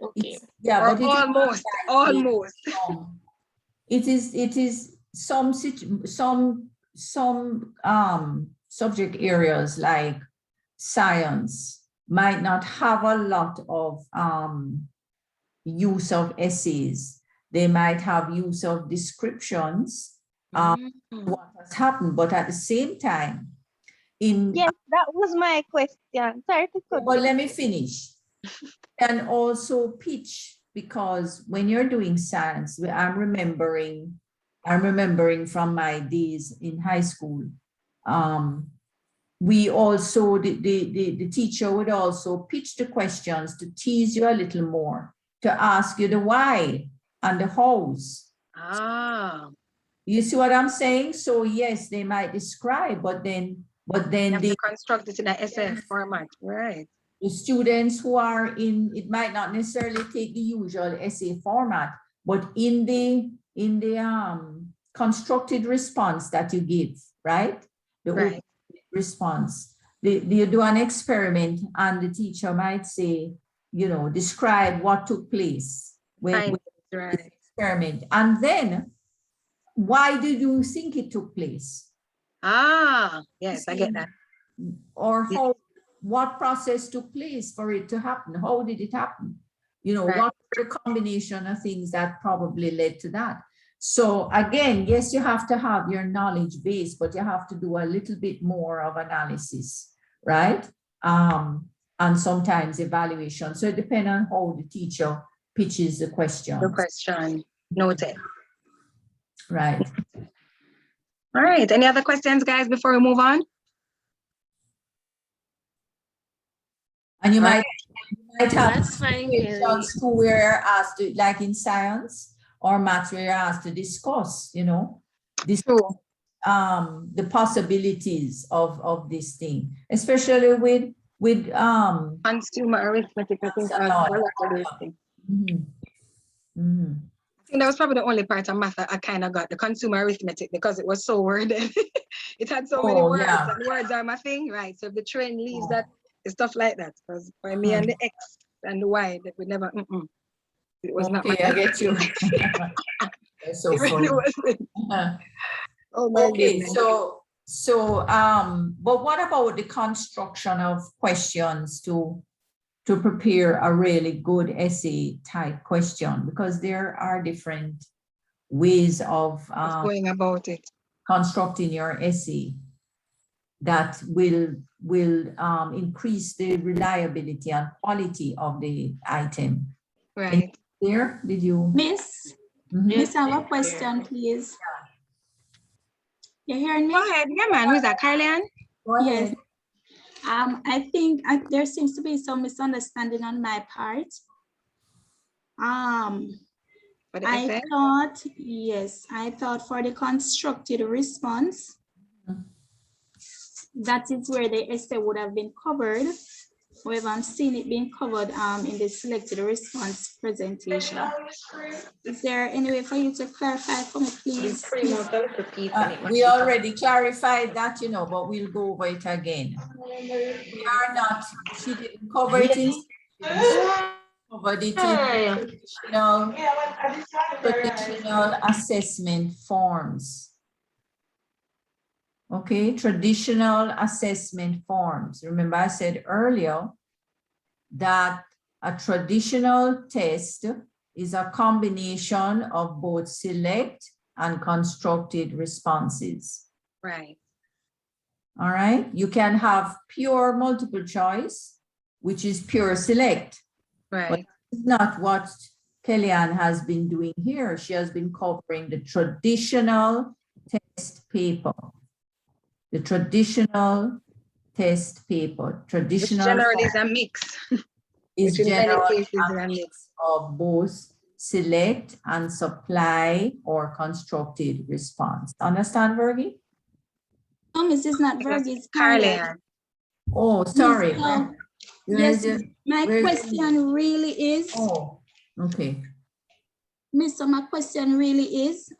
Okay. Yeah, or but almost. It is some subject areas like science might not have a lot of use of essays. They might have use of descriptions, what has happened, but at the same time, yes, that was my question. Sorry to cut. But let me finish. And also pitch, because when you're doing science, I'm remembering from my days in high school. We also, the teacher would also pitch the questions to tease you a little more, to ask you the why and the hows. You see what I'm saying? So yes, they might describe, but then they construct it in an essay format, right? The students who are in, it might not necessarily take the usual essay format, but in the constructed response that you give, right? The open response. You do an experiment and the teacher might say, you know, describe what took place with this experiment. And then, why did you think it took place? Yes, I get that. Or how, what process took place for it to happen? How did it happen? You know, what were the combination of things that probably led to that? So again, yes, you have to have your knowledge base, but you have to do a little bit more of analysis, right? And sometimes evaluation. So it depends on how the teacher pitches the question. Noted. Right. All right, any other questions, guys, before we move on? And you might have fine, situations where you're asked to, like in science or maths, where you're asked to discuss, you know, the possibilities of this thing, especially with consumer arithmetic. I think I think that was probably the only part of math I kind of got, the consumer arithmetic, because it was so worded. It had so many words, and words are my thing, right? So if the train leaves that, it's stuff like that. Because for me and the X and the Y, that would never, it was not. Okay, I get you. That's so funny. Oh my goodness. But what about the construction of questions to prepare a really good essay type question? Because there are different ways of going about it, constructing your essay that will increase the reliability and quality of the item. Right. There, did you? Miss, Miss, I have a question, please. You hearing me? Go ahead. Yeah, man. Who's that? Carly-Ann? Yes. I think there seems to be some misunderstanding on my part. I thought, yes, I thought for the constructed response, that is where the essay would have been covered. However, I'm seeing it being covered in the selected response presentation. Is there any way for you to clarify for me, please? We already clarified that, you know, but we'll go over it again. We are not, she didn't cover it in, covered it in traditional assessment forms. Okay, traditional assessment forms. Remember I said earlier that a traditional test is a combination of both select and constructed responses. Right. All right, you can have pure multiple choice, which is pure select. Right. But it's not what Kellyanne has been doing here. She has been covering the traditional test paper. The traditional test paper, traditional generally is a mix. Is Which in many generally cases is a mix of both select and supply or constructed response. Understand, Virgie? No, Miss, it's not Virgie, it's Carly-Ann. Oh, sorry. Yes, my question really is. Oh, okay. Miss, so my question really is,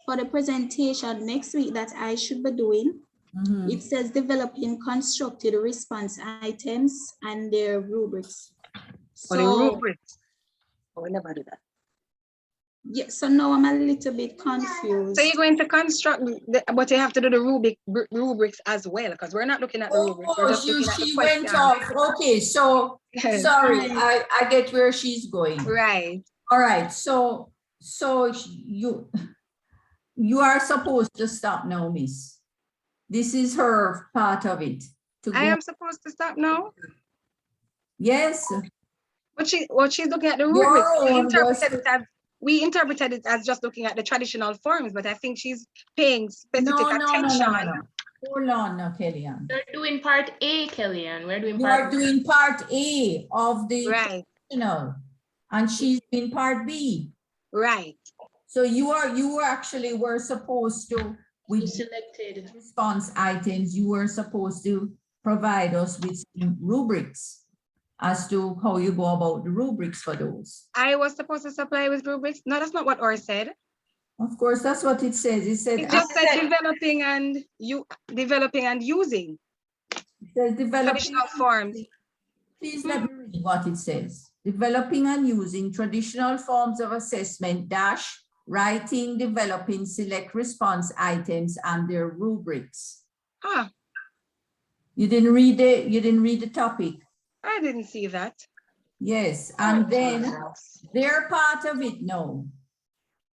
for the presentation next week that I should be doing, it says developing constructed response items and their rubrics. For the rubrics. Oh, we never do that. Yeah, so now I'm a little bit confused. So you're going to construct, but you have to do the rubrics as well, because we're not looking at the rubrics. We're just looking at the She went question. off. Okay, so sorry, I get where she's going. Right. All right, so you are supposed to stop now, Miss. This is her part of it. I am supposed to stop now? Yes. But she's looking at the rubrics. We interpreted it as just looking at the traditional forms, but I think she's paying specific attention. No. Hold on now, Kellyanne. We're doing part A, Kellyanne. We're doing You part are doing part A of the right. traditional, and she's in part B. Right. So you actually were supposed to, with selected response items, you were supposed to provide us with some rubrics as to how you go about the rubrics for those. I was supposed to supply with rubrics. No, that's not what Or said. Of course, that's what it says. It said it just said developing and using. It says developing traditional forms. Please let me read what it says. Developing and using traditional forms of assessment dash writing, developing select response items and their rubrics. Ah. You didn't read the topic. I didn't see that. Yes, and then their part of it, no.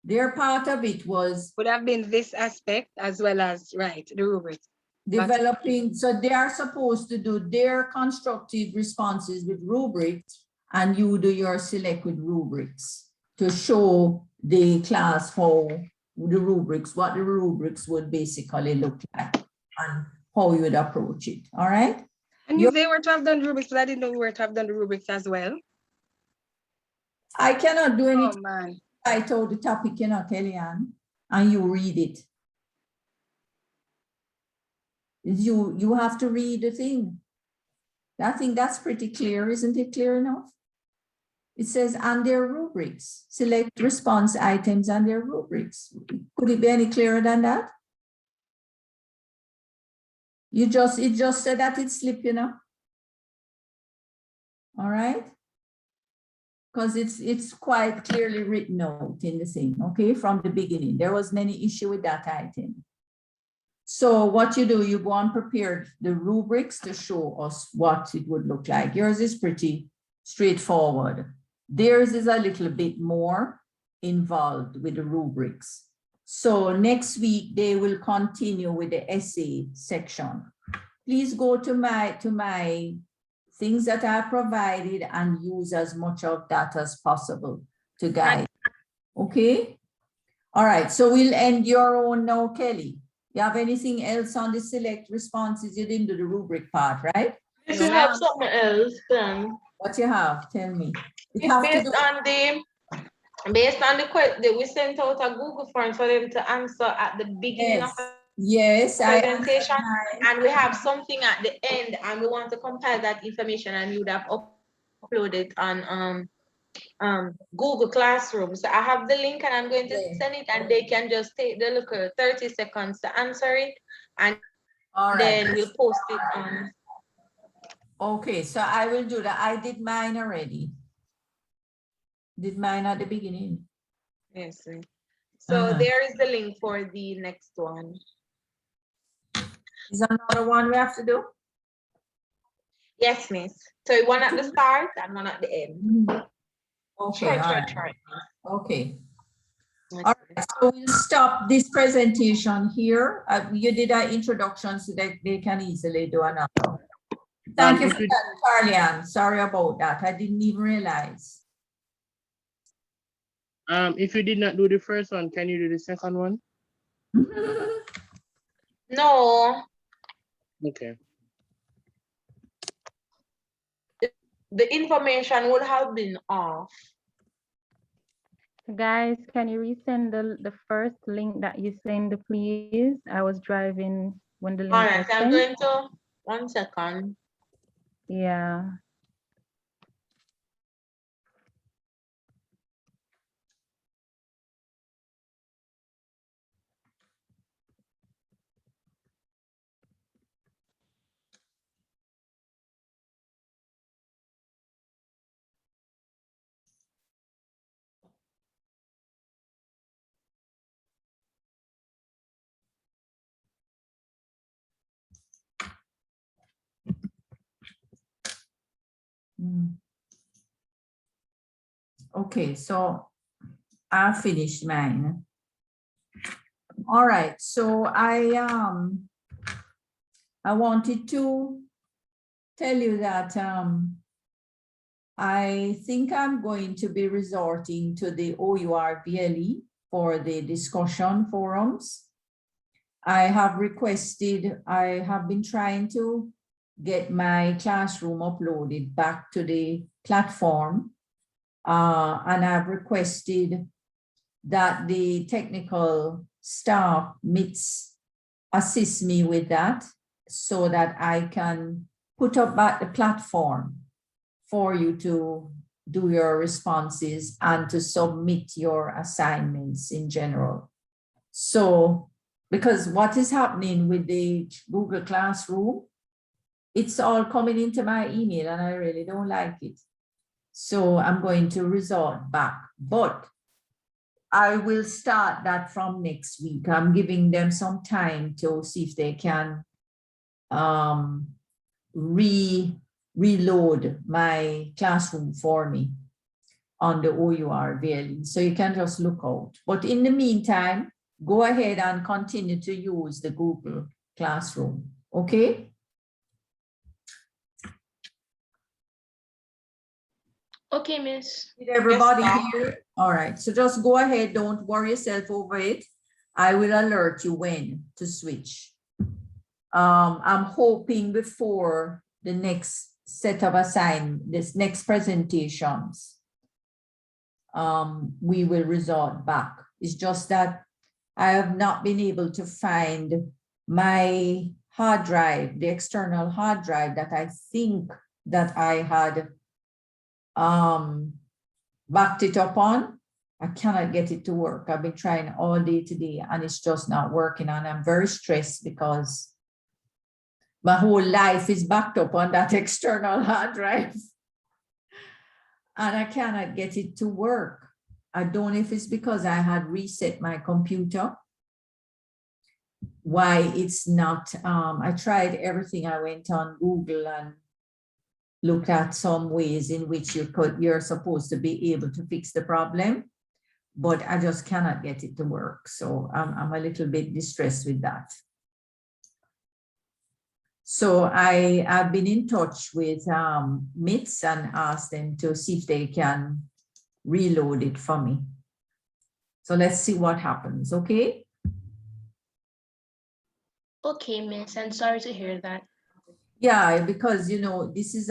Their part of it would have been this aspect as well as, right, the rubrics. Developing, so they are supposed to do their constructive responses with rubrics and you do your select with rubrics to show the class how what the rubrics would basically look like and how you would approach it, all right? And if they were to have done rubrics, but I didn't know we were to have done the rubrics as well. I cannot do anything. Oh, man. I told the topic, you know, Kellyanne, and you read it. You have to read the thing. I think that's pretty clear, isn't it clear enough? It says, and their rubrics, select response items and their rubrics. Could it be any clearer than that? It just said that it slipped, you know. All right. Because it's quite clearly written out in the thing, okay, from the beginning. There wasn't any issue with that item. So what you do, you go and prepare the rubrics to show us what it would look like. Yours is pretty straightforward. Theirs is a little bit more involved with the rubrics. So next week, they will continue with the essay section. Please go to my things that I provided and use as much of that as possible to guide. Okay? All right, so we'll end your own now, Kelly. You have anything else on the select responses? You didn't do the rubric part, right? If you have something else, then What you have? Tell me. It It's have to based do. on the question, we sent out a Google form for them to answer at the beginning of the Yes, presentation, and we have something at the end, and we want to compile that information, and you would have uploaded on Google Classroom. So I have the link, and I'm going to send it, and they can just take the look at 30 seconds to answer it, and then we'll post it on. Okay, so I will do that. I did mine already. Did mine at the beginning. Yes. So there is the link for the next one. Is another one we have to do? Yes, miss. So one at the start and one at the end. Okay, Try. Okay. All right, so we'll stop this presentation here. You did our introduction so that they can easily do another. Thank you for that, Carlian. Sorry about that. I didn't even realize. If you did not do the first one, can you do the second one? No. Okay. The information would have been off. Guys, can you resend the first link that you sent, please? I was driving when the link All was right, I'm sent. going to 1 second. Yeah. Okay, so I finished mine. All right, so I wanted to tell you that I think I'm going to be resorting to the OUR VLE for the discussion forums. I have been trying to get my classroom uploaded back to the platform. And I've requested that the technical staff assist me with that so that I can put up back the platform for you to do your responses and to submit your assignments in general. So, because what is happening with the Google Classroom, it's all coming into my email and I really don't like it. So I'm going to resort back, but I will start that from next week. I'm giving them some time to see if they can reload my classroom for me on the OUR VLE. So you can just look out. But in the meantime, go ahead and continue to use the Google Classroom, okay? Okay, miss. Did everybody hear? All right, so just go ahead, don't worry yourself over it. I will alert you when to switch. I'm hoping before the next set of this next presentations, we will resort back. It's just that I have not been able to find my hard drive, the external hard drive that I think that I had backed it up on. I cannot get it to work. I've been trying all day today and it's just not working. And I'm very stressed because my whole life is backed up on that external hard drive. And I cannot get it to work. I don't know if it's because I had reset my computer. Why it's not, I tried everything. I went on Google and looked at some ways in which you're supposed to be able to fix the problem, but I just cannot get it to work. So I'm a little bit distressed with that. So I've been in touch with MITS and asked them to see if they can reload it for me. So let's see what happens, okay? Okay, miss, I'm sorry to hear that. Yeah, because, you know, this is